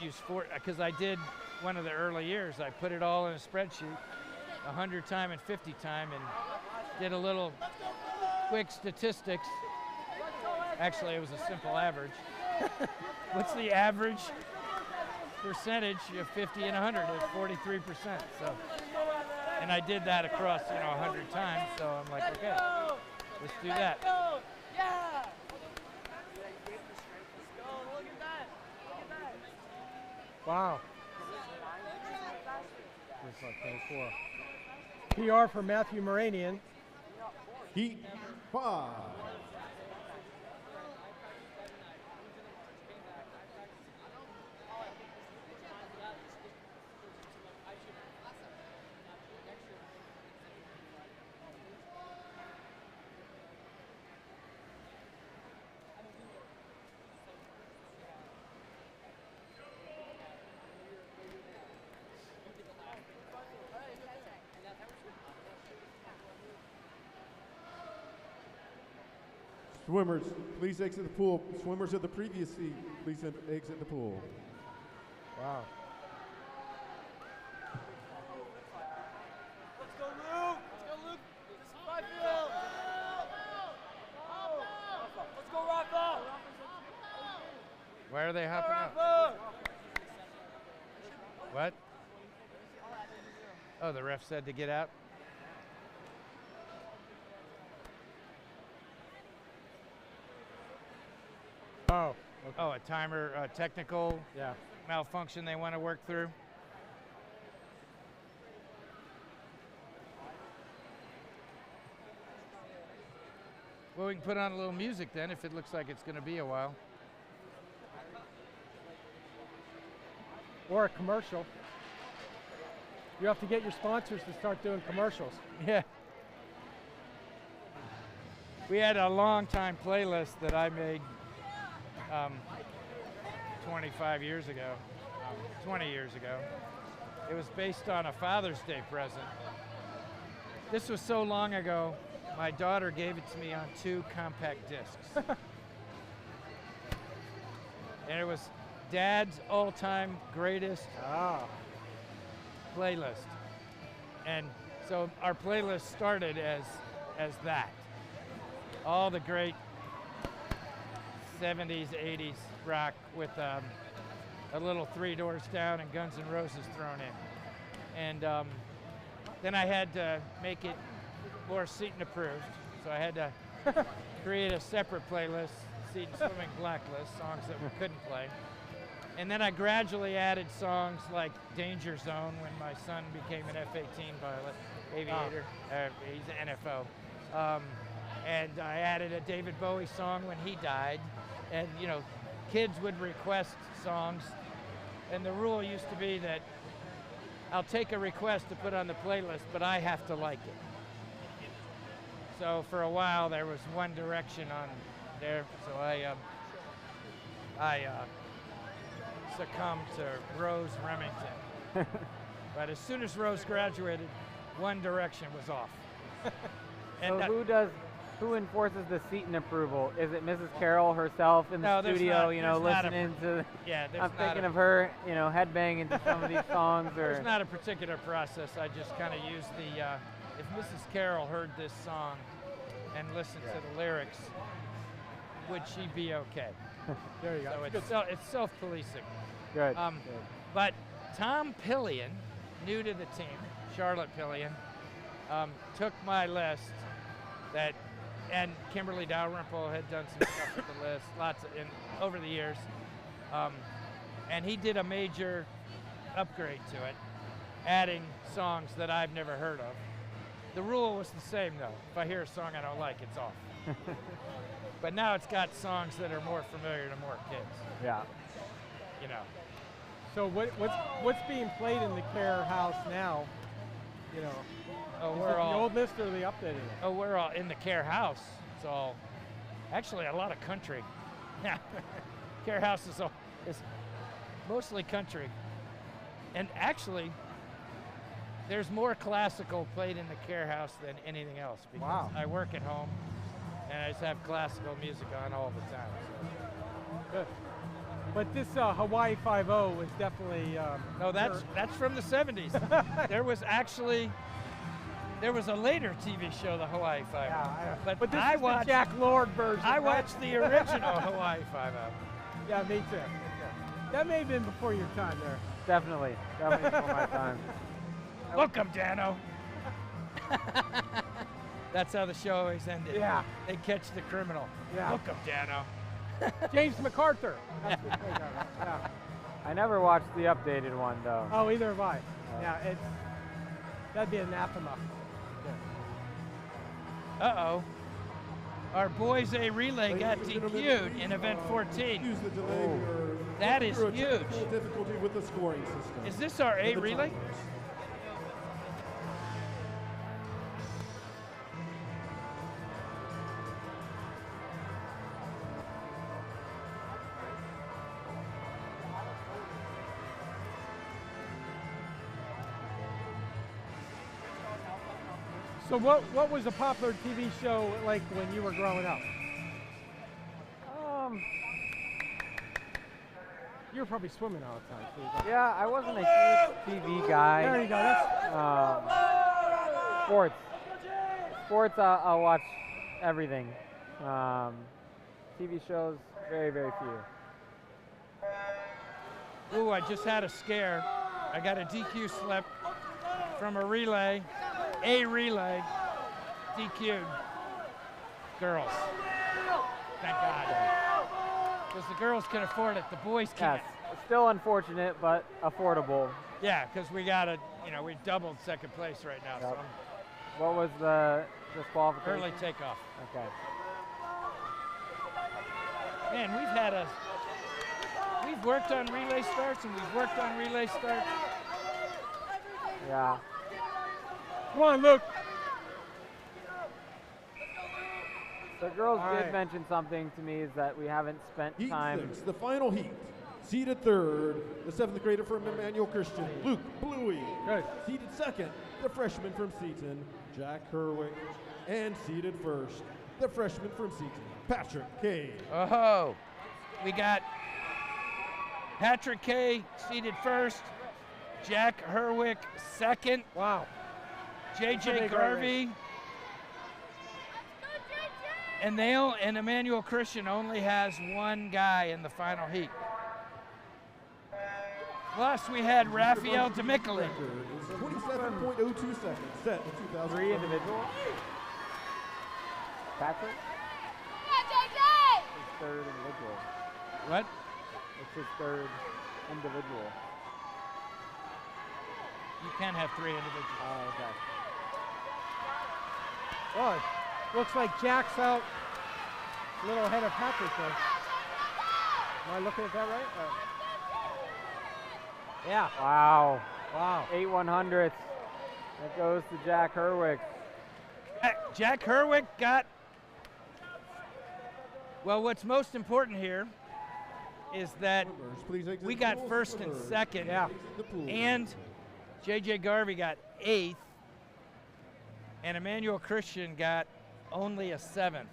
use because I did one of the early years, I put it all in a spreadsheet, 100 time and 50 time, and did a little quick statistics. Actually, it was a simple average. What's the average percentage of 50 and 100? It's 43%. So, and I did that across 100 times. So I'm like, okay, let's do that. Yeah. Wow. That's like 24. PR for Matthew Moranian. Heat 5. Swimmers, please exit the pool. Swimmers of the previous seat, please exit the pool. Wow. Let's go, Luke. Let's go, Luke. This is my field. Let's go, Rafa. Why are they hopping out? Rafa. What? Oh, the ref said to get out? Oh, Oh, a timer, technical malfunction they want to work through. Well, we can put on a little music then if it looks like it's going to be a while. Or a commercial. You have to get your sponsors to start doing commercials. Yeah. We had a long time playlist that I made 25 years ago, 20 years ago. It was based on a Father's Day present. This was so long ago, my daughter gave it to me on 2 compact discs. And it was Dad's all-time greatest playlist. And so our playlist started as that. All the great 70s, 80s rock with a little Three Doors Down and Guns N' Roses thrown in. And then I had to make it more Seton approved. So I had to create a separate playlist, Seton Swimming Blacklist, songs that we couldn't play. And then I gradually added songs like Danger Zone when my son became an F-18 pilot, aviator. He's an NFO. And I added a David Bowie song when he died. And, you know, kids would request songs. And the rule used to be that I'll take a request to put on the playlist, but I have to like it. So for a while there was One Direction on there. So I succumbed to Rose Remington. But as soon as Rose graduated, One Direction was off. And so who enforces the Seton approval? Is it Mrs. Carroll herself in the studio, listening to? Yeah, I'm thinking of her, headbanging to some of these songs. Or there's not a particular process. I just kind of use the. If Mrs. Carroll heard this song and listened to the lyrics, would she be okay? There you go. So it's self-policing. Good. But Tom Pillion, new to the team, Charlotte Pillion, took my list and Kimberly Dalrymple had done some stuff with the list, over the years, and he did a major upgrade to it, adding songs that I've never heard of. The rule was the same though. If I hear a song I don't like, it's off. But now it's got songs that are more familiar to more kids. Yeah. So what's being played in the Care House now? Oh, is we're it the all old list or the updated list? Oh, we're all in the Care House. It's all actually a lot of country. Yeah, Care House is mostly country, and actually, there's more classical played in the Care House than anything else because I work at home and I just have classical music on all the time. So. Good. But this Hawaii 5-0 is definitely. No, that's from the 70s. There was a later TV show, the Hawaii 5-0. Yeah, but this I is watched the Jack Lord version. I watched the original Hawaii 5-0. Yeah, me too. That may have been before your time there. Definitely before my time. Welcome, Dano. That's how the show always ended. Yeah. They catch the criminal. Yeah. Welcome, Dano. James MacArthur. That's what they got, right? Yeah. I never watched the updated one though. Oh, either have I. Yeah, that'd be anathema. Uh-oh. Our boys A relay got DQ'd in event 14. That is huge. Difficulty with the scoring system. Is this our A relay? So what was a popular TV show like when you were growing up? You were probably swimming all the time. So yeah, I wasn't a huge TV guy. There you go. Sports. Sports, I'll watch everything. TV shows, very, very few. Ooh, I just had a scare. I got a DQ slip from a relay. A relay, DQ'd. Girls. Thank God. because the girls can afford it, the boys can't. Yes, it's still unfortunate, but affordable. Yeah, because we got to, we doubled second place right now. Yep. So What was the disqualification? early takeoff. Okay. Man, we've worked on relay starts and we've worked on relay starts. Yeah. Come on, Luke. The girls All did right. mention something to me is that we haven't spent Heat time. 6, the final heat. Seated third, the 7th grader from Emmanuel Christian, Luke Bluey. Good. Seated second, the freshman from Seaton, Jack Herwick. And seated first, the freshman from Seaton, Patrick K. Oh, we got Patrick K seated first, Jack Herwick second. Wow. JJ Garvey. And Emmanuel Christian only has one guy in the final heat. Plus, we had Raphael DeMicheli. 27.02 seconds, set in 2000. 3 individuals. Patrick? His third individual. What? It's his third individual. You can have 3 individuals. Oh, okay. Oh, it looks like Jack's out a little ahead of Patrick there. Am I looking at that right? Yeah. Wow. Wow. 8 100ths. That goes to Jack Herwick. Jack Herwick got, well, what's most important here is that we got first and second, Yeah. and JJ Garvey got 8th, and Emmanuel Christian got only a 7th.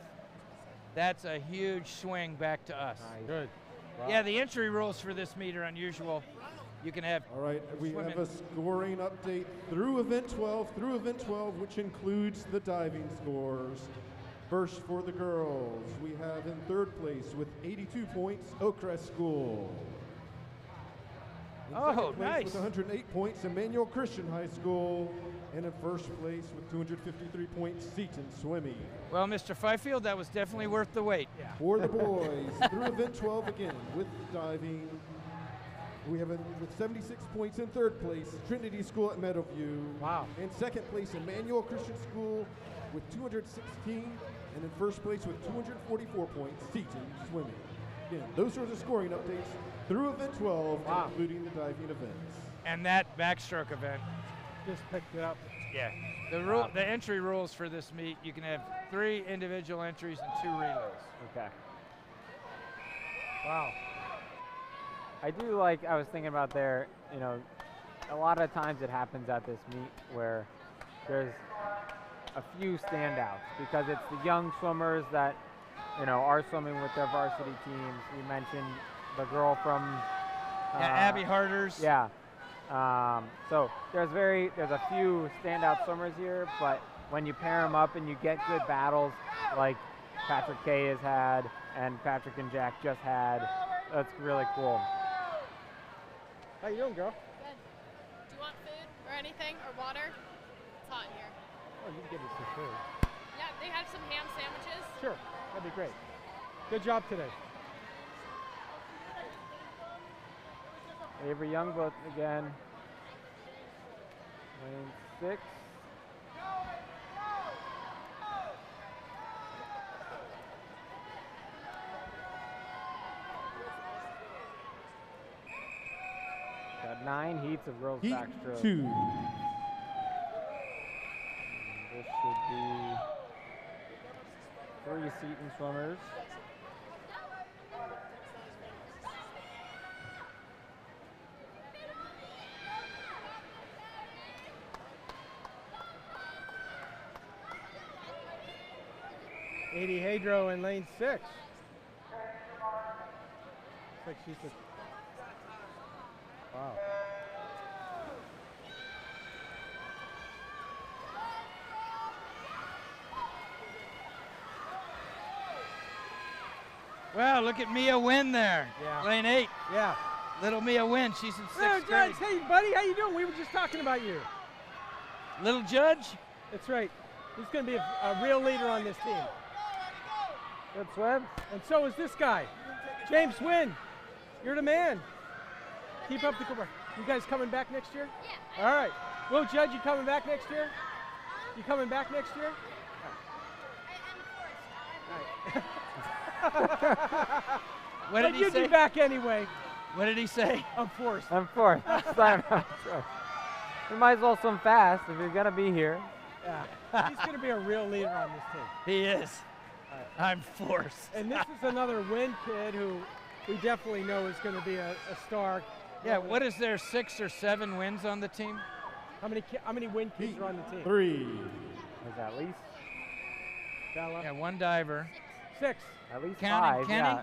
That's a huge swing back to us. Good. Wow. Yeah, the entry rules for this meet are unusual. You can have All right, we swimming. have a scoring update through event 12, which includes the diving scores. First for the girls, we have in third place with 82 points, Oakcrest School. In second place nice. with 108 points, Emmanuel Christian High School. And in first place with 253 points, Seaton Swimming. Well, Mr. Fifield, that was definitely worth the wait. Yeah. For the boys, through event 12 again with diving, we have with 76 points in third place, Trinity School at Meadowview. Wow. In second place, Emmanuel Christian School with 216, and in first place with 244 points, Seaton Swimming. Again, those are the scoring updates through event 12, Wow. including the diving events. And that backstroke event. Just picked it up. Yeah. The entry rules for this meet, you can have 3 individual entries and 2 relays. Okay. Wow. I do like, I was thinking about there, a lot of times it happens at this meet where there's a few standouts because it's the young swimmers that, are swimming with their varsity teams. You mentioned the girl from Abby Harders. Yeah. So there's a few standout swimmers here, but when you pair them up and you get good battles like Patrick K has had and Patrick and Jack just had, that's really cool. How you doing, girl? Good. Do you want food or anything or water? It's hot in here. Oh, you can get us some food. Yeah, they have some ham sandwiches. Sure, that'd be great. Good job today. Avery Youngblood again. Lane 6. Got 9 heats of girls Heat backstroke. 2. And this should be 3 Seaton swimmers. Edie Hadro in lane 6. Looks like she's the. Wow. Well, look at Mia Wynn there. Yeah. Lane 8. Yeah. Little Mia Wynn. She's in 6th grade. Judge, hey buddy, how you doing? We were just talking about you. Little Judge. That's right. He's going to be a real leader on this team. Good swim. And so is this guy. James Wynn, you're the man. Keep up the good work. You guys coming back next year? Yeah. All right. Will Judge, you coming back next year? You coming back next year? What did he you'd say? be back anyway. What did he say? I'm forced. I'm fourth. You might as well swim fast if you're gonna be here. Yeah. He's gonna be a real leader on this team. He is. I'm forced. And this is another Wynn kid who we definitely know is going to be a star. Yeah, what is there, 6 or 7 wins on the team? How many Wynn kids are on the team? 3. Is that at least? Yeah, 1 diver. 6. At least Counting 5, Kenny?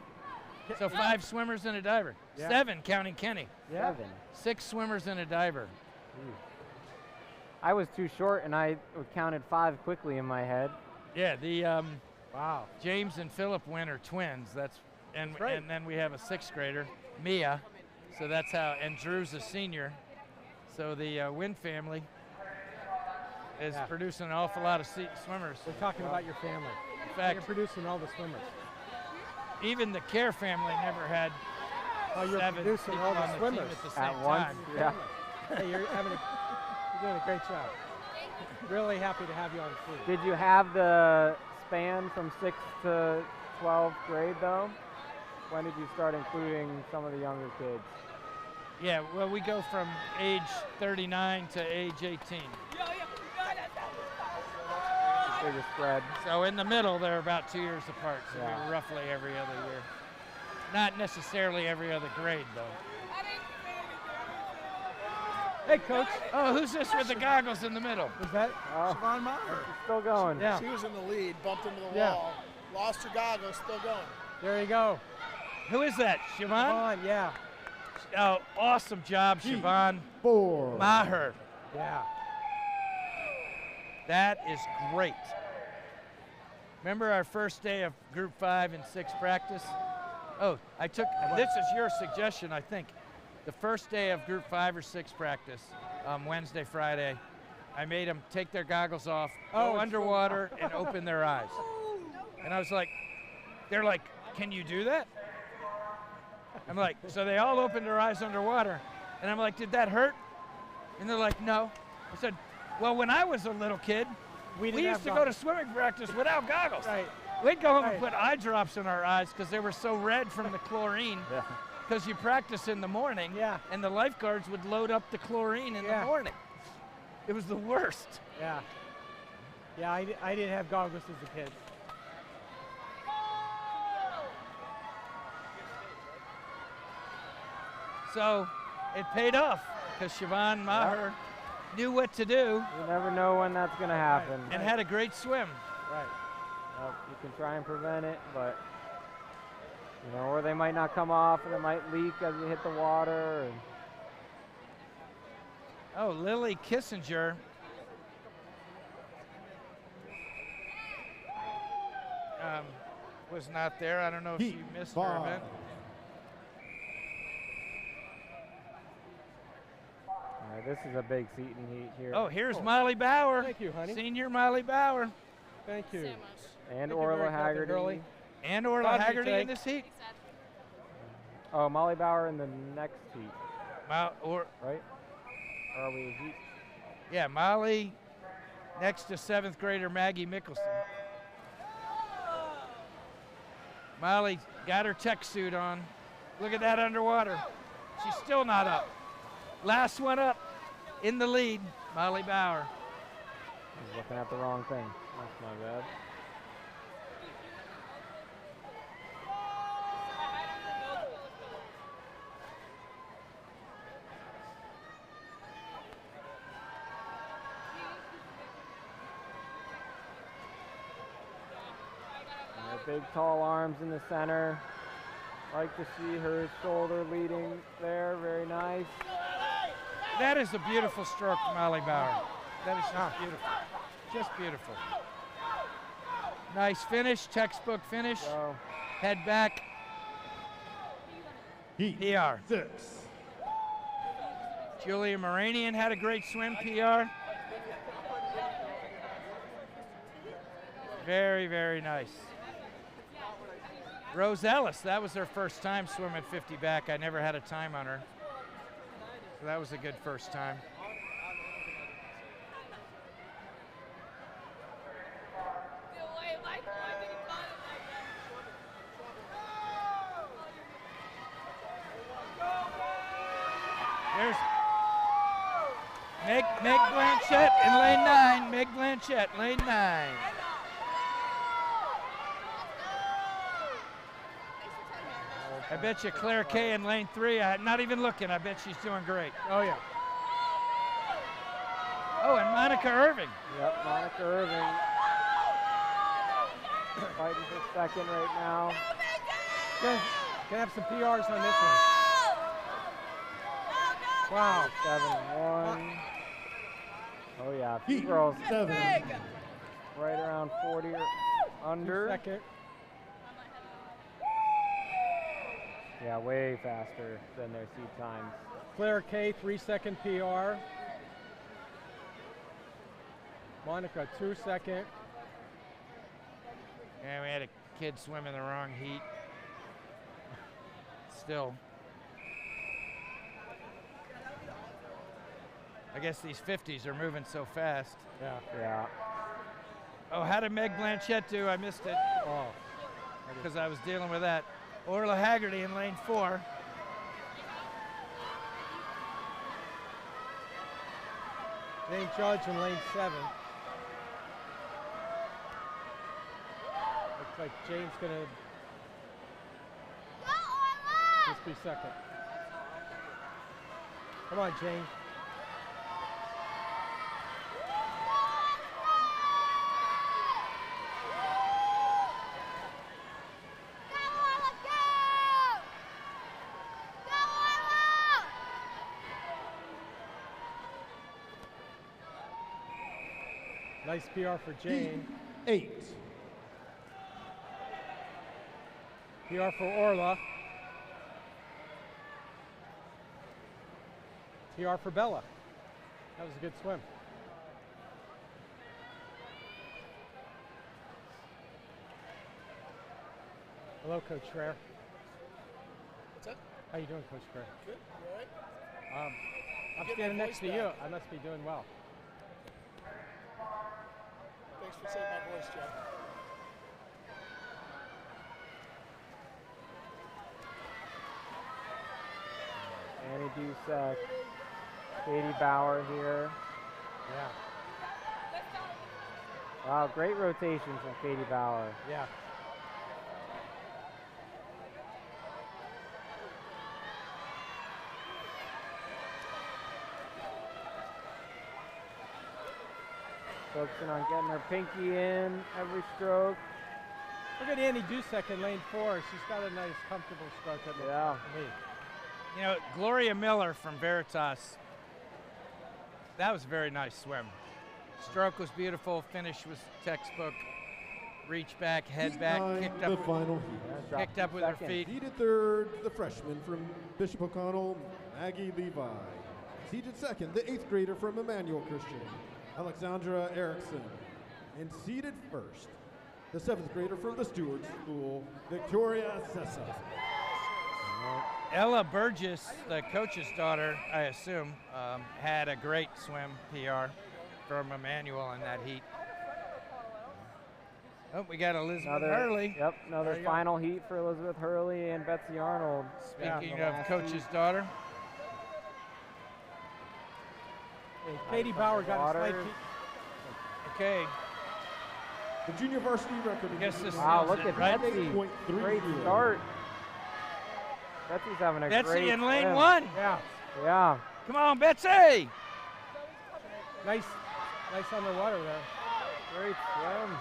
yeah. So 5 swimmers and a diver. Yeah. 7 counting Kenny. Yeah. 7. 6 swimmers and a diver. I was too short and I counted 5 quickly in my head. Yeah, the wow. James and Philip Wynn are twins. That's right. And then we have a 6th grader, Mia. So that's how, and Drew's a senior. So the Wynn family is producing an awful lot of swimmers. We're talking about your family. In fact, you're producing all the swimmers. Even the Care family never had you're 7 producing people all the on the swimmers team at the same at once. time. Yeah. Hey, you're doing a great job. Really happy to have you on the team. Did you have the span from 6th to 12th grade though? When did you start including some of the younger kids? Yeah, well, we go from age 39 to age 18. Bigger spread. So in the middle, they're about 2 years apart. So Yeah. we're roughly every other year. Not necessarily every other grade, though. Hey, Coach. Oh, who's this with the goggles in the middle? Was that? Siobhan Maher. Still going. Yeah. She was in the lead, bumped into the Yeah. wall, lost her goggles, still going. There you go. Who is that? Siobhan? Siobhan, yeah. Oh, awesome job, Siobhan 4. Maher. Yeah. That is great. Remember our first day of Group 5 and 6 practice? Oh, this is your suggestion, I think. The first day of Group 5 or 6 practice, Wednesday, Friday, I made them take their goggles off, go underwater, and open their eyes. And I was like, they're like, can you do that? I'm like, so they all opened their eyes underwater. And I'm like, did that hurt? And they're like, no. I said, well, when I was a little kid, we used to go to swimming practice without goggles. Right. We'd go home and put eye drops in our eyes because they were so red from the chlorine. Yeah. Because you practice in the morning, and the lifeguards would load up the chlorine in the morning. It was the worst. Yeah. Yeah, I didn't have goggles as a kid. So it paid off because Siobhan Maher knew what to do. You never know when that's going to happen. And had a great swim. Right. Well, you can try and prevent it, but you know, or they might not come off, and it might leak as you hit the water. And oh, Lily Kissinger. Was not there. I don't know if she missed her event. This is a big seating heat here. Oh, here's Molly Bauer. Thank you, honey. Senior Molly Bauer. Thank you. And Orla Haggerty. And Orla Haggerty in this heat. Oh, Molly Bauer in the next heat. Right? Or are we heat? Yeah, Molly next to 7th grader Maggie Mickelson. Molly got her tech suit on. Look at that underwater. She's still not up. Last one up in the lead, Molly Bauer. I was looking at the wrong thing. That's my bad. Big tall arms in the center. Like to see her shoulder leading there. Very nice. That is a beautiful stroke, Molly Bauer. That is just beautiful. Just beautiful. Nice finish, textbook finish. Head back. PR. 6. Julia Moranian had a great swim, PR. Very, very nice. Rose Ellis, that was her first time swimming 50 back. I never had a time on her. So that was a good first time. There's Meg Blanchette in lane 9. Meg Blanchette, lane 9. I bet you Claire Kay in lane 3. I'm not even looking. I bet she's doing great. Oh, yeah. Oh, and Monica Irving. Yep, Monica Irving. Fighting for second right now. Gonna have some PRs on this one. Wow. 7-1. Oh yeah, a few girls right around 40 or under. Second. Yeah, way faster than their seed times. Claire K, 3-second PR. Monica, 2-second. Yeah, we had a kid swim in the wrong heat. Still. I guess these 50s are moving so fast. Yeah. Yeah. Oh, how did Meg Blanchette do? I missed it. Oh. Because I was dealing with that. Orla Haggerty in lane 4. Jane Judge in lane 7. Looks like Jane's gonna just be second. Come on, Jane. Nice PR for Jane. 8. PR for Orla. PR for Bella. That was a good swim. Hello, Coach Frere. What's up? How you doing, Coach Frere? Good. You all right? I'm Getting standing my next to voice you. back. I must be doing well. Thanks for saving my voice, Jeff. Annie Dusak, Katie Bauer here. Yeah. Wow, great rotation from Katie Bauer. Yeah. Focusing on getting her pinky in every stroke. Look at Annie Dusak in lane 4. She's got a nice, comfortable stroke. Yeah. Me. You know, Gloria Miller from Veritas, that was a very nice swim. Stroke was beautiful, finish was textbook. Reach back, head back, kicked up, the final heat. kicked up with her feet. Seeded third, the freshman from Bishop O'Connell, Maggie Levi. Seeded second, the 8th grader from Emmanuel Christian, Alexandra Erickson. And seeded first, the 7th grader from the Stewart School, Victoria Sessa. Ella Burgess, the coach's daughter, I assume, had a great swim PR from Emmanuel in that heat. Oh, we got Elizabeth Hurley. Yep, another final heat for Elizabeth Hurley and Betsy Arnold. Speaking of coach's daughter. Hey, Katie Bauer got a slight Okay. The junior varsity record. I guess this wow, is look it, at right? Betsy. Great start. Betsy's having a Betsy great in lane swim. 1. Yeah. Yeah. Come on, Betsy. Nice underwater there. Great swim.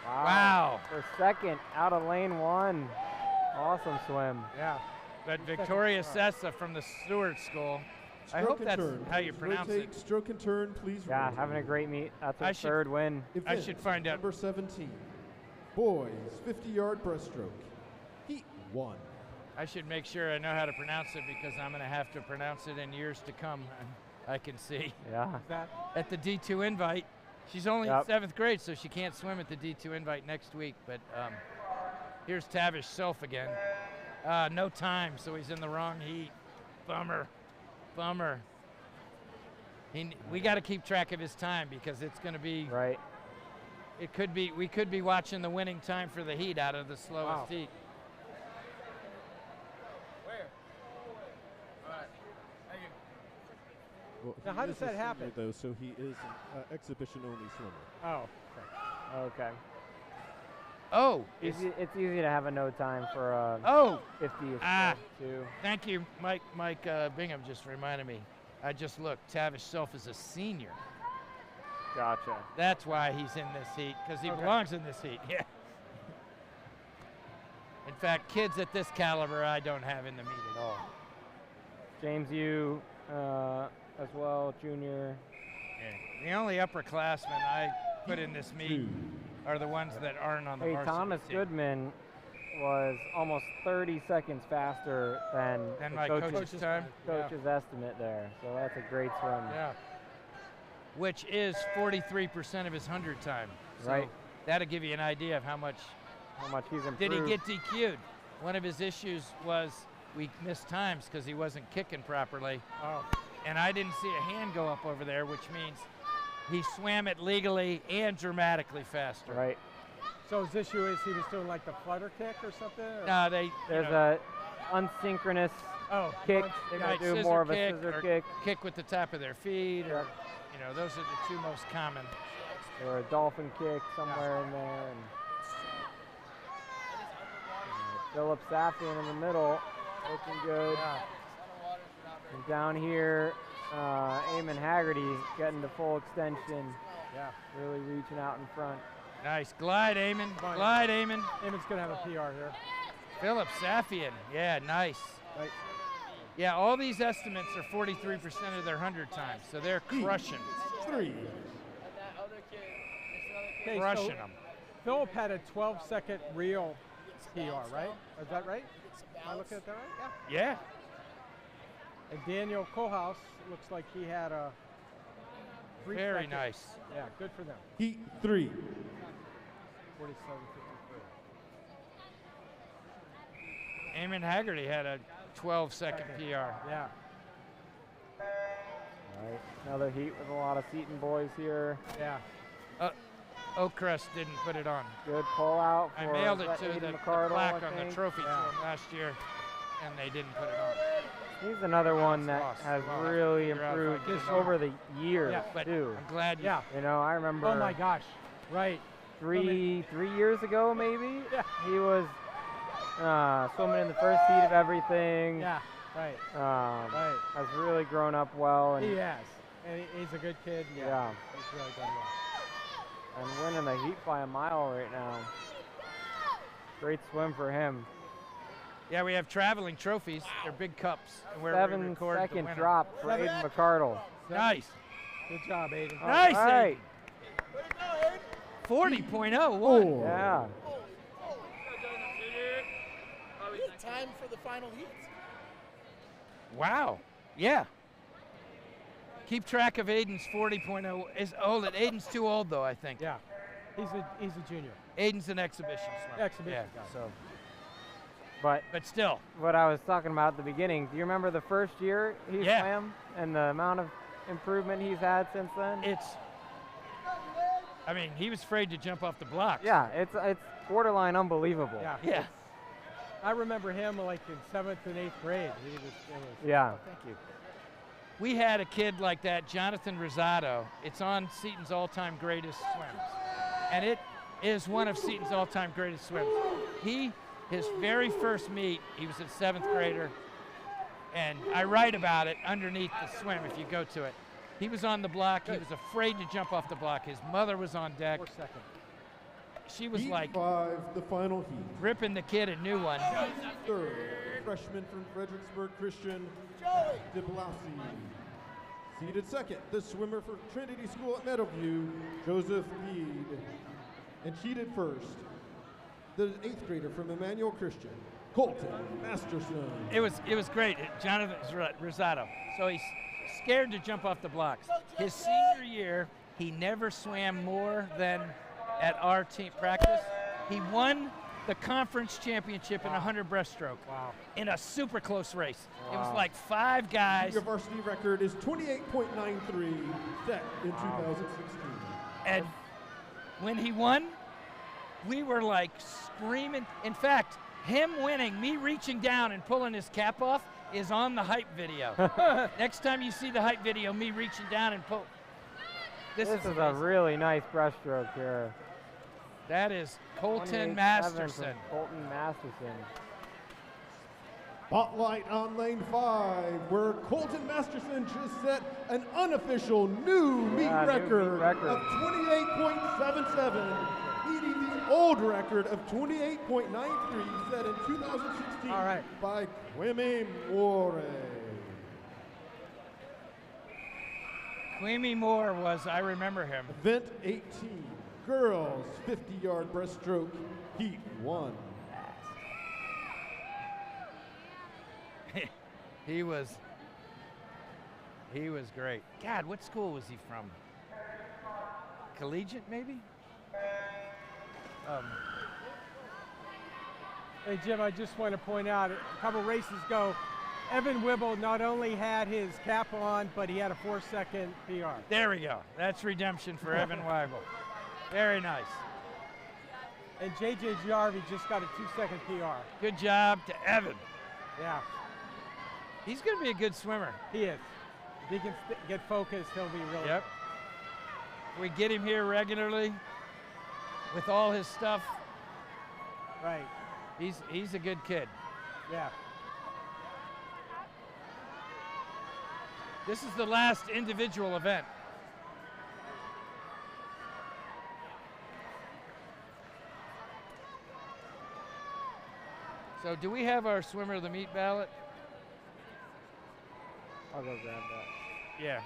Wow. For second out of lane 1. Awesome swim. Yeah. But Victoria Sessa from the Stewart School. I hope that's how you pronounce it. Stroke and turn, please. Yeah, rotate. having a great meet. That's I her should- third win. I should find out. Number 17, boys 50-yard breaststroke, heat 1. I should make sure I know how to pronounce it because I'm going to have to pronounce it in years to come. I can see. Yeah. At the D2 invite. She's only in 7th grade, so she can't swim at the D2 invite next week. But here's Tavish Self again. No time, so he's in the wrong heat. Bummer. We got to keep track of his time because it's going to be right. It could be. We could be watching the winning time for the heat out of the slowest heat. Well, Now, he how is does a that senior, happen? Though, so he is an exhibition-only swimmer. Oh, Okay. Oh, it's easy to have a no time for 50 too. Thank you, Mike. Bingham just reminded me. I just looked. Tavish Self is a senior. Gotcha. That's why he's in this heat, because he belongs in this heat. Yeah. In fact, kids at this caliber, I don't have in the meet at all. James Yu, as well, junior. Yeah. The only upperclassmen I put in this meet are the ones that aren't on the varsity Thomas team. Goodman was almost 30 seconds faster than my coach's time? Coach's estimate there. So that's a great swim. Yeah. Which is 43% of his 100 time. So Right. that'll give you an idea of how much he's improved. did he get DQ'd. One of his issues was we missed times because he wasn't kicking properly. Oh. And I didn't see a hand go up over there, which means he swam it legally and dramatically faster. Right. So his issue is he was doing like the flutter kick or something? Or? No, There's a unsynchronous kick. They might do more of a scissor kick. Kick with the top of their feet, or those are the two most common. Or a dolphin kick somewhere in there. And Philip Safian in the middle, looking good. And down here, Eamon Haggerty getting to full extension. Yeah. Really reaching out in front. Nice. Glide, Eamon. Glide, Eamon. Eamon's going to have a PR here. Philip Safian. Yeah, nice. Right. Yeah, all these estimates are 43% of their 100 times, so they're crushing. Crushing them. Philip had a 12-second real PR, right? Is that right? Am I looking at that right? Yeah. Yeah. And Daniel Kohlhaus looks like he had a Very 3-second. nice. Yeah, good for them. Heat 3. 47-53. Eamon Haggerty had a 12-second PR. Yeah. All right, another heat with a lot of Seton boys here. Yeah. Oakcrest didn't put it on. Good pull out for I mailed it to Aiden the McCardle, plaque I on the think. trophy to him last year, and they didn't put it on. He's another one that lost. has Wow. really Figure out if I improved can just get it over the years, But too. I'm glad you. Yeah. You know, I remember. Oh my gosh. Right. 3 years ago, maybe. Yeah. He was swimming in the first heat of everything. Yeah. Right. Right. Has really grown up well. And He has. And he's a good kid. Yeah. He's really done well. And winning the heat by a mile right now. Great swim for him. Yeah, we have traveling trophies. They're big cups. And where we 7-second record drop for Aiden McCardle. Nice. Good job, Aiden. Nice, All right. 40.01. Yeah. Time for the final heat. Wow. Yeah. Keep track of Aiden's 40.0. Is old. Aiden's too old, though, I think. Yeah. He's a junior. Aiden's an exhibition swimmer. Exhibition Yeah, guy. so. But still. What I was talking about at the beginning, do you remember the first year he swam and the amount of improvement he's had since then? I mean, he was afraid to jump off the block. Yeah, it's borderline unbelievable. Yeah. Yeah. I remember him like in 7th and 8th grade. It was Yeah. Thank you. We had a kid like that, Jonathan Rosado. It's on Seton's all-time greatest swims. And it is one of Seton's all-time greatest swims. His very first meet, he was a 7th grader, and I write about it underneath the swim if you go to it. He was on the block. He was afraid to jump off the block. His mother was on deck. 4 seconds. She was Heat like 5, the final heat. ripping the kid a new one. Third, freshman from Fredericksburg Christian, de Blasi. Seated second, the swimmer for Trinity School at Meadowview, Joseph Mead. And cheated first, the 8th grader from Emmanuel Christian, Colton Masterson. It was great. Jonathan Rosado. So he's scared to jump off the blocks. His senior year, he never swam more than at our team practice. He won the conference championship in 100 breaststroke in a super close race. It was like 5 guys. Your varsity record is 28.93 set in 2016. And when he won, we were like screaming. In fact, him winning, me reaching down and pulling his cap off is on the hype video. Next time you see the hype video, me reaching down and pull. This is a really nice breaststroke here. That is Colton Masterson. Colton Masterson. Spotlight on lane 5, where Colton Masterson just set an unofficial new meet record of 28.77, beating the old record of 28.93 set in 2016 by Quimmy Moore. Quimmy Moore was, I remember him. Event 18, girls 50-yard breaststroke, heat 1. He was great. God, what school was he from? Collegiate, maybe? Hey, Jim, I just want to point out, a couple races ago, Evan Wibble not only had his cap on, but he had a 4-second PR. There we go. That's redemption for Evan Wibble. Very nice. And J.J. Jarvie just got a 2-second PR. Good job to Evan. Yeah. He's going to be a good swimmer. He is. If he can get focused, he'll be really Yep. We get him here regularly with all his stuff. Right. He's a good kid. Yeah. This is the last individual event. So do we have our swimmer of the meet ballot? I'll go grab that. Yeah.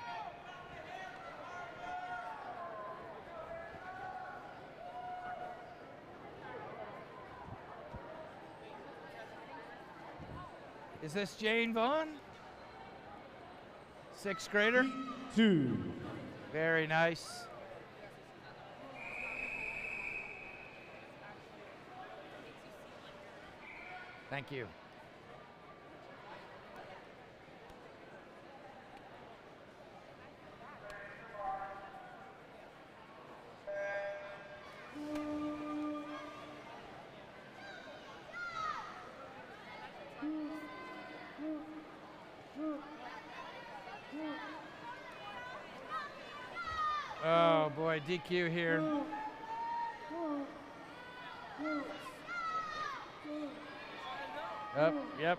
Is this Jane Vaughn? 6th grader? 2. Very nice. Thank you. Oh boy, DQ here. Yep.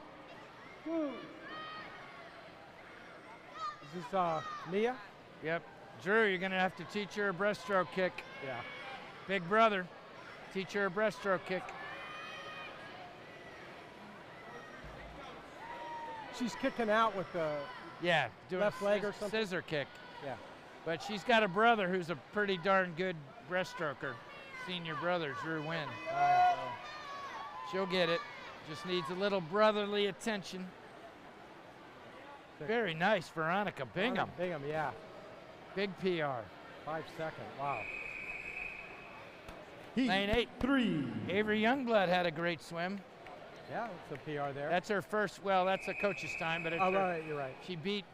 Is this Mia? Yep. Drew, you're gonna have to teach her a breaststroke kick. Yeah. Big brother, teach her a breaststroke kick. She's kicking out with the doing left leg or something. Scissor kick. Yeah. But she's got a brother who's a pretty darn good breaststroker. Senior brother, Drew Wynn. She'll get it. Just needs a little brotherly attention. Very nice, Veronica Bingham. Bingham, yeah. Big PR. 5 second, wow. Lane 8. 3. Avery Youngblood had a great swim. Yeah, it's a PR there. That's her first, well, that's a coach's time, but it's right, you're right. She beat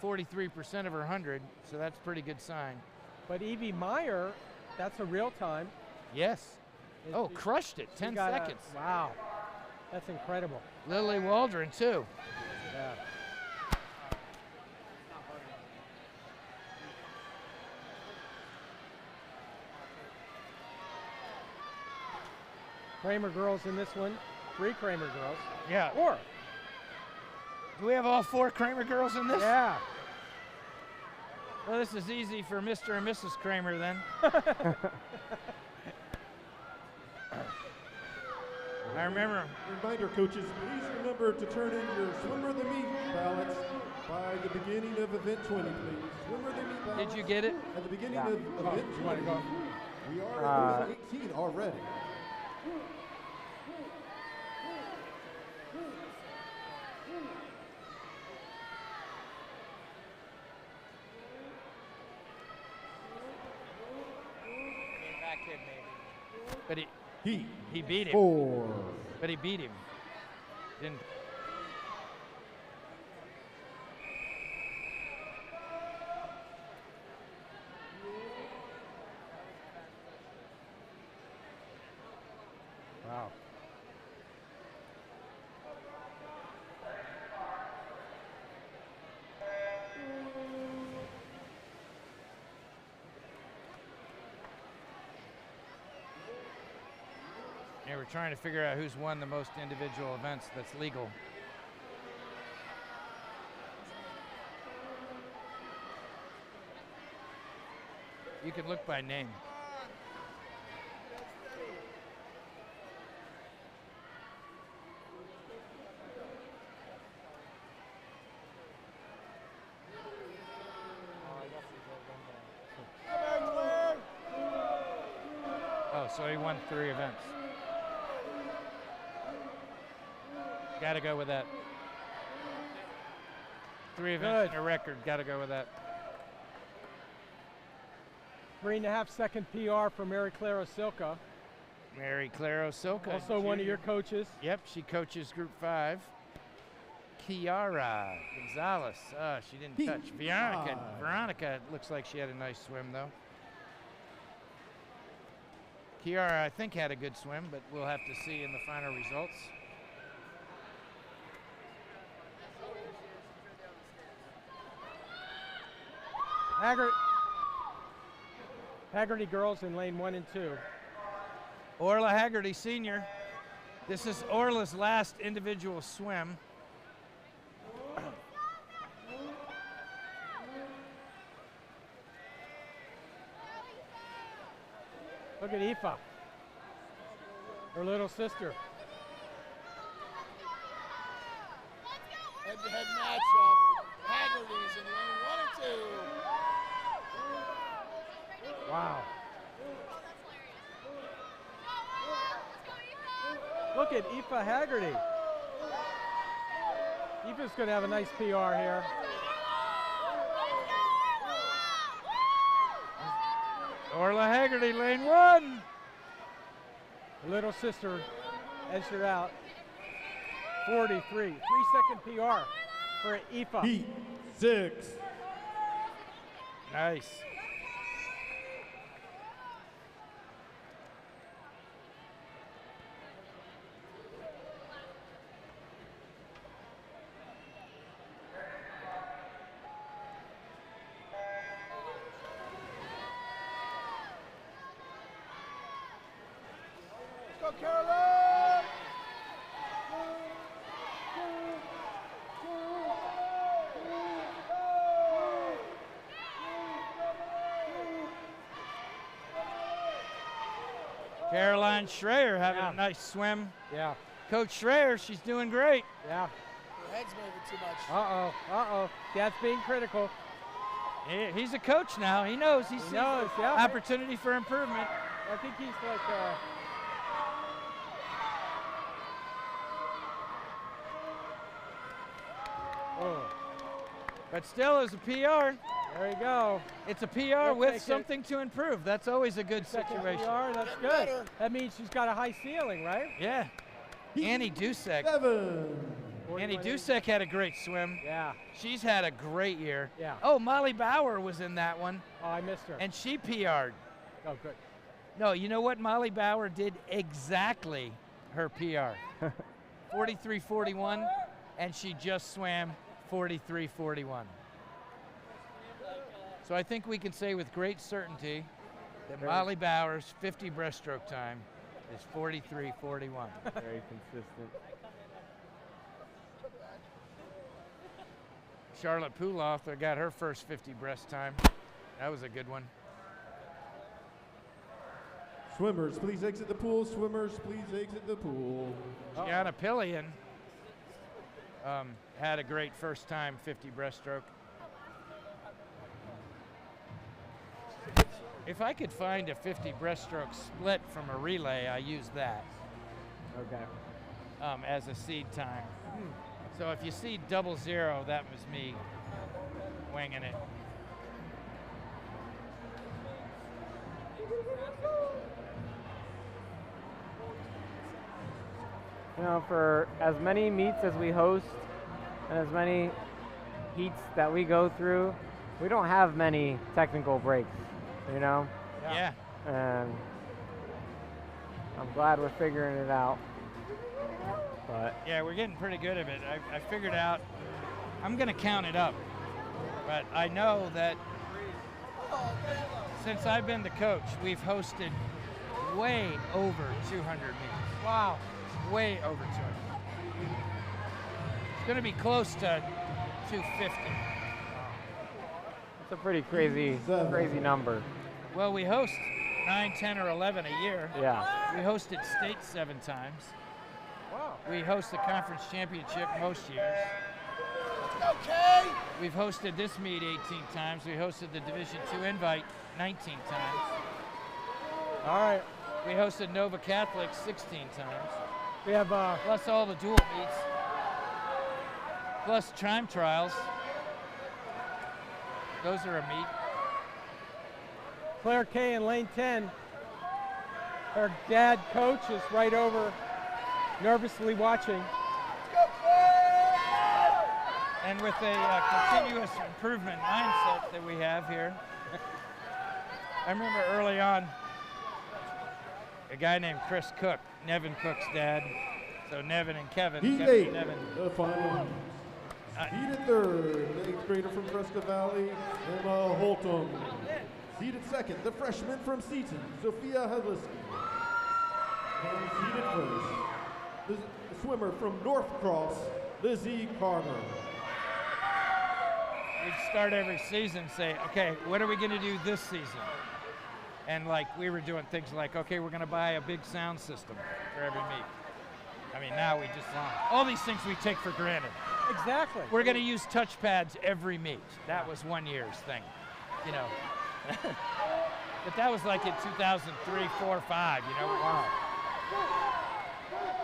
43% of her 100, so that's a pretty good sign. But Evie Meyer, that's a real time. Yes. Crushed it, 10 seconds. Wow, that's incredible. Lily Waldron, too. Yeah. Kramer girls in this one. 3 Kramer girls. Yeah. 4. Do we have all 4 Kramer girls in this? Yeah. Well, this is easy for Mr. and Mrs. Kramer then. I remember. Reminder, coaches, please remember to turn in your swimmer of the meet ballots by the beginning of event 20, please. Swimmer of the meet ballots. Did you get it? At the beginning of event 20. We are at event 18 already. But Heat he beat him. 4. But he beat him. Didn't. Wow. Yeah, we're trying to figure out who's won the most individual events that's legal. You can look by name. Oh, so he won 3 events. Got to go with that. 3 events in a record. Got to go with that. 3.5 second PR for Mary Claire Osilka. Mary Claire Osilka. Also one of your coaches. Yep, she coaches Group 5. Kiara Gonzalez. She didn't touch. Veronica looks like she had a nice swim, though. Kiara, I think, had a good swim, but we'll have to see in the final results. Haggerty girls in lane 1 and 2. Orla Haggerty, senior. This is Orla's last individual swim. Look at Aoife, her little sister. Head-to-head matchup. Haggerty's in lane 1 and 2. Wow. Look at Aoife Haggerty. Aoife's going to have a nice PR here. Orla Haggerty, lane 1. Her little sister edged her out. 43, 3-second PR for Aoife. Heat 6. Nice. Let's go, Caroline! Caroline Schreier having a nice swim. Yeah. Coach Schreier, she's doing great. Yeah. Your head's moving too much. Uh-oh. Dad's being critical. He's a coach now. He knows. He sees knows, the yeah. opportunity for improvement. I think he's like, But still, it's a PR. There you go. It's a PR with something to improve. That's always a good situation. PR, that's good. That means she's got a high ceiling, right? Yeah. Annie Dusek. 7. Annie Dusek had a great swim. Yeah. She's had a great year. Yeah. Oh, Molly Bauer was in that one. Oh, I missed her. And she PR'd. Oh, good. No, you know what? Molly Bauer did exactly her PR. 43.41, and she just swam 43.41. So I think we can say with great certainty that Molly Bauer's 50 breaststroke time is 43.41. Very consistent. Charlotte Puloff got her first 50 breast time. That was a good one. Swimmers, please exit the pool. Swimmers, please exit the pool. Gianna Pillion had a great first time 50 breaststroke. If I could find a 50 breaststroke split from a relay, I use that. Okay. As a seed time. So if you see 00, that was me winging it. You know, for as many meets as we host and as many heats that we go through, we don't have many technical breaks, you know? Yeah. And I'm glad we're figuring it out. But yeah, we're getting pretty good at it. I figured out, I'm going to count it up, but I know that since I've been the coach, we've hosted way over 200 meets. Wow. Way over 200. It's going to be close to 250. it's a pretty crazy number. Well, we host 9, 10, or 11 a year. Yeah. We hosted state 7 times. Wow. We host the conference championship most years. Okay. We've hosted this meet 18 times. We hosted the Division II Invite 19 times. All right. We hosted Nova Catholic 16 times. We have plus all the dual meets, plus time trials. Those are a meet. Claire Kay in lane 10. Her dad coach is right over, nervously watching. And with a continuous improvement mindset that we have here, I remember early on, a guy named Chris Cook, Nevin Cook's dad. So Nevin and Kevin. Heat Kevin 8, and Nevin. the final. Seeded third, the 8th grader from Fresca Valley, Emma Holtum. Seeded second, the freshman from Seaton, Sophia Haliski. And seeded first, the swimmer from North Cross, Lizzie Carter. We'd start every season say, okay, what are we going to do this season? And like we were doing things like, okay, we're going to buy a big sound system for every meet. I mean, now we just all these things we take for granted. Exactly. We're going to use touch pads every meet. That was one year's thing, you know. But that was like in 2003, 4, 5, you know. Wow.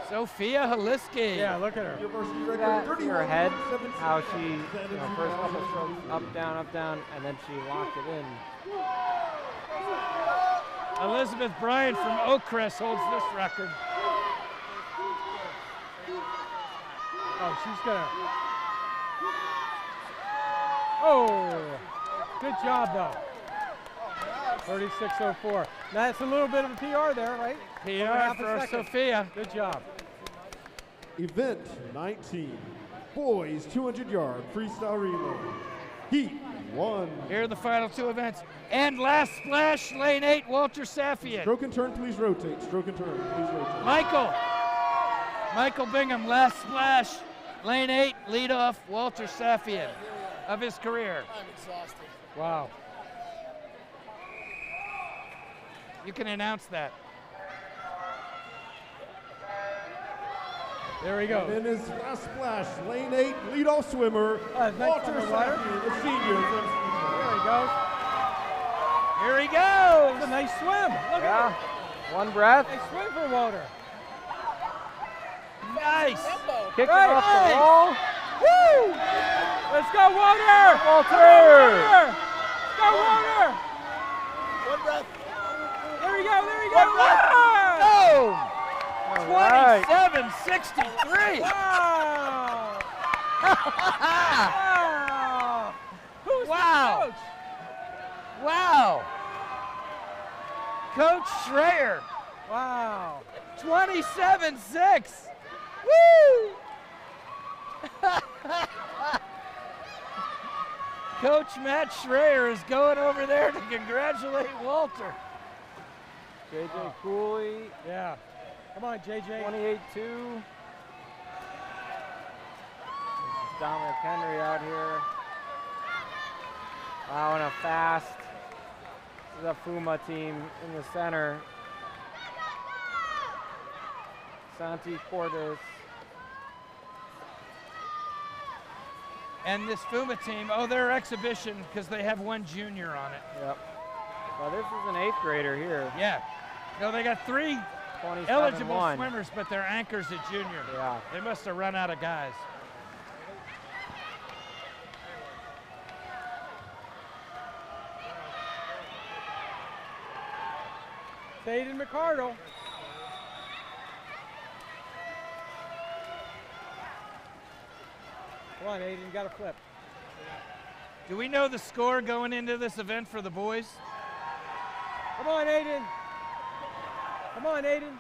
Sophia Haliski. Yeah, look at her. That, her head, how she, first couple strokes, up, down, and then she locked it in. Elizabeth Bryan from Oakcrest holds this record. Oh, she's gonna. Oh, good job though. 36:04. That's a little bit of a PR there, right? PR for Sophia. Good job. Event 19, boys 200-yard freestyle relay. Heat 1. Here are the final 2 events. And last splash, lane 8, Walter Safian. Stroke and turn, please rotate. Stroke and turn, please rotate. Michael Bingham, last splash, lane 8, lead off, Walter Safian of his career. I'm exhausted. Wow. You can announce that. There we go. And in his last splash, lane 8, leadoff swimmer, Walter Safian, the senior from Seaton. There he goes. Here he goes. It's a nice swim. Look at it. One breath. Nice swim for Walter. Nice. Kick it off the wall. Woo! Let's go, Walter! Walter! Let's go, Walter! One breath. There we go, there we go. One breath. Wow! Oh! 27:63. Wow! Wow! Who's Wow. the coach? Wow. Coach Schreier. Wow. 27-6. Woo! Coach Matt Schreier is going over there to congratulate Walter. JJ Cooley. Yeah. Come on, JJ. 28-2. Dominic Henry out here. Wow, and a fast. This is a Fuma team in the center. Santi Cordes. And this Fuma team, their exhibition, because they have one junior on it. Yep. Well, this is an 8th grader here. Yeah. No, they got 3 eligible swimmers, but they're anchors at junior. Yeah. They must have run out of guys. Aiden McCardle. Come on, Aiden, you got to flip. Do we know the score going into this event for the boys? Come on, Aiden. Come on, Aiden.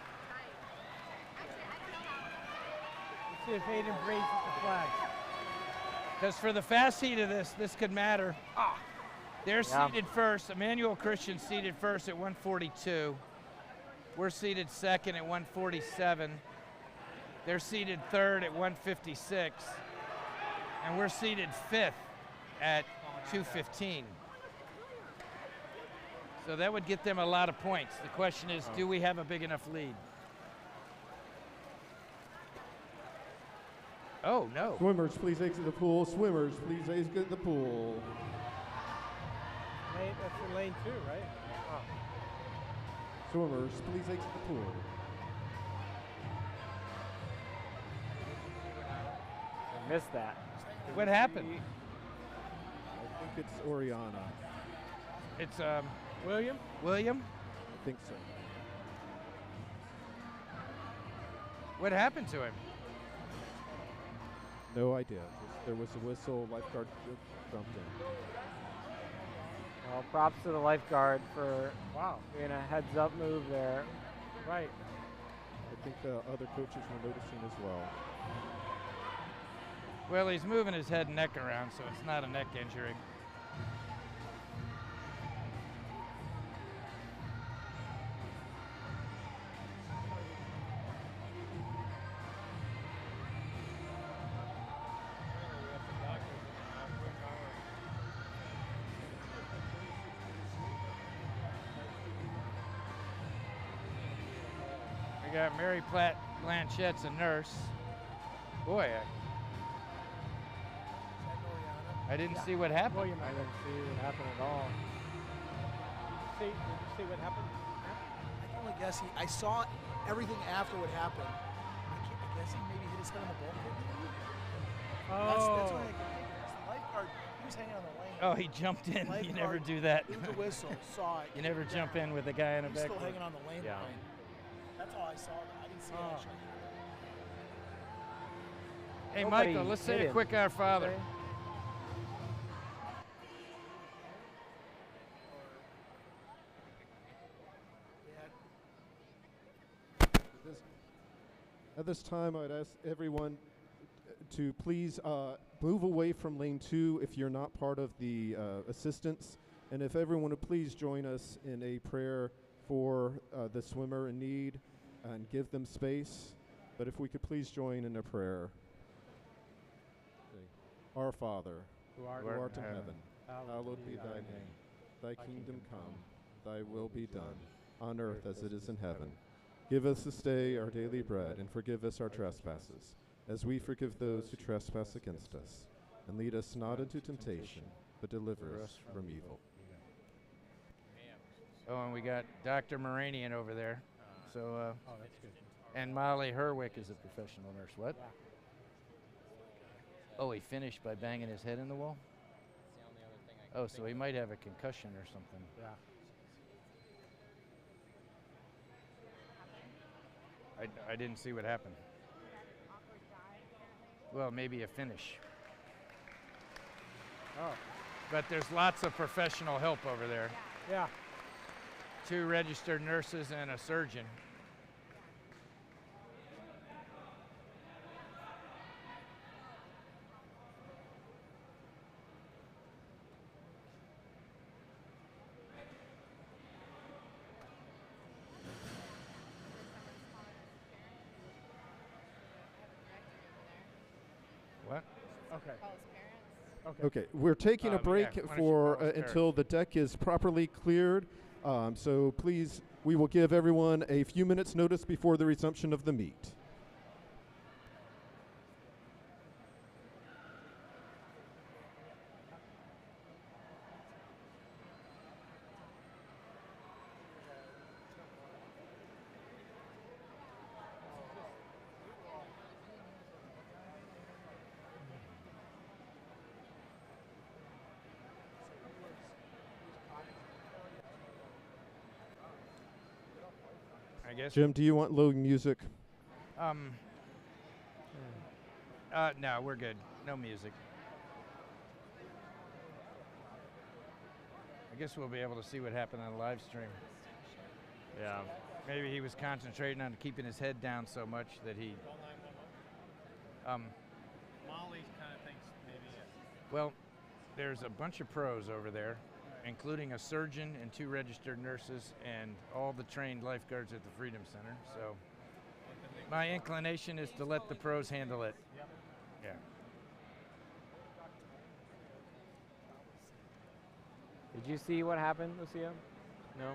Let's see if Aiden brings the flag. Because for the fast heat of this could matter. They're seated first. Emmanuel Christian seated first at 142. We're seated second at 147. They're seated third at 156. And we're seated fifth at 215. So that would get them a lot of points. The question is, do we have a big enough lead? Oh, no. Swimmers, please exit the pool. Swimmers, please exit the pool. That's in lane 2, right? Swimmers, please exit the pool. I missed that. What happened? I think it's Oriana. It's William? William? I think so. What happened to him? No idea. There was a whistle. Lifeguard jumped in. Well, props to the lifeguard for doing a heads-up move there. Right. I think the other coaches were noticing as well. Well, he's moving his head and neck around, so it's not a neck injury. We got Mary Platt Blanchette's a nurse. Boy, I didn't see what happened. William, I didn't see what happened at all. Did you see what happened? I can only guess. I saw everything after what happened. I guess he maybe hit his head on the bulkhead. That's what I guess. The lifeguard, he was hanging on the lane. Oh, he jumped in. You never do that. Blew the whistle, saw it. You never jump in with a guy in a He's back. still hanging on the lane. That's all I saw. I didn't see it actually. Hey, Michael, let's say a quick Our Father. At this time, I'd ask everyone to please move away from lane 2 if you're not part of the assistance. And if everyone would please join us in a prayer for the swimmer in need and give them space. But if we could please join in a prayer. Our Father, who art in heaven, hallowed be thy name. Thy kingdom come, thy will be done, on earth as it is in heaven. Give us this day our daily bread, and forgive us our trespasses, as we forgive those who trespass against us. And lead us not into temptation, but deliver us from evil. Oh, and we got Dr. Moranian over there. So, that's good. And Molly Herwick is a professional nurse. What? Oh, he finished by banging his head in the wall? Oh, so he might have a concussion or something. Yeah. I didn't see what happened. Well, maybe a finish. Oh. But there's lots of professional help over there. Yeah. 2 registered nurses and a surgeon. What? Okay. Okay, we're taking a break yeah, why don't you for call us until the deck is properly cleared. So please, we will give everyone a few minutes notice before the resumption of the meet. I guess. Jim, do you want low music? No, we're good. No music. I guess we'll be able to see what happened on the live stream. Yeah. Maybe he was concentrating on keeping his head down so much that he. Molly kind of thinks maybe. Well, there's a bunch of pros over there, including a surgeon and 2 registered nurses and all the trained lifeguards at the Freedom Center. So my inclination is to let the pros handle it. Yeah. Did you see what happened, Lucia? No?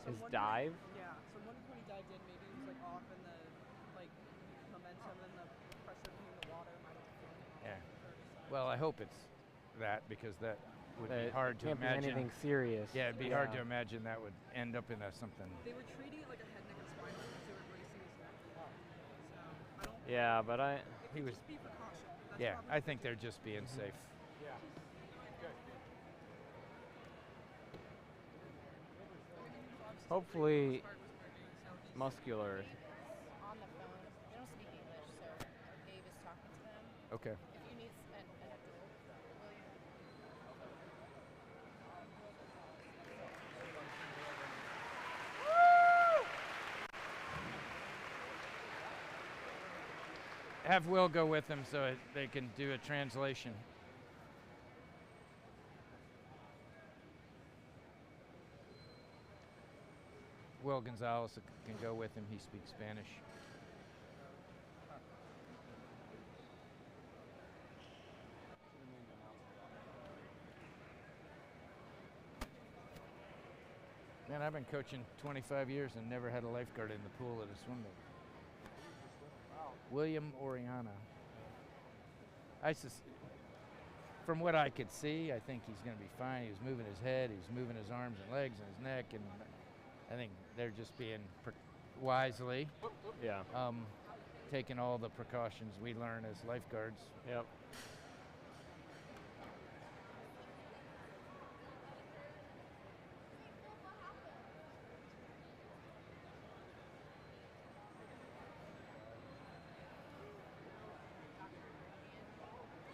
His dive? Yeah, so I'm wondering when he dived in, maybe he was like off in the like momentum and the pressure from the water might have thrown him off. Yeah. Well, I hope it's that, because that would be It hard to can't be imagine. anything serious. Yeah, it'd be hard to imagine that would end up in something. They were treating it like a head, neck, and spinal because they were bracing his neck. So I don't. Yeah, but He was. Just be precaution. That's Yeah, probably I think they're just being safe. Yeah. Good. hopefully muscular. On the phone. They don't speak English, so Dave is talking to them. Okay. If you need an adult, will you? Have Will go with him so they can do a translation. Will Gonzalez can go with him. He speaks Spanish. Man, I've been coaching 25 years and never had a lifeguard in the pool at a swim meet. William Oriana. From what I could see, I think he's going to be fine. He was moving his head, he's moving his arms and legs and his neck, and I think they're just being wisely, taking all the precautions we learn as lifeguards. Yep.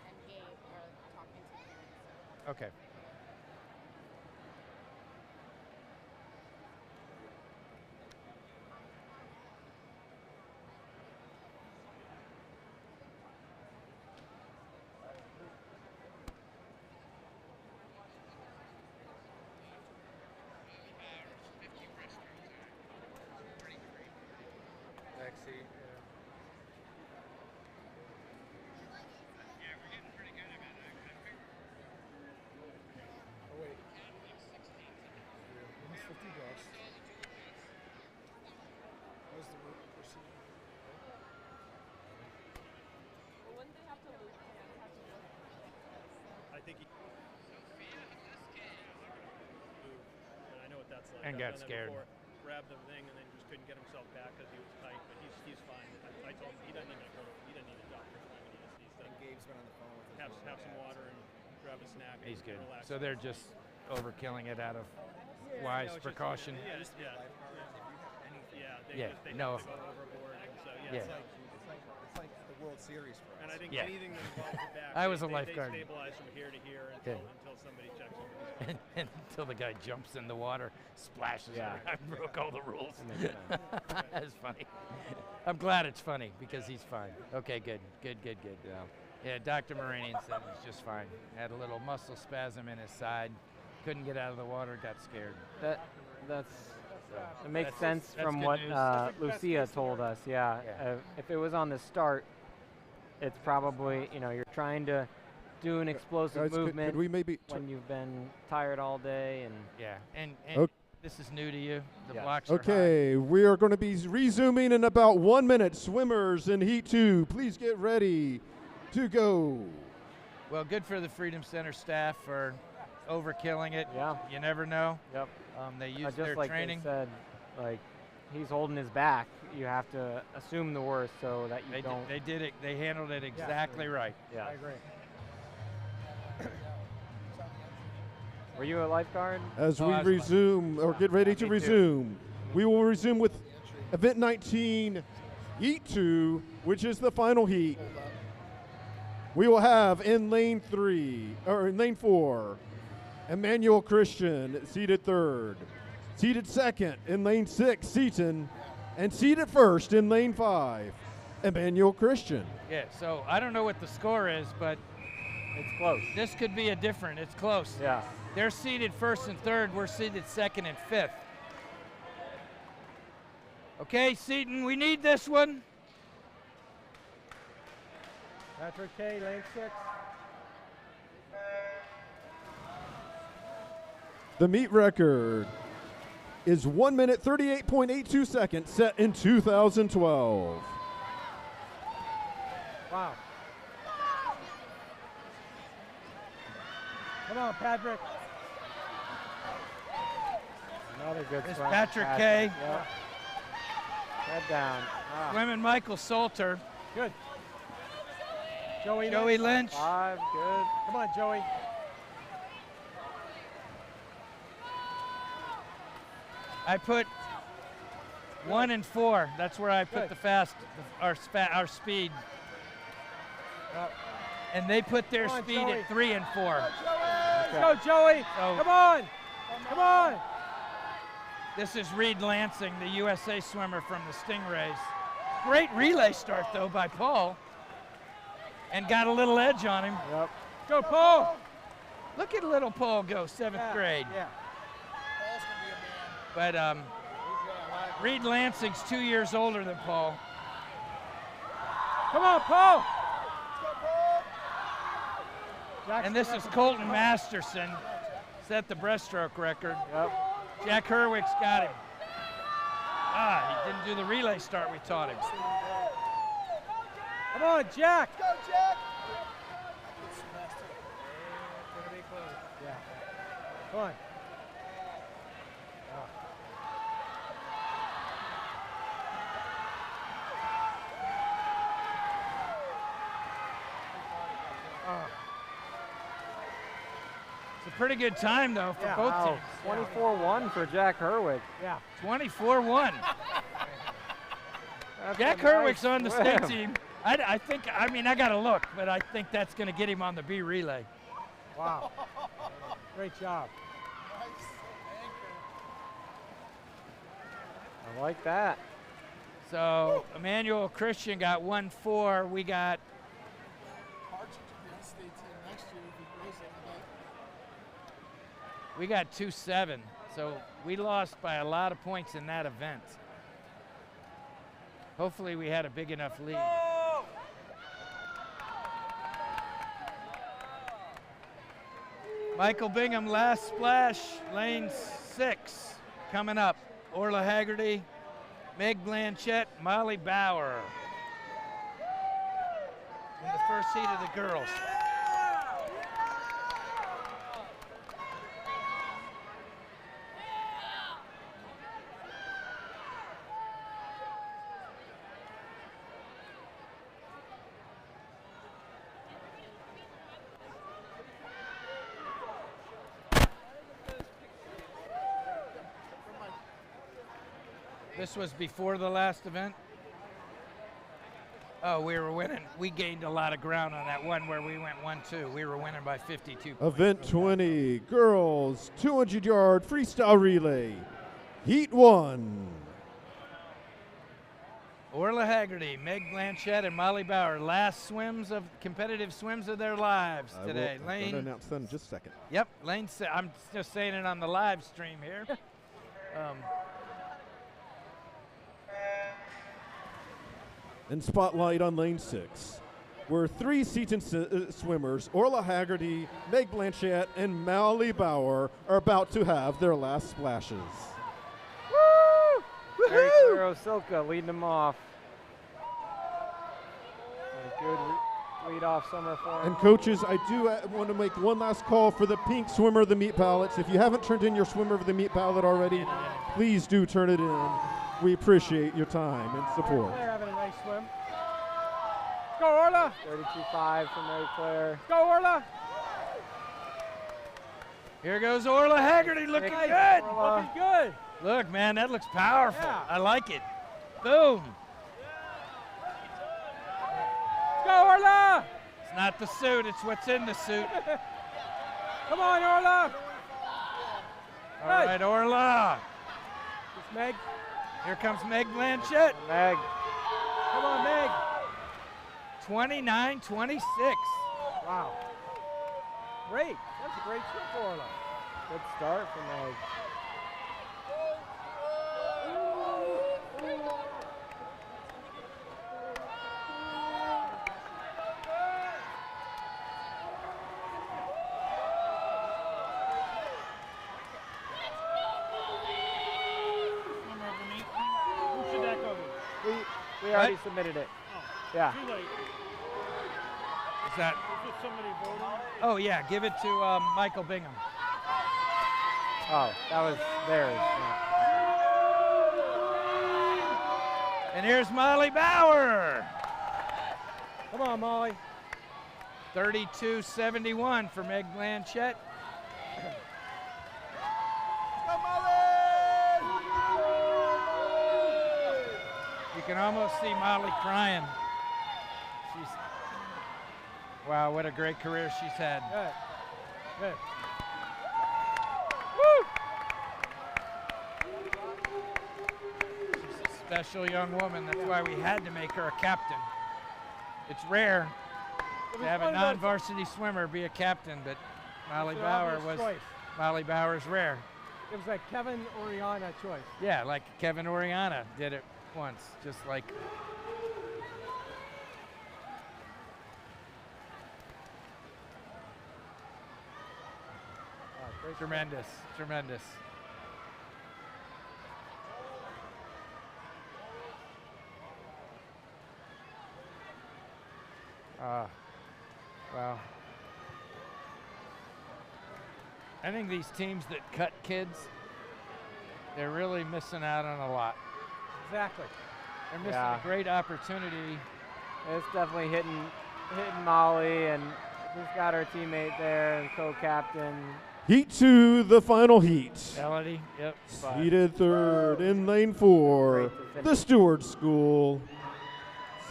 And Gabe are talking to parents. Okay. Lexi. Oh, wait. Almost 50 bucks. What was the procedure? Well, wouldn't they have to loop? I think he. And I know what that's like. And I've got done that scared. before. Grabbed the thing and then just couldn't get himself back because he was tight, but he's fine. I told him he doesn't need to go. He doesn't need a doctor for him. He's done. And Gabe's been on the phone with his Have some water and grab a snack. He's and good. relax. So they're just overkilling it out of Yeah, wise no, it's just- precaution. Yeah, Just yeah. lifeguard, if you have anything. Yeah, they Yeah, just they no. have to go overboard. And so Yeah. It's like the World Series for us. And I think Yeah. anything that involves the back, I was a they lifeguard. stabilize from here to here Yeah. until somebody checks them. Until the guy jumps in the water, splashes Yeah. around, broke all the rules. That makes sense. That's funny. I'm glad it's funny because he's fine. Okay, good. Yeah. Yeah, Dr. Moranian said he's just fine. Had a little muscle spasm in his side. Couldn't get out of the water, got scared. It makes That's- sense that's from good what news. Lucia told us. Yeah. Yeah. If it was on the start, it's probably, you're trying to do an explosive Guys, movement could we maybe when you've been tired all day and Yeah, and Ok- this is new to you. The Yeah. blocks are high. Okay, we are going to be resuming in about 1 minute. Swimmers in Heat 2, please get ready to go. Well, good for the Freedom Center staff for overkilling it. Yeah. You never know. Yep. They use just their like training. they said, like he's holding his back. You have to assume the worst so that you They don't. did it. They handled it exactly right. Yeah. I agree. Were you a lifeguard? As Oh, we I was resume, or get ready to me too. resume, we will resume with Event 19, Heat 2, which is the final heat, we will have in lane 4, Emmanuel Christian seated 3rd, seated 2nd in lane 6, Seaton, and seated 1st in lane 5, Emmanuel Christian. Yeah, so I don't know what the score is, but it's close. This could be it's close. Yeah. They're seated 1st and 3rd, we're seated 2nd and 5th. Okay, Seaton, we need this one. Patrick K, lane 6. The meet record is 1 minute 38.82 seconds, set in 2012. Wow. Come on, Patrick. Another good It's swim. Patrick K. Yep. Head down. Ah. Swimming Michael Salter. Good. Joey Lynch. 5, good. Come on, Joey. I put 1 and 4. That's where I put Good. our speed. And they put their Come on, speed Joey. at 3 and 4. Let's go, Joey. So Come on. Come on. this is Reed Lansing, the USA swimmer from the Stingrays. Great relay start, though, by Paul. And got a little edge on him. Yep. Go, Paul. Look at little Paul go, 7th grade. Yeah. But Reed Lansing's 2 years older than Paul. Come on, Paul. And this is Colton Masterson, set the breaststroke record. Yep. Jack Herwick's got him. He didn't do the relay start we taught him. Come on, Jack. Go, Jack. Yeah. Come on. It's a pretty good time, though, for both Wow. teams. 24-1 for Jack Herwick. Yeah. 24-1. That's Jack a nice Herwick's on the state swim. team. I got to look, but I think that's going to get him on the B relay. Wow. Great job. I like that. So Emmanuel Christian got 1-4. We got We got 2-7, so we lost by a lot of points in that event. Hopefully we had a big enough lead. Michael Bingham, last splash, lane 6, coming up. Orla Haggerty, Meg Blanchette, Molly Bauer. In the first heat of the girls. This was before the last event? Oh, we were winning. We gained a lot of ground on that one where we went 1-2. We were winning by 52 points. Event 20, girls 200-yard freestyle relay, Heat 1. Orla Haggerty, Meg Blanchette, and Molly Bauer, last competitive swims of their lives today. I'm going to announce that in just a second. Yep, lane 6. I'm just saying it on the live stream here. And spotlight on lane 6, where 3 Seaton swimmers, Orla Haggerty, Meg Blanchette, and Molly Bauer, are about to have their last splashes. Mary Claire Osilka leading them off. A good lead off summer for him. And coaches, I do want to make one last call for the pink swimmer of the meet ballots. If you haven't turned in your swimmer of the meet ballot already, please do turn it in. We appreciate your time and support. They're having a nice swim. Go, Orla. 32.5 for Mary Claire. Go, Orla. Here goes Orla Haggerty looking Nice, good. Orla. Looking good. Look, man, that looks powerful. Yeah. I like it. Boom. It's not the suit, it's what's in the suit. Come on, Orla. All right, Orla. It's Meg. Here comes Meg Blanchette. Meg. Come on, Meg. 29-26. Wow. Great. That's a great trip for Orla. Good start for Meg. Who should that go to? We already submitted it. Yeah. Too late. Is that? Is it somebody voting? Oh yeah, give it to Michael Bingham. Oh, that was theirs. Yeah. And here's Molly Bauer. Come on, Molly. 32-71 for Meg Blanchette. You can almost see Molly crying. Wow, what a great career she's had. Good. Good. She's a special young woman. That's why we had to make her a captain. It's rare to have a non-varsity swimmer be a captain, but Molly Bauer was. Molly Bauer's rare. It was like Kevin Oriana choice. Yeah, like Kevin Oriana did it once, just like. Tremendous, tremendous. Wow. I think these teams that cut kids, they're really missing out on a lot. Exactly. They're missing a great opportunity. It's definitely hitting Molly, and she's got her teammate there and co-captain. Heat 2, the final heat. Melody, yep. Seated third in lane 4, the Stewart School.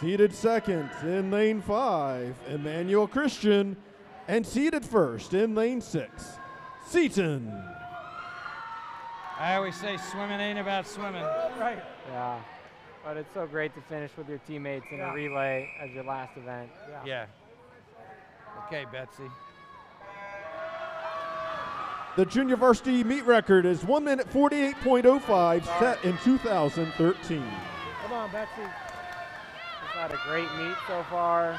Seated second in lane 5, Emmanuel Christian. And seated first in lane 6, Seaton. I always say swimming ain't about swimming. Right. Yeah. But it's so great to finish with your teammates in a relay as your last event. Yeah. Okay, Betsy. The junior varsity meet record is 1 minute 48.05, set in 2013. Come on, Betsy. She's had a great meet so far.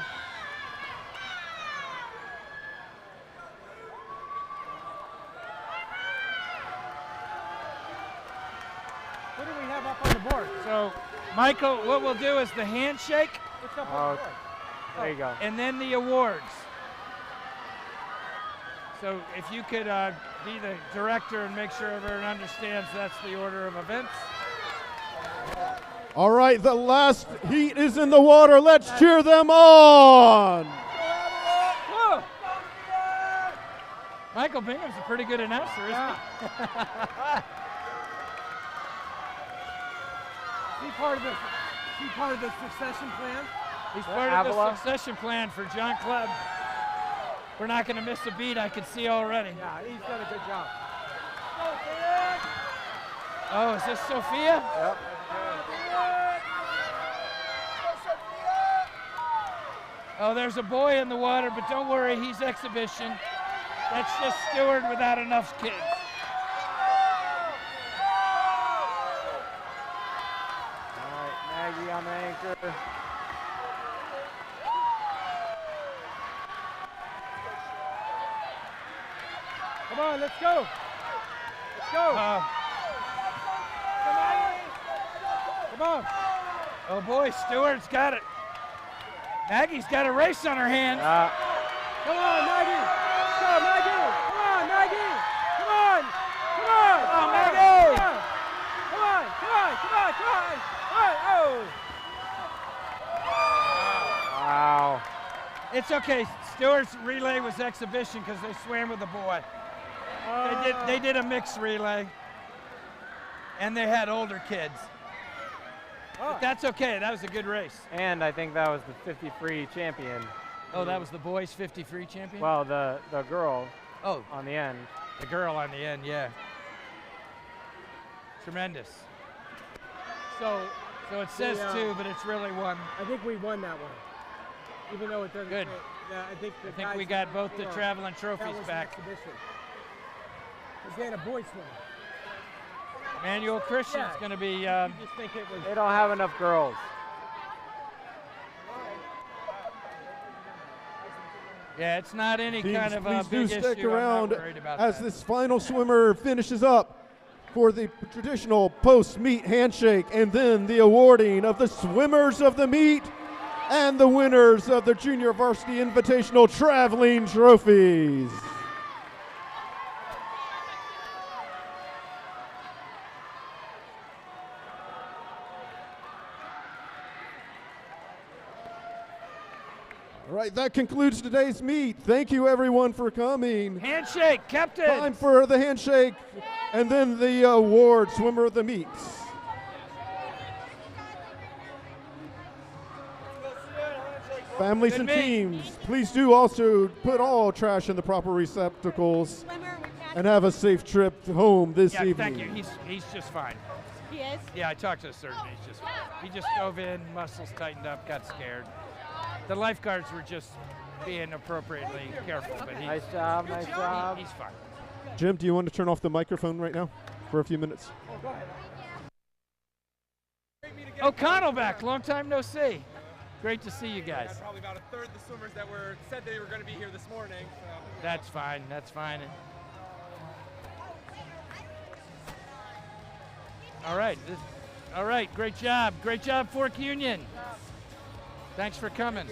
What do we have up on the board? So, Michael, what we'll do is the handshake. What's up on the board? There you go. And then the awards. So if you could be the director and make sure everyone understands that's the order of events. All right, the last heat is in the water. Let's cheer them on. Whoa. Michael Bingham's a pretty good announcer, isn't he? Is he part of the succession plan? He's part of the succession plan for John Clubb. We're not going to miss a beat, I can see already. Yeah, he's done a good job. Oh, is this Sophia? Yep. Oh, there's a boy in the water, but don't worry, he's exhibition. That's just Stewart without enough kids. All right, Maggie on the anchor. Come on, let's go. Let's go. Come on. Oh boy, Stewart's got it. Maggie's got a race on her hands. Come on, Maggie. Go, Maggie. Come on, Maggie. Come on. Come on. Come on, Maggie. Come on. Come on. Come on. Come on. Oh. Wow. It's okay. Stewart's relay was exhibition because they swam with the boy. They did a mixed relay, and they had older kids. But that's okay. That was a good race. And I think that was the 50 free champion. Oh, that was the boys 50 free champion? Well, the girl. Oh. On the end. The girl on the end, yeah. Tremendous. So it says 2, but it's really 1. I think we won that one, even though it doesn't. Good. I think we got both the traveling trophies back. Because they had a boys swim. Manuel Christian's going to be. They don't have enough girls. Yeah, it's not any kind of a Please big do issue. stick I'm not around worried about as that. this final swimmer finishes up for the traditional post-meet handshake and then the awarding of the swimmers of the meet and the winners of the Junior Varsity Invitational Traveling Trophies. All right, that concludes today's meet. Thank you, everyone, for coming. Handshake, Captain. Time for the handshake and then the award, swimmer of the meets. Families and teams, please do also put all trash in the proper receptacles and have a safe trip home this evening. Thank you. He's just fine. He is? Yeah, I talked to the surgeon. He's just fine. He just dove in, muscles tightened up, got scared. The lifeguards were just being appropriately careful, but Nice job. He's fine. Jim, do you want to turn off the microphone right now for a few minutes? Oh, go ahead. O'Connell back. Long time no see. Great to see you guys. Probably about a third of the swimmers that said they were going to be here this morning. So. That's fine. That's fine. All right. All right. Great job. Great job, Fork Union. Thanks for coming.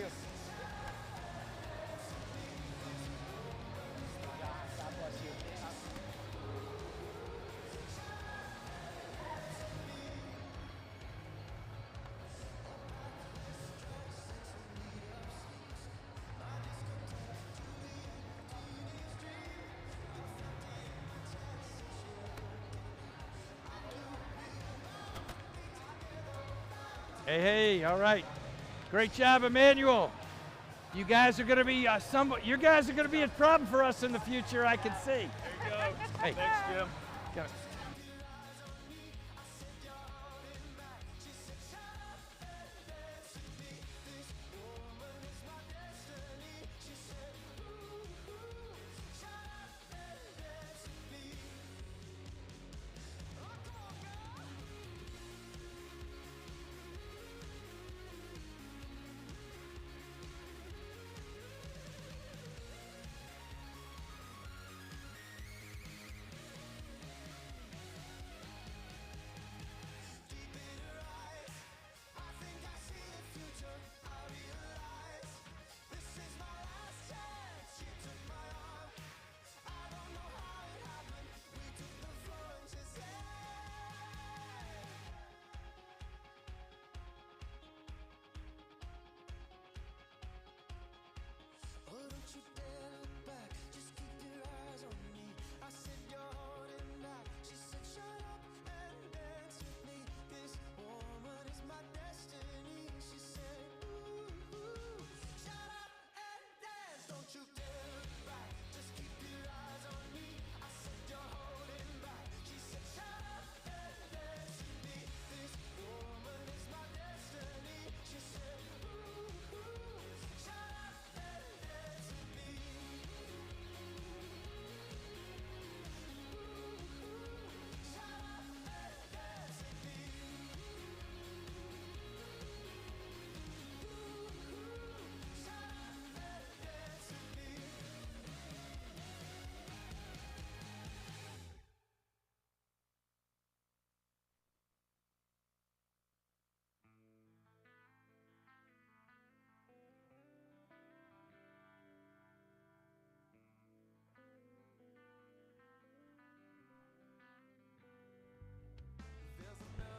Hey, all right. Great job, Emmanuel. You guys are going to be you guys are going to be a problem for us in the future, I can see. There you go. Hey. Thanks, Jim. Go.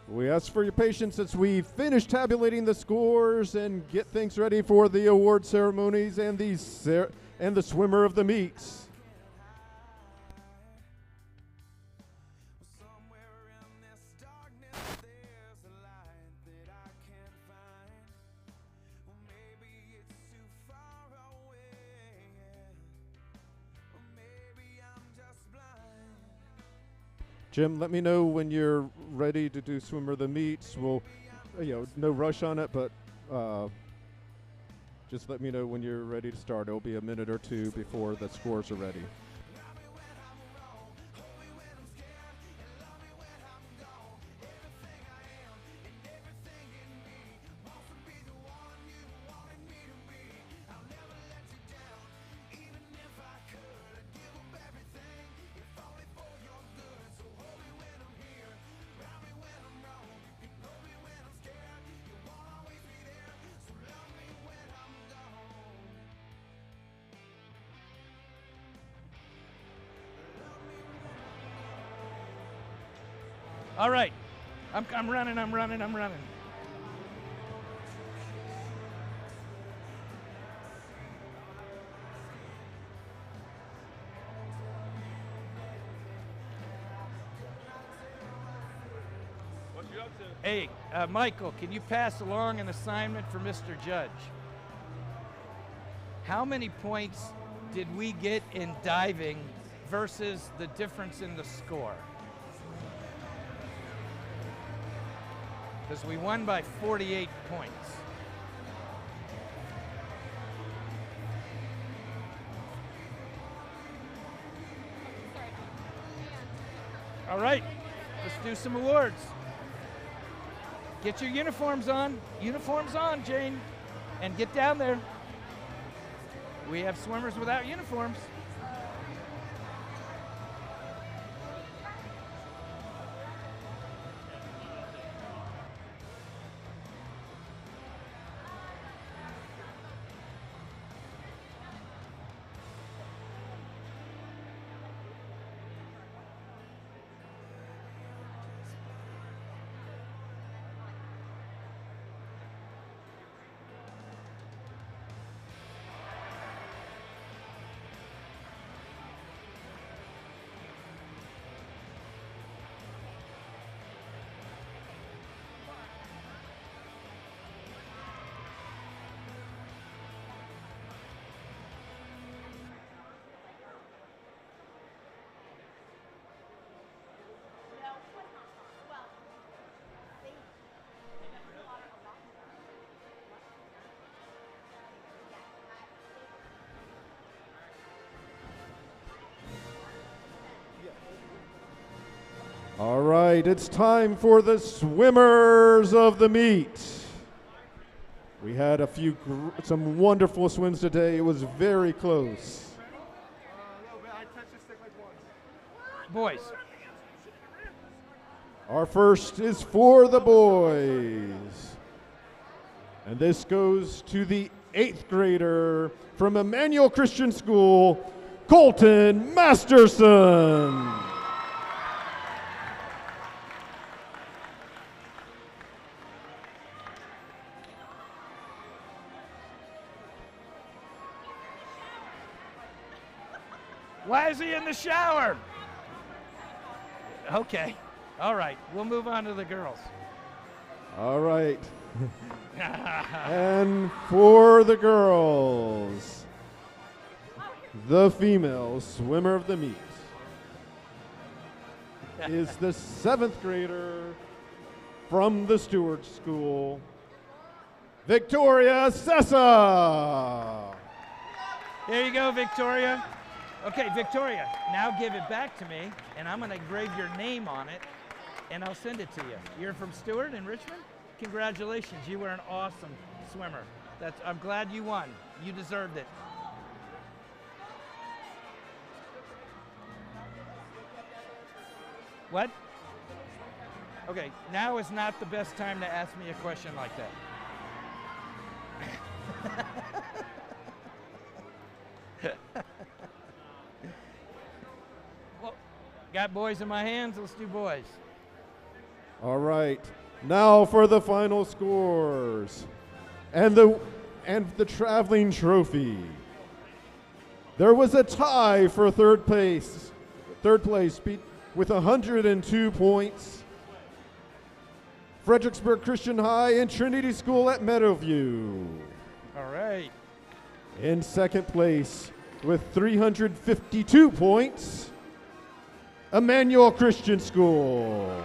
We ask for your patience as we finish tabulating the scores and get things ready for the award ceremonies and the swimmer of the meets. Jim, let me know when you're ready to do swimmer of the meets. We'll, no rush on it, but just let me know when you're ready to start. It'll be a minute or two before the scores are ready. All right, I'm running. What you up to? Hey, Michael, can you pass along an assignment for Mr. Judge? How many points did we get in diving versus the difference in the score? Because we won by 48 points. All right, let's do some awards. Get your uniforms on. Uniforms on, Jane. And get down there. We have swimmers without uniforms. All right, it's time for the swimmers of the meet. We had some wonderful swims today. It was very close. Boys. Our first is for the boys. And this goes to the 8th grader from Emmanuel Christian School, Colton Masterson. Why is he in the shower? Okay. All right. We'll move on to the girls. All right. And for the girls, the female swimmer of the meet is the 7th grader from the Stewart School, Victoria Sessa. Here you go, Victoria. Okay, Victoria, now give it back to me, and I'm going to engrave your name on it, and I'll send it to you. You're from Stewart in Richmond? Congratulations, you were an awesome swimmer. I'm glad you won. You deserved it. What? Okay, now is not the best time to ask me a question like that. Well, got boys in my hands, let's do boys. All right, now for the final scores and the traveling trophy. There was a tie for third place with 102 points. Fredericksburg Christian High and Trinity School at Meadowview. All right. In second place with 352 points, Emmanuel Christian School.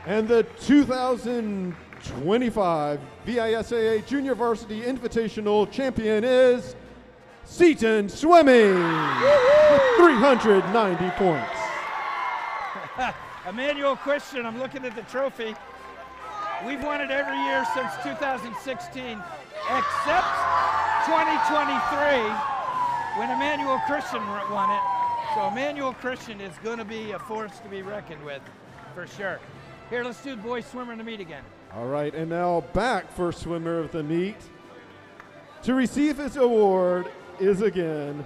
And the 2025 VISAA Junior Varsity Invitational champion is Seton Swimming with 390 points. Emmanuel Christian, I'm looking at the trophy. We've won it every year since 2016, except 2023 when Emmanuel Christian won it. So Emmanuel Christian is going to be a force to be reckoned with, for sure. Here, let's do boys swimmer in the meet again. All right, and now back for swimmer of the meet. To receive his award is again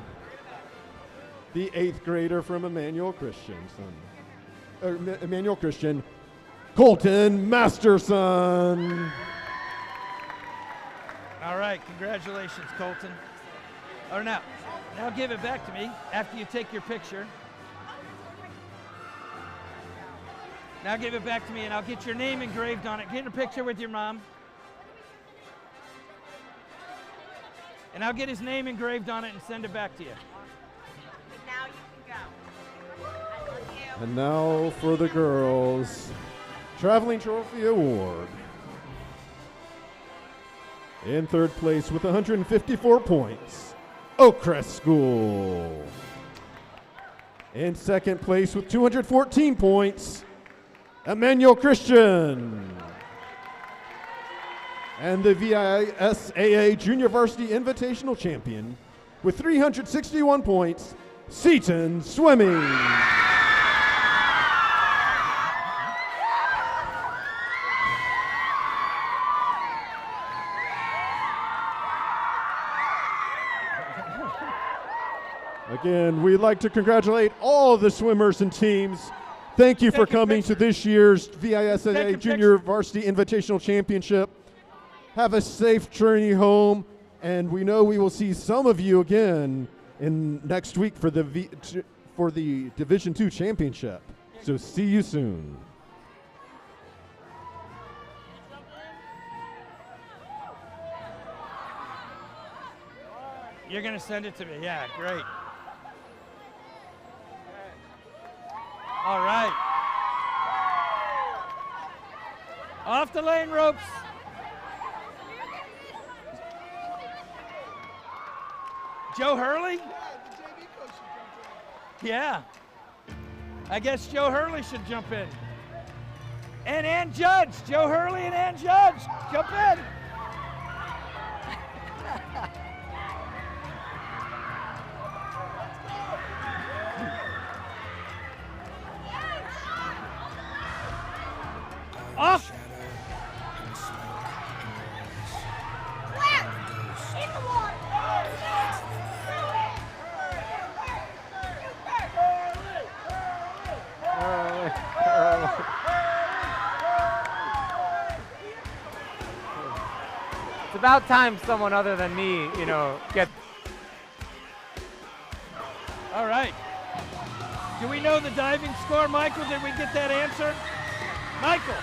the 8th grader from Emmanuel Christian, Colton Masterson. All right, congratulations, Colton. Or now give it back to me after you take your picture. Now give it back to me and I'll get your name engraved on it. Get a picture with your mom. And I'll get his name engraved on it and send it back to you. Now you can go. I love you. And now for the girls' Traveling Trophy Award. In 3rd place with 154 points, Oakcrest School. In 2nd place with 214 points, Emmanuel Christian. And the VISAA Junior Varsity Invitational champion with 361 points, Seton Swimming. Again, we'd like to congratulate all the swimmers and teams. Thank you for coming to this year's VISAA Junior Varsity Invitational Championship. Have a safe journey home, and we know we will see some of you again in next week for the Division II Championship. So see you soon. You're going to send it to me. Yeah, great. All right. Off the lane ropes. Joe Hurley? Yeah. I guess Joe Hurley should jump in. And Ann Judge. Joe Hurley and Ann Judge. Jump in. Off. It's about time someone other than me, gets. All right. Do we know the diving score, Michael? Did we get that answer? Michael.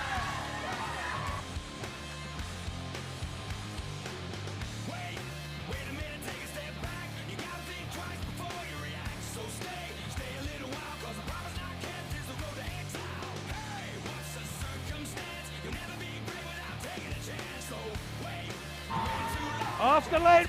Off the lane.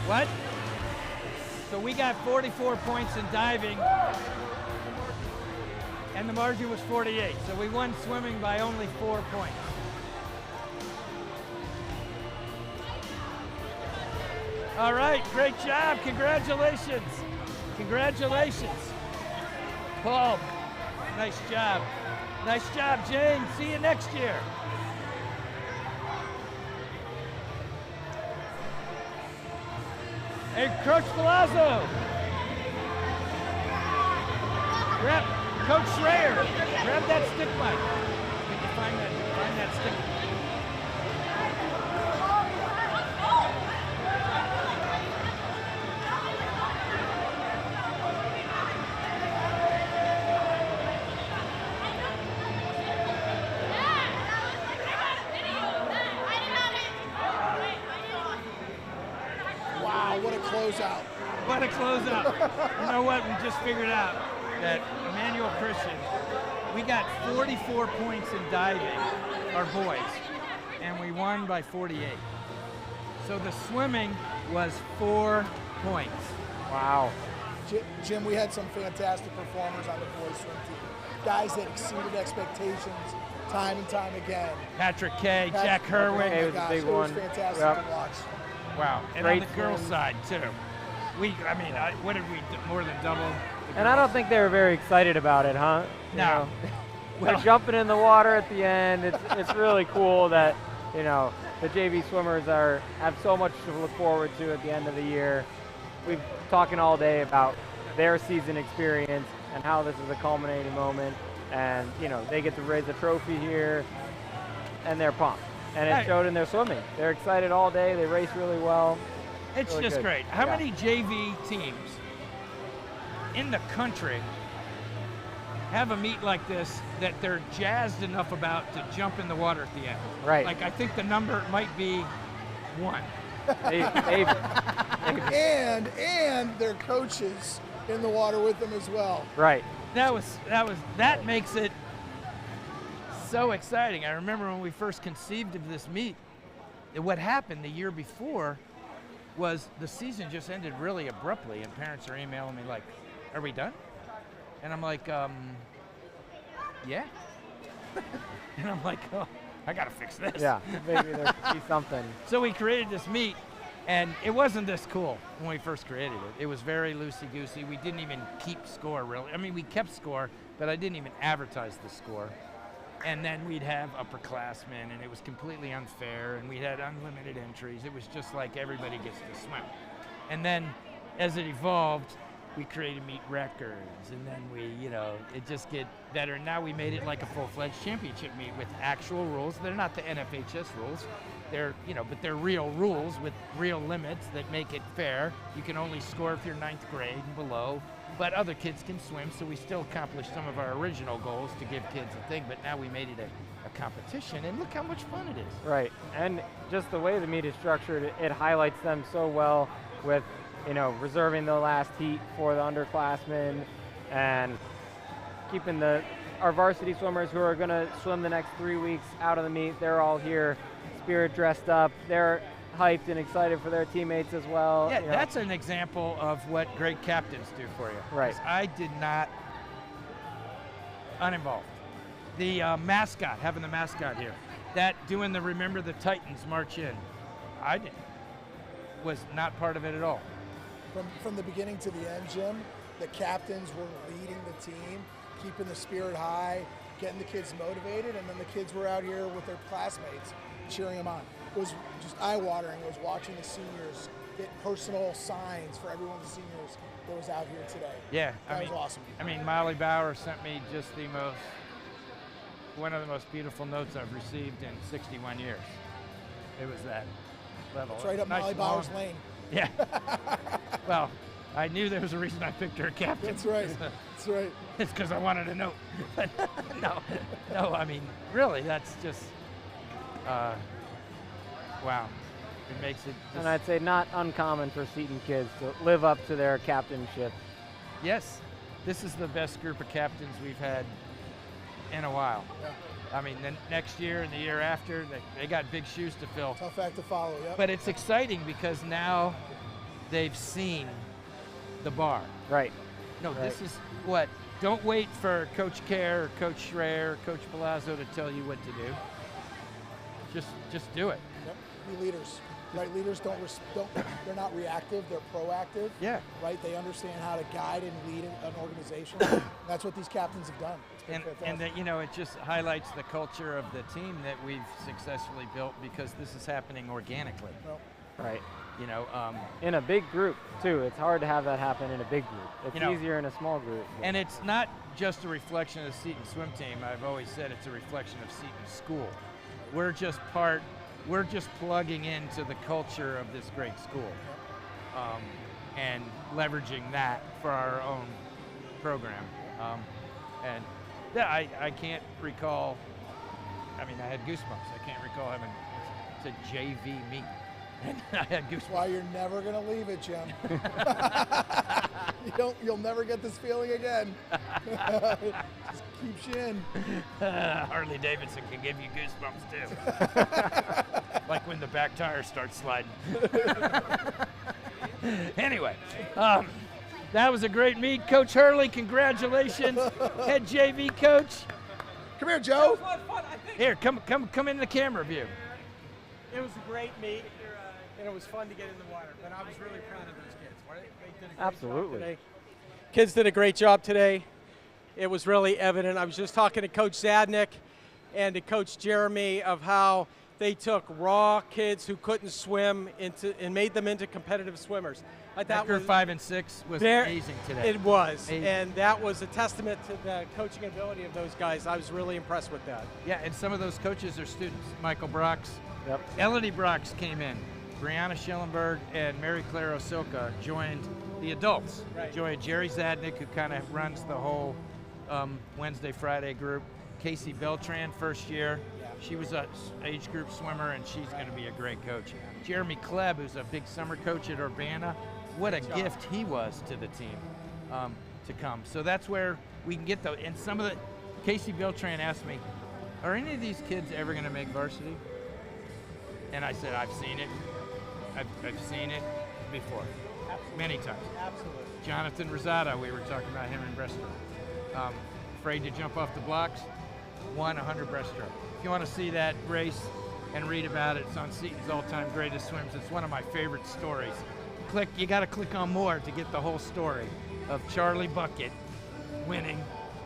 What? So we got 44 points in diving, and the margin was 48. So we won swimming by only 4 points. All right, great job. Congratulations. Congratulations. Paul, nice job. Nice job, Jane. See you next year. Hey, Coach Palazzo. Grab, Coach Schreier, grab that stick mic. Can you find that stick? Wow, what a closeout. What a closeout. You know what? We just figured out that Emmanuel Christian, we got 44 points in diving, our boys, and we won by 48. So the swimming was 4 points. Wow. Jim, we had some fantastic performers on the boys swim team. Guys that exceeded expectations time and time again. Patrick Kay, Jack Herwig. Oh my gosh, it was fantastic to watch. Wow, and Great on the girls' swim. side too. What did we do? More than double? And I don't think they were very excited about it, huh? You No. know, they're jumping in the water at the end. It's really cool that, you know, the JV swimmers have so much to look forward to at the end of the year. We've talking all day about their season experience and how this is a culminating moment. And, you know, they get to raise a trophy here, and they're pumped. And it showed in their swimming. They're excited all day. They race really well. It's Really just good. great. How Yeah. many JV teams in the country have a meet like this that they're jazzed enough about to jump in the water at the end? Right. Like, I think the number might be 1. And their coaches in the water with them as well. Right. That makes it so exciting. I remember when we first conceived of this meet, what happened the year before was the season just ended really abruptly, and parents are emailing me like, "Are we done?" And I'm like, "Yeah." And I'm like, "Oh, I gotta fix this." Yeah, maybe there could be something. So we created this meet, and it wasn't this cool when we first created it. It was very loosey-goosey. We didn't even keep score, really. I mean, we kept score, but I didn't even advertise the score. And then we'd have upperclassmen, and it was completely unfair, and we had unlimited entries. It was just like everybody gets to swim. And then as it evolved, we created meet records, and then it just get better. Now we made it like a full-fledged championship meet with actual rules. They're not the NFHS rules. They're, but they're real rules with real limits that make it fair. You can only score if you're 9th grade and below, but other kids can swim, so we still accomplished some of our original goals to give kids a thing, but now we made it a competition, and look how much fun it is. Right, and just the way the meet is structured, it highlights them so well with, reserving the last heat for the underclassmen and keeping our varsity swimmers who are gonna swim the next 3 weeks out of the meet. They're all here, spirit dressed up. They're hyped and excited for their teammates as well. Yeah, that's an example of what great captains do for you. Right. 'Cause I did not, uninvolved. The mascot, having the mascot here, that doing the Remember the Titans march in, I didn't, was not part of it at all. From the beginning to the end, Jim, the captains were leading the team, keeping the spirit high, getting the kids motivated, and then the kids were out here with their classmates cheering them on. It was just eye-watering. It was watching the seniors get personal signs for every one of the seniors that was out here today. Yeah, that was awesome. I mean, Molly Bauer sent me just one of the most beautiful notes I've received in 61 years. It was that level. It's right up Nice Molly Bauer's lane. Yeah. Well, I knew there was a reason I picked her captain. That's right. That's right. It's because I wanted a note. But no, I mean, really, that's just, wow. It makes it And I'd say not uncommon for Seton kids to live up to their captainship. Yes, this is the best group of captains we've had in a while. Yeah. I mean, then next year and the year after, they got big shoes to fill. Tough act to follow, yep. But it's exciting because now they've seen the bar. Right. No, Right. this is what. Don't wait for Coach Kerr, or Coach Schreier, or Coach Palazzo to tell you what to do. Just do it. Yep. Be leaders. Right, leaders they're not reactive, they're proactive. Yeah. Right, they understand how to guide and lead an organization. That's what these captains have done. It's been fantastic. And that, you know, it just highlights the culture of the team that we've successfully built because this is happening organically. Well, right. You know, in a big group too. It's hard to have that happen in a big group. It's you know, easier in a small group. And it's not just a reflection of the Seton swim team. I've always said it's a reflection of Seton school. We're just plugging into the culture of this great school and leveraging that for our own program. And yeah, I can't recall, I mean, I had goosebumps. I can't recall having, it's a JV meet. And I had goosebumps. That's why you're never going to leave it, Jim. You'll never get this feeling again. Just keeps you in. Harley Davidson can give you goosebumps too. Like when the back tire starts sliding. Anyway, that was a great meet. Coach Hurley, congratulations. Head JV coach. Come here, Joe. Here, come in the camera view. It was a great meet, and it was fun to get in the water. But I was really proud of those kids. They did a great Absolutely. job today. Kids did a great job today. It was really evident. I was just talking to Coach Zadnik and to Coach Jeremy of how they took raw kids who couldn't swim and made them into competitive swimmers. That group 5 and 6 was amazing today. It was, amazing. And that was a testament to the coaching ability of those guys. I was really impressed with that. Yeah, and some of those coaches are students. Michael Brox, yep. Elodie Brox came in. Brianna Schellenberg and Mary Claire Osilka joined the adults. Right. Joined Jerry Zadnik, who kind of runs the whole Wednesday, Friday group. Casey Beltran, first year. Yeah. She was an age group swimmer, and she's going to be a great coach. Jeremy Klebb, who's a big summer coach at Urbana. What a gift he was to the team to come. So that's where we can get those. And some of the, Casey Beltran asked me, are any of these kids ever going to make varsity? And I said, I've seen it. I've seen it before. Absolutely. Many times. Absolutely. Jonathan Rosado, we were talking about him in breaststroke. Afraid to jump off the blocks, won 100 breaststroke. If you want to see that race and read about it, it's on Seton's all-time greatest swims. It's one of my favorite stories. You got to click on more to get the whole story of Charlie Bucket winning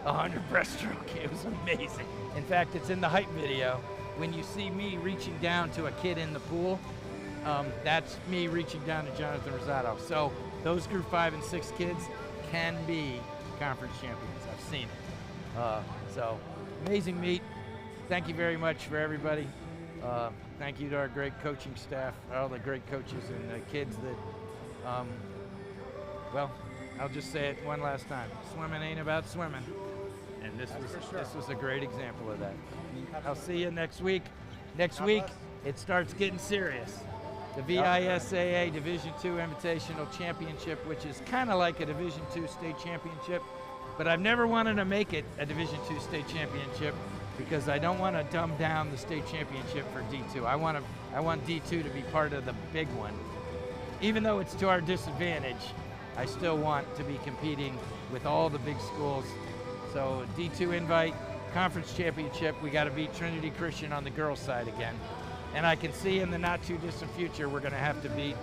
100 breaststroke. It was amazing. In fact, it's in the hype video. When you see me reaching down to a kid in the pool, that's me reaching down to Jonathan Rosado. So those group 5 and 6 kids can be conference champions. I've seen it. So amazing meet. Thank you very much for everybody. Thank you to our great coaching staff, all the great coaches and the kids that, well, I'll just say it one last time. Swimming ain't about swimming. And this was a great example of that. I'll see you next week. Next week, it starts getting serious. The VISAA Division II Invitational Championship, which is kind of like a Division II state championship, but I've never wanted to make it a Division II state championship because I don't want to dumb down the state championship for D2. I want D2 to be part of the big one. Even though it's to our disadvantage, I still want to be competing with all the big schools. So D2 invite, conference championship, we got to beat Trinity Christian on the girls' side again. And I can see in the not too distant future we're going to have to beat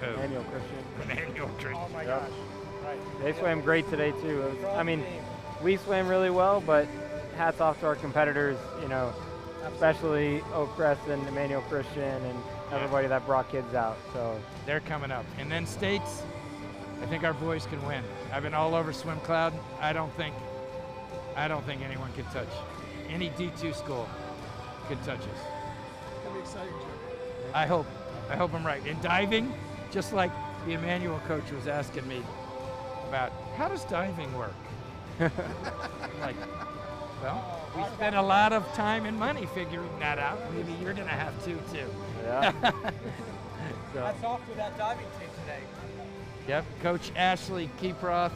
Emmanuel Christian. Emmanuel Christian. Oh my gosh. Right. They swam great today too. I mean, we swam really well, but hats off to our competitors, you know, especially Oak Crest and Emmanuel Christian and everybody that brought kids out. So they're coming up. And then states, I think our boys can win. I've been all over Swim Cloud. I don't think anyone can touch. Any D2 school can touch us. It's gonna be exciting, Joe. I hope I'm right. In diving, just like the Emmanuel coach was asking me about, how does diving work? I'm like, well, we spent a lot of time and money figuring that out. Maybe you're gonna have to too. Yeah. That's off to that diving team today. Yep, Coach Ashley Kieproth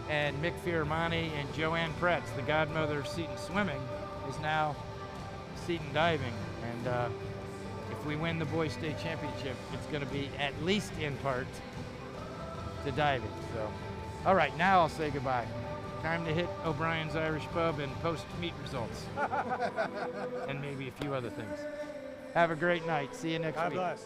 and Mick Fioramani and Joanne Pretz, the godmother of Seton Swimming, is now Seton diving, and if we win the boys state championship, it's going to be at least in part to diving. So, all right, now I'll say goodbye. Time to hit O'Brien's Irish Pub and post meet results, and maybe a few other things. Have a great night. See you next week. God bless.